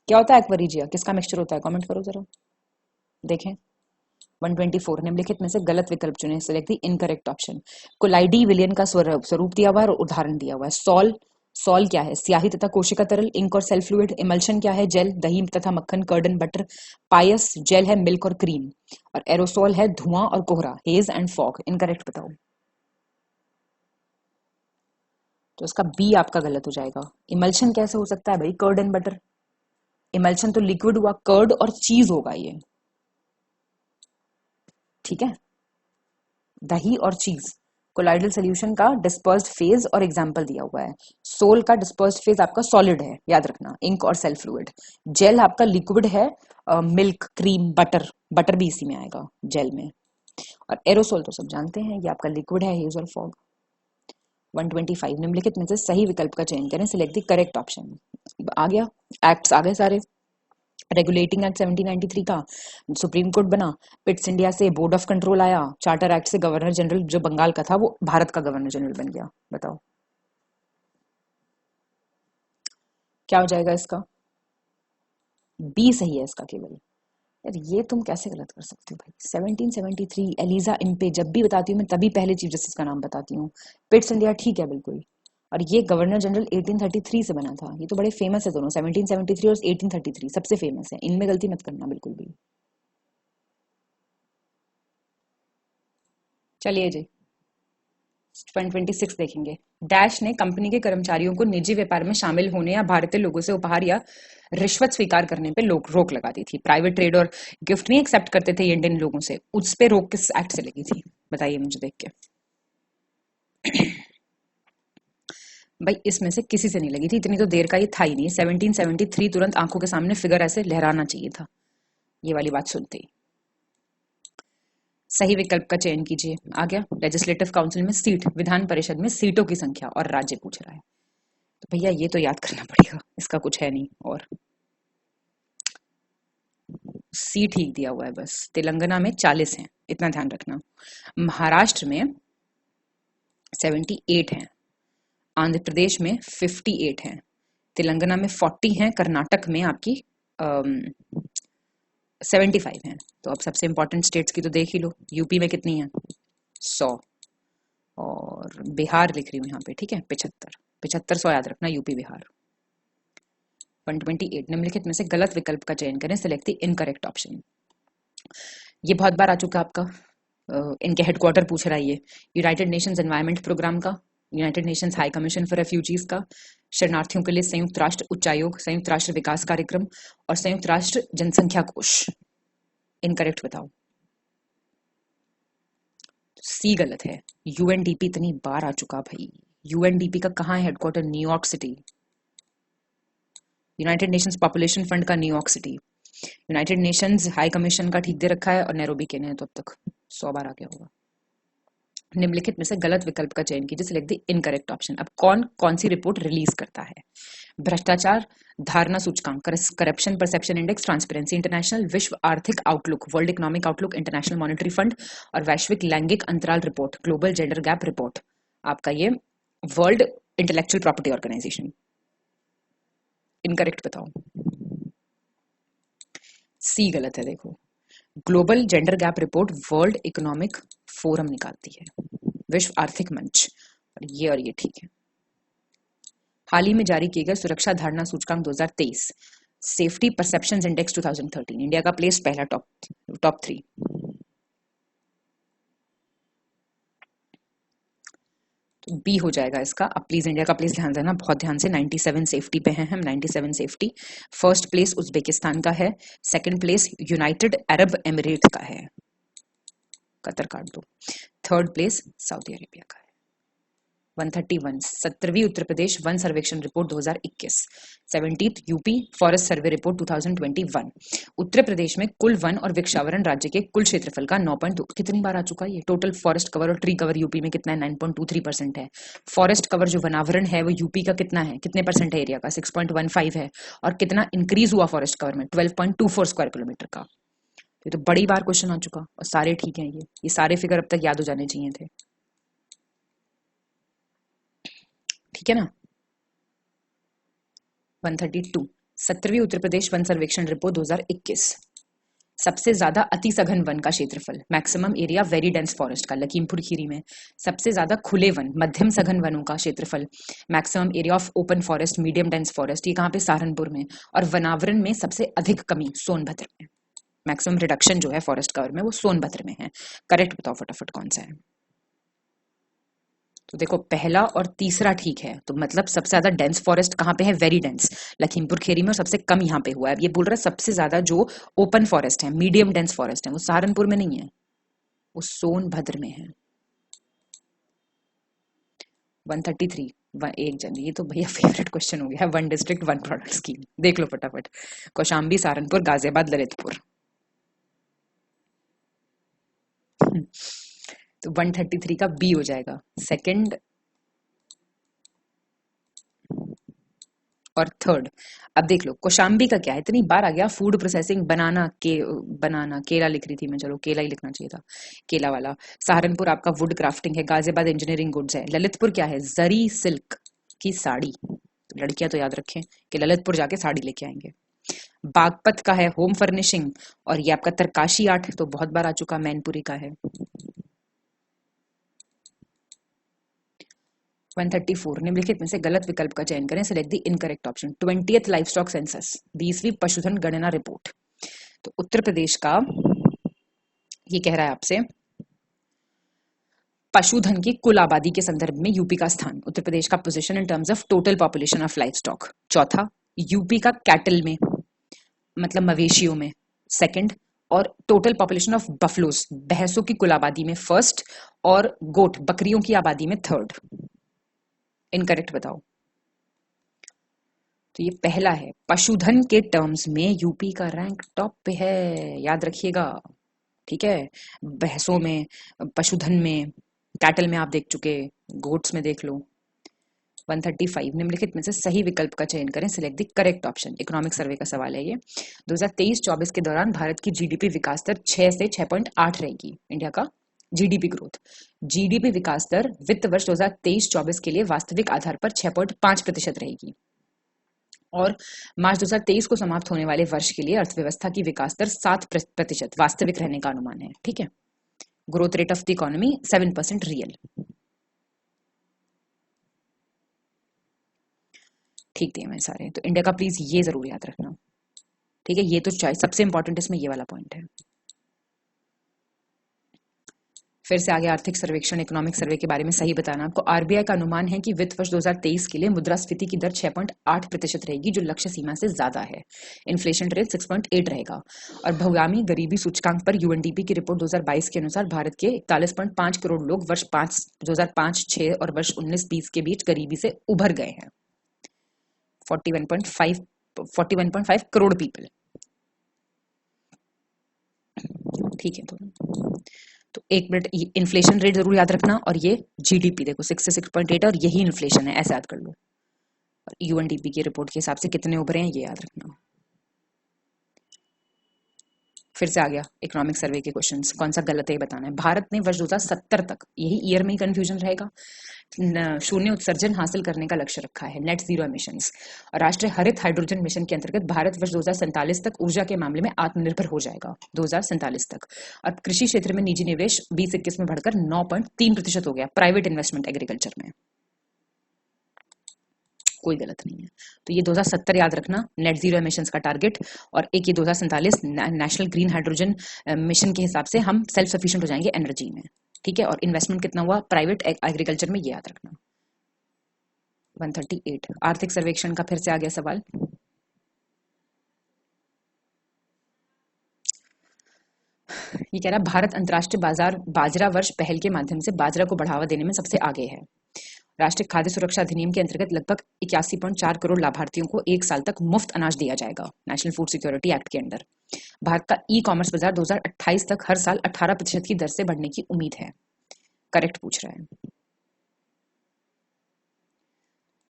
क्या होता है एक्वा रीजिया? किसका मिक्सचर होता है? कमेंट करो जरा, देखें। 124 निम्नलिखित में से गलत विकल्प चुने, सिलेक्ट द इनकरेक्ट ऑप्शन। कोलाइडी विलियन का स्वरूप दिया हुआ है और उदाहरण दिया हुआ है। सॉल क्या है? स्याही तथा कोशिका तरल, इंक और सेल फ्लूइड। इमल्शन क्या है? जेल, दही तथा मक्खन, कर्ड एंड बटर। पायस जेल है, मिल्क और क्रीम। और एरोसोल है धुआं और कोहरा, हेज एंड फॉग। इनकरेक्ट बताओ। तो इसका बी आपका गलत हो जाएगा। इमल्शन कैसे हो सकता है भाई? Curd and butter. इमल्शन तो लिक्विड हुआ, कर्ड और चीज होगा ये, ठीक है। दही और चीज। कोलाइडल सोल्यूशन का डिस्पर्स्ड फेज और एग्जाम्पल दिया हुआ है। सोल का डिस्पर्स्ड फेज आपका सॉलिड है, याद रखना, इंक और सेल फ्लूइड। जेल आपका लिक्विड है, मिल्क, क्रीम, बटर भी इसी में आएगा जेल में। और एरोसोल तो सब जानते हैं, ये आपका लिक्विड है, हेज और फॉग। 125 निम्नलिखित में से सही विकल्प का चयन करें, सिलेक्ट द करेक्ट ऑप्शन। आ गया, एक्ट्स आ गए सारे। रेगुलेटिंग एक्ट 1793 का सुप्रीम कोर्ट बना, पिट्स इंडिया से बोर्ड ऑफ कंट्रोल आया, चार्टर एक्ट से गवर्नर जनरल जो बंगाल का था वो भारत का गवर्नर जनरल बन गया। बताओ क्या हो जाएगा इसका? बी सही है इसका केवल। यार ये तुम कैसे गलत कर सकते हो भाई? 1773 एलिजा इम्पे, जब भी बताती हूँ मैं तभी पहले चीफ जस्टिस का नाम बताती हूँ। पिट्स इंडिया ठीक है बिल्कुल। और ये गवर्नर जनरल 1833 से बना था। ये तो बड़े फेमस है दोनों, 1773 और 1833 सबसे फेमस है, इनमें गलती मत करना बिल्कुल भी। चलिए जी 126 देखेंगे। डैश ने कंपनी के कर्मचारियों को निजी व्यापार में शामिल होने या भारतीय लोगों से उपहार या रिश्वत स्वीकार करने पे रोक लगा दी थी। प्राइवेट ट्रेड और गिफ्ट नहीं एक्सेप्ट करते थे ये इंडियन लोगों से, उस पे रोक किस एक्ट से लगी थी? बताइए मुझे देख के। भाई इसमें से किसी से नहीं लगी थी, इतनी तो देर का ये था ही नहीं। 1773 तुरंत आंखों के सामने फिगर ऐसे लहराना चाहिए था ये वाली बात सुनते ही। सही विकल्प का चयन कीजिए। आ गया, लेजिस्लेटिव काउंसिल में सीट, विधान परिषद में सीटों की संख्या और राज्य पूछ रहा है, तो भैया ये तो याद करना पड़ेगा, इसका कुछ है नहीं। और सीट ही दिया हुआ है बस। तेलंगाना में 40 हैं, इतना ध्यान रखना। महाराष्ट्र में 78 हैं, आंध्र प्रदेश में 58 हैं, तेलंगाना में 40 हैं, कर्नाटक में आपकी 75 हैं। तो अब सबसे इंपॉर्टेंट स्टेट्स की तो देख ही लो, यूपी में कितनी है? 100, और बिहार लिख रही हूँ यहाँ पे, ठीक है, 75, 7500 याद रखना, यूपी बिहार। 128, निम्नलिखित में से गलत विकल्प का चयन करें, सिलेक्ट द इनकरेक्ट ऑप्शन। ये बहुत बार आ चुका आपका, इनके हेडक्वार्टर पूछ रहा है ये, यूनाइटेड नेशंस एनवायरनमेंट प्रोग्राम का, United Nations High commission for refugees का, शरणार्थियों के लिए संयुक्त राष्ट्र उच्चायोग, संयुक्त राष्ट्र विकास कार्यक्रम और संयुक्त राष्ट्र जनसंख्या कोष। इनकरेक्ट बताओ। सी गलत है, यूएनडीपी इतनी बार आ चुका भाई। यूएनडीपी का कहाँ है headquarter? New York city. United Nations Population Fund का New York city. United Nations High Commission का ठीक दे रखा है और नैरोबी के ने तो अब तक 100 बार आ गया होगा। निम्नलिखित में से गलत विकल्प का चयन कीजिए, सिलेक्ट द इनकरेक्ट ऑप्शन। अब कौन सी रिपोर्ट रिलीज करता है? भ्रष्टाचार धारणा सूचकांक, corruption perception index, transparency international, विश्व आर्थिक outlook, world economic outlook, international monetary fund और वैश्विक लैंगिक अंतराल रिपोर्ट, ग्लोबल जेंडर गैप रिपोर्ट। आपका ये world intellectual property organisation. Incorrect बताओ। सी गलत है, देखो, global gender gap report world economic forum निकालती है, विश्व आर्थिक मंच, और ये ठीक है। हाल ही में जारी किए गए सुरक्षा धारणा सूचकांक 2023, सेफ्टी परसेप्शंस इंडेक्स 2013, इंडिया का प्लेस पहला, टॉप 3। तो बी हो जाएगा इसका। अब प्लीज इंडिया का प्लेस ध्यान देना, बहुत ध्यान से। 97 सेफ्टी पे हैं हम, 97 सेफ्टी। फर्स्ट प्लेस उज्बेकिस्तान का है, second place United Arab emirate का है, कतर काट दो, थर्ड प्लेस सऊदी अरेबिया का है। 131 17वीं उत्तर प्रदेश वन सर्वेक्षण report 2021, 70th UP forest survey report 2021। Uttar Pradesh में कुल वन और वृक्षावरण राज्य के कुल क्षेत्रफल का 9.2, कितनी बार आ चुका है ये? टोटल फॉरेस्ट कवर और ट्री कवर यूपी में कितना है? 9.23% है। फॉरेस्ट कवर जो वनावरण है वो यूपी का कितना है, कितने परसेंट है एरिया का? 6.15 है। और कितना इंक्रीज हुआ फॉरेस्ट कवर में? 12.24 स्क्वायर किलोमीटर का। ये तो बड़ी बार क्वेश्चन आ चुका और सारे ठीक है। ये सारे फिगर अब तक याद हो जाने चाहिए थे, ठीक है ना। 132 17वीं उत्तर प्रदेश वन सर्वेक्षण रिपोर्ट 2021, सबसे ज्यादा अति सघन वन का क्षेत्रफल, maximum area very dense forest का लखीमपुर खीरी में। सबसे ज्यादा खुले वन मध्यम सघन वनों का क्षेत्रफल, maximum area of open forest medium dense forest, ये कहाँ पे? सहारनपुर में। और वनावरण में सबसे अधिक कमी सोनभद्र में, मैक्सिमम रिडक्शन जो है फॉरेस्ट कवर में वो सोनभद्र में है। करेक्ट बताओ फटाफट कौन सा है। तो देखो पहला और तीसरा ठीक है, तो मतलब सबसे ज्यादा डेंस फॉरेस्ट कहाँ पे है? वेरी डेंस, लखीमपुर खीरी में। और सबसे कम यहाँ पे हुआ है। ये बोल रहा है सबसे ज्यादा जो ओपन फॉरेस्ट है, मीडियम डेंस फॉरेस्ट है, वो सहारनपुर में नहीं है, वो सोनभद्र में है। 133 एक जन, ये तो भैया फेवरेट क्वेश्चन हो गया। One district one product scheme, देख लो फटाफट। कौशाम्बी, सहारनपुर, गाजियाबाद, ललितपुर। तो 133 का बी हो जाएगा, सेकंड और थर्ड। अब देख लो कौशाम्बी का क्या है, इतनी बार आ गया। फूड प्रोसेसिंग, बनाना केला लिख रही थी मैं, चलो केला ही लिखना चाहिए था, केला वाला। सहारनपुर आपका वुड क्राफ्टिंग है, गाजियाबाद इंजीनियरिंग गुड्स है, ललितपुर क्या है? जरी सिल्क की साड़ी। लड़कियां तो याद रखें कि ललितपुर जाके साड़ी लेके आएंगे। बागपत का है होम फर्निशिंग, और ये आपका तरकाशी आर्ट तो बहुत बार आ चुका, मैनपुरी का है। 134 निम्नलिखित में से गलत विकल्प का चयन करें, select the incorrect option. 20th livestock census, 20वीं पशुधन गणना रिपोर्ट। तो उत्तर प्रदेश का ये कह रहा है आपसे पशुधन की कुल आबादी के संदर्भ में यूपी का स्थान, उत्तर प्रदेश का position in terms of total population of life stock. चौथा, यूपी का कैटल में, मतलब मवेशियों में, सेकंड। और टोटल पॉपुलेशन ऑफ बफलोज, भैंसों की कुल आबादी में फर्स्ट, और गोट बकरियों की आबादी में थर्ड। इनकरेक्ट बताओ। तो ये पहला है, पशुधन के टर्म्स में यूपी का रैंक टॉप पे है, याद रखिएगा, ठीक है। भैंसों में, पशुधन में, कैटल में आप देख चुके, गोट्स में देख लो। 135 निम्नलिखित में से सही विकल्प का चयन करें, select the correct option. Economic survey का सवाल है ये। 2023-24 के दौरान भारत की जीडीपी विकास दर 6 से 6.8 रहेगी। इंडिया का जीडीपी ग्रोथ, जीडीपी विकास दर वित्त वर्ष 2023-24 के लिए वास्तविक आधार पर 6.5% रहेगी। और मार्च 2023 को समाप्त होने वाले वर्ष के लिए अर्थव्यवस्था की विकास दर 7% वास्तविक रहने का अनुमान है, ठीक है। Growth rate of the economy 7% real. ठीक दिए मैं सारे, तो इंडिया का प्लीज ये जरूर याद रखना, ठीक है। ये तो सबसे इंपॉर्टेंट इसमें ये वाला पॉइंट है। फिर से आगे आर्थिक सर्वेक्षण इकोनॉमिक सर्वे के बारे में सही बताना। आपको आरबीआई का अनुमान है कि वित्त वर्ष 2023 के लिए मुद्रास्फीति की दर 6.8% रहेगी, जो लक्ष्य सीमा से ज्यादा है। इन्फ्लेशन रेट 6.8 रहेगा। और बहुगामी गरीबी सूचकांक पर यूएनडीपी की रिपोर्ट 2022 के अनुसार भारत के 41.5 करोड़ लोग वर्ष 2005-6 और वर्ष 19-20 के बीच गरीबी से उभर गए हैं। 41.5 करोड़ पीपल, ठीक है। तो एक मिनट, इन्फ्लेशन रेट जरूर याद रखना, और ये जीडीपी देखो 6 से 6.8 और यही इन्फ्लेशन है, ऐसे याद कर लो। और यूएनडीपी की रिपोर्ट के हिसाब से कितने उभरे हैं ये याद रखना। फिर से आ गया इकोनॉमिक सर्वे के क्वेश्चंस, कौन सा गलत है ये बताना है। भारत ने वर्ष 2070 तक, यही ईयर में ही कंफ्यूजन रहेगा, शून्य उत्सर्जन हासिल करने का लक्ष्य रखा है, नेट जीरो एमिशंस। और राष्ट्रीय हरित हाइड्रोजन मिशन के अंतर्गत भारत वर्ष 2047 तक ऊर्जा के मामले में आत्मनिर्भर हो जाएगा, 2047 तक। और कृषि क्षेत्र में निजी निवेश 2021 में बढ़कर 9.3% हो गया, प्राइवेट इन्वेस्टमेंट एग्रीकल्चर में। कोई गलत नहीं है। तो ये 2070 याद रखना, नेट जीरो एमिशंस का टारगेट, और एक ये 2047 नेशनल ग्रीन हाइड्रोजन मिशन के हिसाब से हम सेल्फ सफिशिएंट हो जाएंगे एनर्जी में, ठीक है। और इन्वेस्टमेंट कितना हुआ प्राइवेट एग्रीकल्चर में, ये याद रखना। 138 आर्थिक सर्वेक्षण का फिर से आ गया सवाल। ये कह रहा है भारत अंतर्राष्ट्रीय बाजरा वर्ष पहल के माध्यम से बाजरा को बढ़ावा देने में सबसे आगे है। राष्ट्रीय खाद्य सुरक्षा अधिनियम के अंतर्गत लगभग 81.4 करोड़ लाभार्थियों को 1 साल तक मुफ्त अनाज दिया जाएगा, नेशनल फूड सिक्योरिटी एक्ट के अंडर। भारत का ई कॉमर्स बाजार 2028 तक हर साल 18% की दर से बढ़ने की उम्मीद है। करेक्ट पूछ रहा है।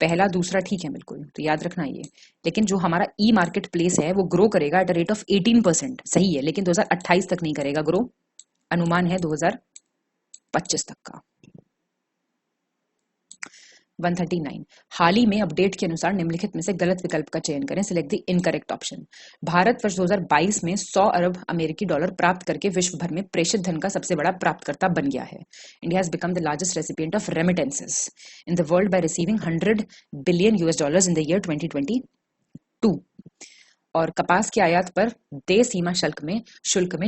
पहला दूसरा ठीक है बिल्कुल, तो याद रखना ये। लेकिन जो हमारा ई मार्केट प्लेस है वो ग्रो करेगा एट अ रेट ऑफ 18%, सही है, लेकिन 2028 तक नहीं करेगा ग्रो, अनुमान है 2025 तक का। 139 हाल ही में अपडेट के अनुसार निम्नलिखित में से गलत विकल्प का चयन करें, select the incorrect option. Bharat वर्ष 2022 में 100 अरब अमेरिकी डॉलर प्राप्त करके विश्व भर में प्रेषित धन का सबसे बड़ा प्राप्तकर्ता बन गया है। India has become the largest recipient of remittances in the world by receiving $100 billion in the year 2022। और कपास की आयात पर देय सीमा शुल्क में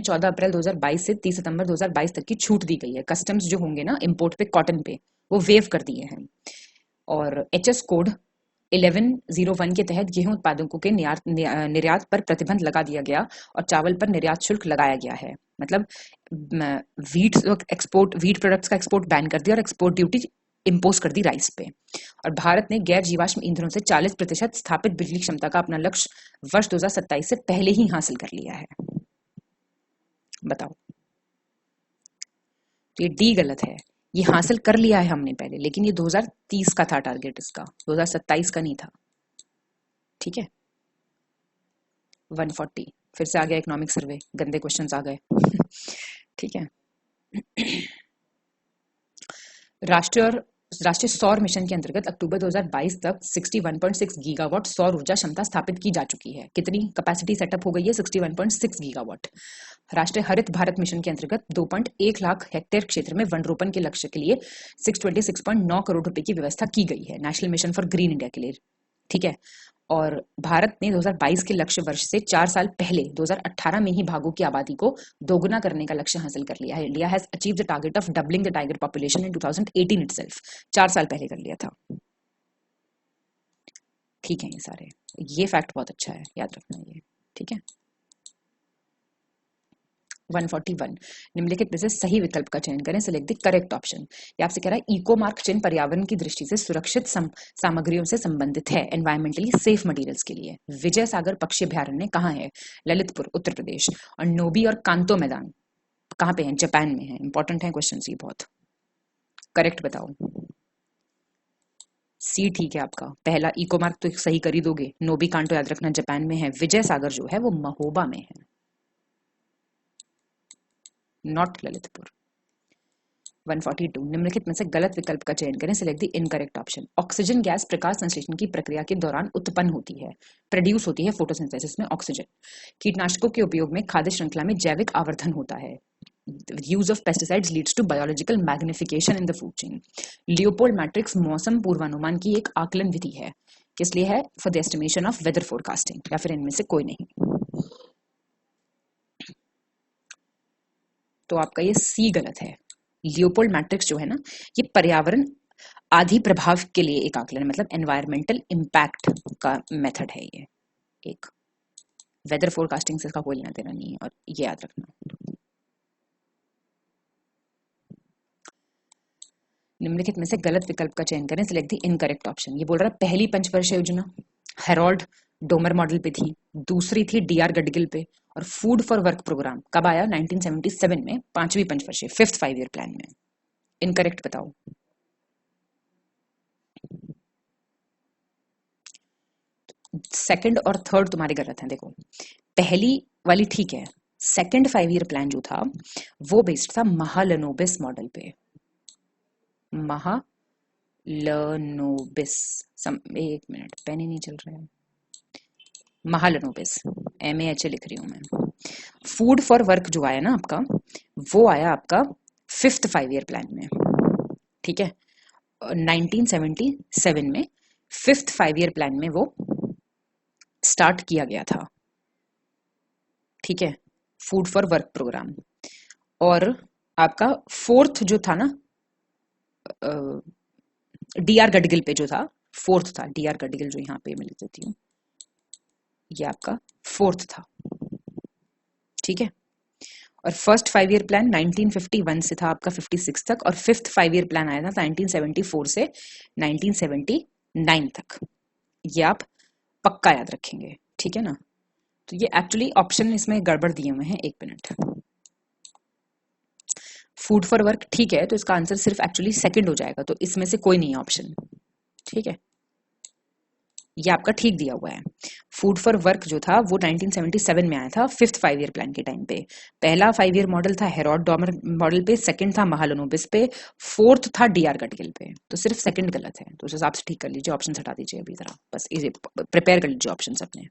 14 अप्रैल 2022 से 30 सितंबर 2022 तक की छूट दी गई है। कस्टम्स जो होंगे ना इंपोर्ट पे, कॉटन पे, वो वेव कर दिए हैं। और एचएस कोड 1101 के तहत गेहूं उत्पादकों के निर्यात पर प्रतिबंध लगा दिया गया और चावल पर निर्यात शुल्क लगाया गया है। मतलब वीट प्रोडक्ट्स का एक्सपोर्ट बैन कर दिया और एक्सपोर्ट ड्यूटी इम्पोज कर दी राइस पे। और भारत ने गैर जीवाश्म ईंधनों से 40% स्थापित बिजली क्षमता का अपना लक्ष्य वर्ष 2027 से पहले ही हासिल कर लिया है। बताओ, तो ये डी गलत है। ये हासिल कर लिया है हमने पहले, लेकिन ये 2030 का था टारगेट, इसका 2027 का नहीं था, ठीक है। 140 फिर से आ गया इकोनॉमिक सर्वे, गंदे क्वेश्चंस आ गए ठीक है। राष्ट्रीय सौर मिशन के अंतर्गत अक्टूबर 2022 तक 61.6 गीगावाट सौर ऊर्जा क्षमता स्थापित की जा चुकी है। कितनी कैपेसिटी सेटअप हो गई है? 61.6 गीगावाट। राष्ट्रीय हरित भारत मिशन के अंतर्गत 2.1 लाख हेक्टेयर क्षेत्र में वन रोपण के लक्ष्य के लिए 626.9 करोड़ रुपए की व्यवस्था की गई है, national mission for green India के लिए, ठीक है। और भारत ने 2022 के लक्ष्य वर्ष से 4 साल पहले 2018 में ही भागों की आबादी को दोगुना करने का लक्ष्य हासिल कर लिया है। India has achieved the target of doubling the tiger population in 2018 itself. 4 साल पहले कर लिया था, ठीक है। ये सारे, ये फैक्ट बहुत अच्छा है, याद रखना ये, ठीक है। 141 निम्नलिखित में से सही विकल्प का चयन करें, सिलेक्ट द करेक्ट ऑप्शन। ये आपसे कह रहा है इको मार्क चिन्ह पर्यावरण की दृष्टि से सुरक्षित सामग्रियों से संबंधित है, एनवायरमेंटली सेफ मटेरियल्स के लिए। विजय सागर पक्षी अभ्यारण्य कहाँ है? ललितपुर, उत्तर प्रदेश। और नोबी और कांतो मैदान कहाँ पे है? जापान में है। इंपॉर्टेंट है क्वेश्चन ये बहुत। करेक्ट बताओ। सी ठीक है आपका, पहला इको मार्क तो सही कर ही दोगे। नोबी कांटो याद रखना जापान में है। विजय सागर जो है वो महोबा में है, नॉट ललितपुर। 142 निम्नलिखित में से गलत विकल्प का चयन करें, select the incorrect option. Oxygen gas प्रकाश संश्लेषण की प्रक्रिया के दौरान उत्पन्न होती है, प्रोड्यूस होती है फोटोसिंथेसिस में ऑक्सीजन। कीटनाशकों के उपयोग में खाद्य श्रृंखला में जैविक आवर्धन होता है। Use of pesticides leads to biological magnification in the food chain. Leopold matrix मौसम पूर्वानुमान की एक आकलन विधि है, किस लिए है? For the estimation of weather forecasting, या फिर इनमें से कोई नहीं। तो आपका ये सी गलत है। लियोपोल्ड मैट्रिक्स जो है ना, ये पर्यावरण आदि प्रभाव के लिए एक आकलन, मतलब एनवायरमेंटल इम्पैक्ट का मेथड है ये एक। वेदर फोरकास्टिंग से इसका कोई लेना देना नहीं है, और ये याद रखना। निम्नलिखित में से गलत विकल्प का चयन करें, सिलेक्ट द इनकरेक्ट ऑप्शन। ये बोल रहा है पहली पंचवर्षीय योजना हेरोल्ड डोमर मॉडल पे थी, दूसरी थी डीआर गडगिल पे, और फूड फॉर वर्क प्रोग्राम कब आया? 1977 में, पांचवी पंचवर्षीय, 5th 5 ईयर प्लान में। इनकरेक्ट बताओ। सेकंड और थर्ड तुम्हारे गलत हैं। देखो, पहली वाली ठीक है, सेकंड 5 ईयर प्लान जो था वो बेस्ड था महालनोबिस मॉडल पे। महालनोबिस, एक मिनट, पेन ही नहीं चल रहा है। महालनोबिस, MAHA लिख रही हूं मैं। फूड फॉर वर्क जो आया ना आपका, वो आया आपका 5th 5 ईयर प्लान में, ठीक है। 1977 में 5th 5 ईयर प्लान में वो स्टार्ट किया गया था, ठीक है, फूड फॉर वर्क प्रोग्राम। और आपका 4th जो था ना, डीआर गडगिल पे जो था, 4th था। डीआर गडगिल जो यहाँ पे मैं लिख देती हूँ, ये आपका 4th था, ठीक है। और फर्स्ट 5 ईयर प्लान 1951 से था आपका 56 तक, और 5th 5 ईयर प्लान आया था 1974 से 1979 तक। ये आप पक्का याद रखेंगे, ठीक है ना। तो ये एक्चुअली ऑप्शन इसमें गड़बड़ दिए हुए हैं, एक मिनट। फूड फॉर वर्क ठीक है, तो इसका आंसर सिर्फ एक्चुअली सेकंड हो जाएगा, तो इसमें से कोई नहीं है ऑप्शन, ठीक है। ये आपका ठीक दिया हुआ है। फूड फॉर वर्क जो था वो 1977 में आया था 5th 5 ईयर प्लान के टाइम पे। पहला 5 ईयर मॉडल था हेरोल्ड डोमर मॉडल पे, सेकंड था महालनोबिस पे, 4th था डीआर गडगिल पे। तो सिर्फ सेकंड गलत है, तो उस हिसाब से ठीक कर लीजिए, ऑप्शन हटा दीजिए अभी जरा, बस इसे प्रिपेयर कर लीजिए ऑप्शन अपने।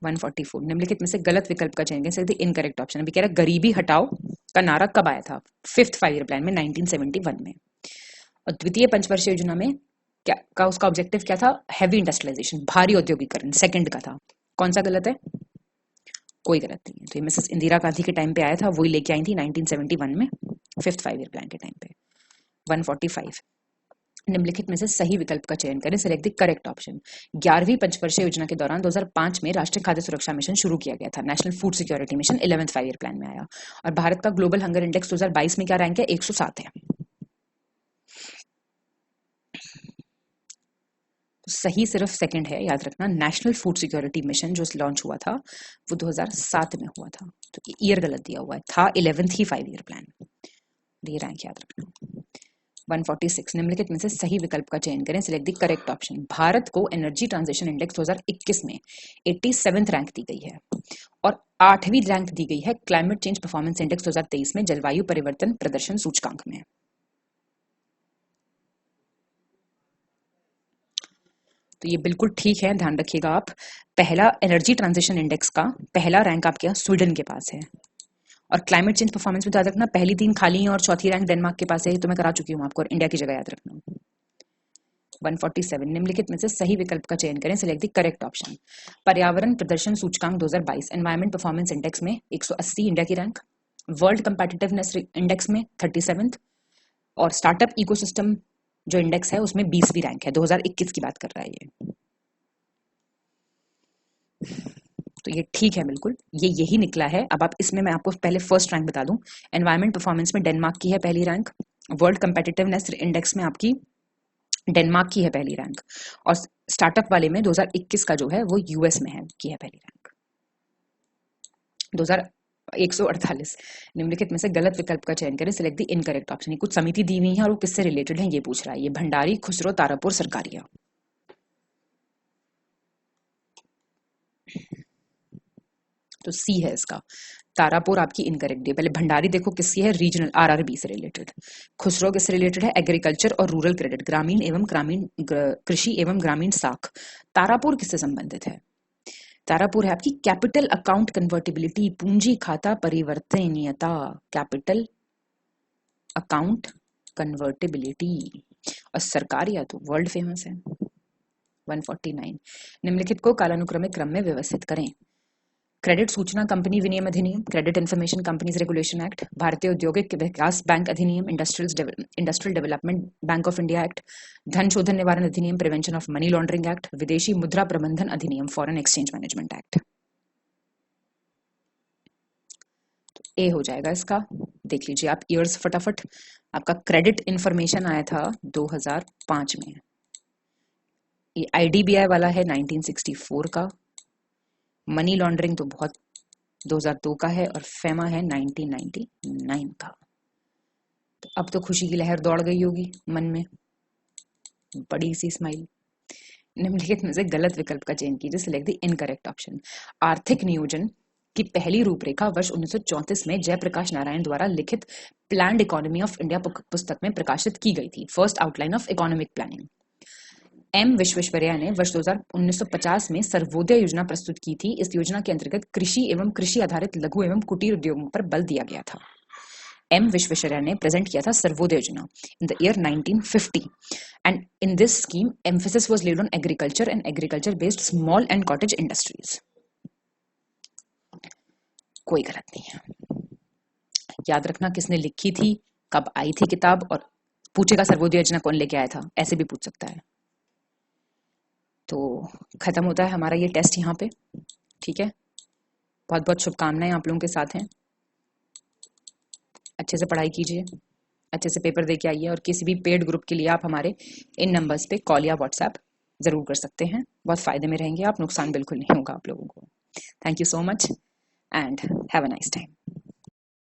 वन 144 निम्नलिखित में से गलत विकल्प का चयन करें, इनकरेक्ट ऑप्शन। अभी कह रहा है गरीबी हटाओ का नारा कब आया था? 5th 5 ईयर प्लान में, 1971 में। और द्वितीय पंचवर्षीय योजना में क्या का उसका ऑब्जेक्टिव क्या था? हैवी इंडस्ट्रियलाइजेशन, भारी औद्योगिकरण, सेकंड का था। कौन सा गलत है? कोई गलत नहीं है। तो ये मिसेस इंदिरा गांधी के टाइम पे आया था, वही लेके आई थी 1971 में, 5th 5 ईयर प्लान के टाइम पे। 145 निम्नलिखित में से सही विकल्प का चयन करें, सिलेक्ट द करेक्ट ऑप्शन। 11वीं पंचवर्षीय योजना के दौरान 2005 में राष्ट्रीय खाद्य सुरक्षा मिशन शुरू किया गया था, national food security mission 11th 5 year plan में आया। और भारत का ग्लोबल हंगर इंडेक्स 2022 में क्या रैंक है? 107 है। तो सही सिर्फ सेकंड है, याद रखना। नेशनल फूड सिक्योरिटी मिशन जो लॉन्च हुआ था वो 2007 में हुआ था, तो ईयर गलत दिया हुआ है, था 11th ही 5 ईयर प्लान। ये रैंक याद रखना। 146 निम्नलिखित में से सही विकल्प का चयन करें, select the correct option. Bharat को एनर्जी ट्रांजिशन इंडेक्स 2021 में 87th रैंक दी गई है, और 8वीं रैंक दी गई है क्लाइमेट चेंज परफॉर्मेंस इंडेक्स 2023 में, जलवायु परिवर्तन प्रदर्शन सूचकांक में। तो ये बिल्कुल ठीक है, ध्यान रखिएगा आप। पहला एनर्जी ट्रांजिशन इंडेक्स का पहला रैंक आपके यहाँ स्वीडन के पास है, और क्लाइमेट चेंज परफॉर्मेंस में तो याद रखना पहली 3 खाली हैं और चौथी रैंक डेनमार्क के पास है, तो मैं करा चुकी हूँ आपको, और इंडिया की जगह याद रखना। 147 निम्नलिखित में से सही विकल्प का चयन करें, सिलेक्ट द करेक्ट ऑप्शन। पर्यावरण प्रदर्शन सूचकांक 2022 एनवायरमेंट परफॉर्मेंस इंडेक्स में 180 इंडिया की रैंक, वर्ल्ड कंपेटिटिवनेस इंडेक्स में 37th, और स्टार्टअप इकोसिस्टम जो इंडेक्स है उसमें 20वीं रैंक है। 2021 की बात कर रहा है ये, तो ये ठीक है बिल्कुल, ये यही निकला है। अब आप इसमें मैं आपको पहले फर्स्ट रैंक बता दूं, एनवायरमेंट परफॉर्मेंस में डेनमार्क की है पहली रैंक, वर्ल्ड कंपेटिटिवनेस इंडेक्स में आपकी डेनमार्क की है पहली रैंक, और स्टार्टअप वाले में 2021 का जो है वो यूएस में है की है पहली रैंक। 148 निम्नलिखित में से गलत विकल्प का चयन करें, सिलेक्ट द इनकरेक्ट ऑप्शन। कुछ समिति दी हुई है और वो किससे रिलेटेड है ये पूछ रहा है, ये भंडारी, खुसरो, तारापुर, सरकारिया। तो सी है इसका। तारापुर आपकी इनकरेक्ट है। पहले भंडारी देखो किसकी है, रीजनल आरआरबी से रिलेटेड। खुसरो किससे रिलेटेड है, एग्रीकल्चर और रूरल क्रेडिट, ग्रामीण एवं ग्रामीण कृषि एवं ग्रामीण साख। तारापुर किससे संबंधित है, तारापुर है आपकी कैपिटल अकाउंट कन्वर्टिबिलिटी, पूंजी खाता परिवर्तनीयता, कैपिटल अकाउंट कन्वर्टिबिलिटी। और सरकारिया तो वर्ल्ड फेमस है। 149 निम्नलिखित को कालानुक्रमिक क्रम में व्यवस्थित करें। क्रेडिट सूचना कंपनी विनियम अधिनियम, credit information companies regulation act, भारतीय औद्योगिक विकास बैंक अधिनियम, industrial development bank of India act, धन शोधन निवारण अधिनियम, prevention of money laundering act, विदेशी मुद्रा प्रबंधन अधिनियम, फॉरेन एक्सचेंज मैनेजमेंट एक्ट। तो ए हो जाएगा इसका। देख लीजिए आप ईयर्स फटाफट। आपका क्रेडिट इंफॉर्मेशन आया था 2005 में, ये आईडीबीआई वाला है 1964 का, मनी लॉन्ड्रिंग तो बहुत 2002 का है, और फेमा है 1999 का। तो अब तो खुशी की लहर दौड़ गई होगी मन में, बड़ी सी स्माइल। निम्नलिखित में से गलत विकल्प का चयन कीजिए, सिलेक्ट द इनकरेक्ट ऑप्शन। आर्थिक नियोजन की पहली रूपरेखा वर्ष 1934 में जयप्रकाश नारायण द्वारा लिखित प्लान्ड इकोनॉमी ऑफ इंडिया पुस्तक में प्रकाशित की गई थी, first outline of economic planning. M Visvesvaraya ने वर्ष 1950 में सर्वोदय योजना प्रस्तुत की थी। इस योजना के अंतर्गत कृषि एवं कृषि आधारित लघु एवं कुटीर उद्योगों पर बल दिया गया था। एम विश्वेश्वरैया ने प्रेजेंट किया था सर्वोदय योजना in the year 1950 and in this scheme emphasis was laid on agriculture and agriculture based small and cottage industries. कोई गलत नहीं है। याद रखना किसने लिखी थी, कब आई थी किताब, और पूछेगा सर्वोदय योजना कौन लेके आया था, ऐसे भी पूछ सकता है। तो खत्म होता है हमारा ये टेस्ट यहाँ पे, ठीक है। बहुत बहुत शुभकामनाएं आप लोगों के साथ हैं। अच्छे से पढ़ाई कीजिए, अच्छे से पेपर दे के आइए, और किसी भी पेड ग्रुप के लिए आप हमारे इन नंबर्स पे कॉल या व्हाट्सएप जरूर कर सकते हैं। बहुत फायदे में रहेंगे आप, नुकसान बिल्कुल नहीं होगा आप लोगों को। Thank you so much and have a nice time.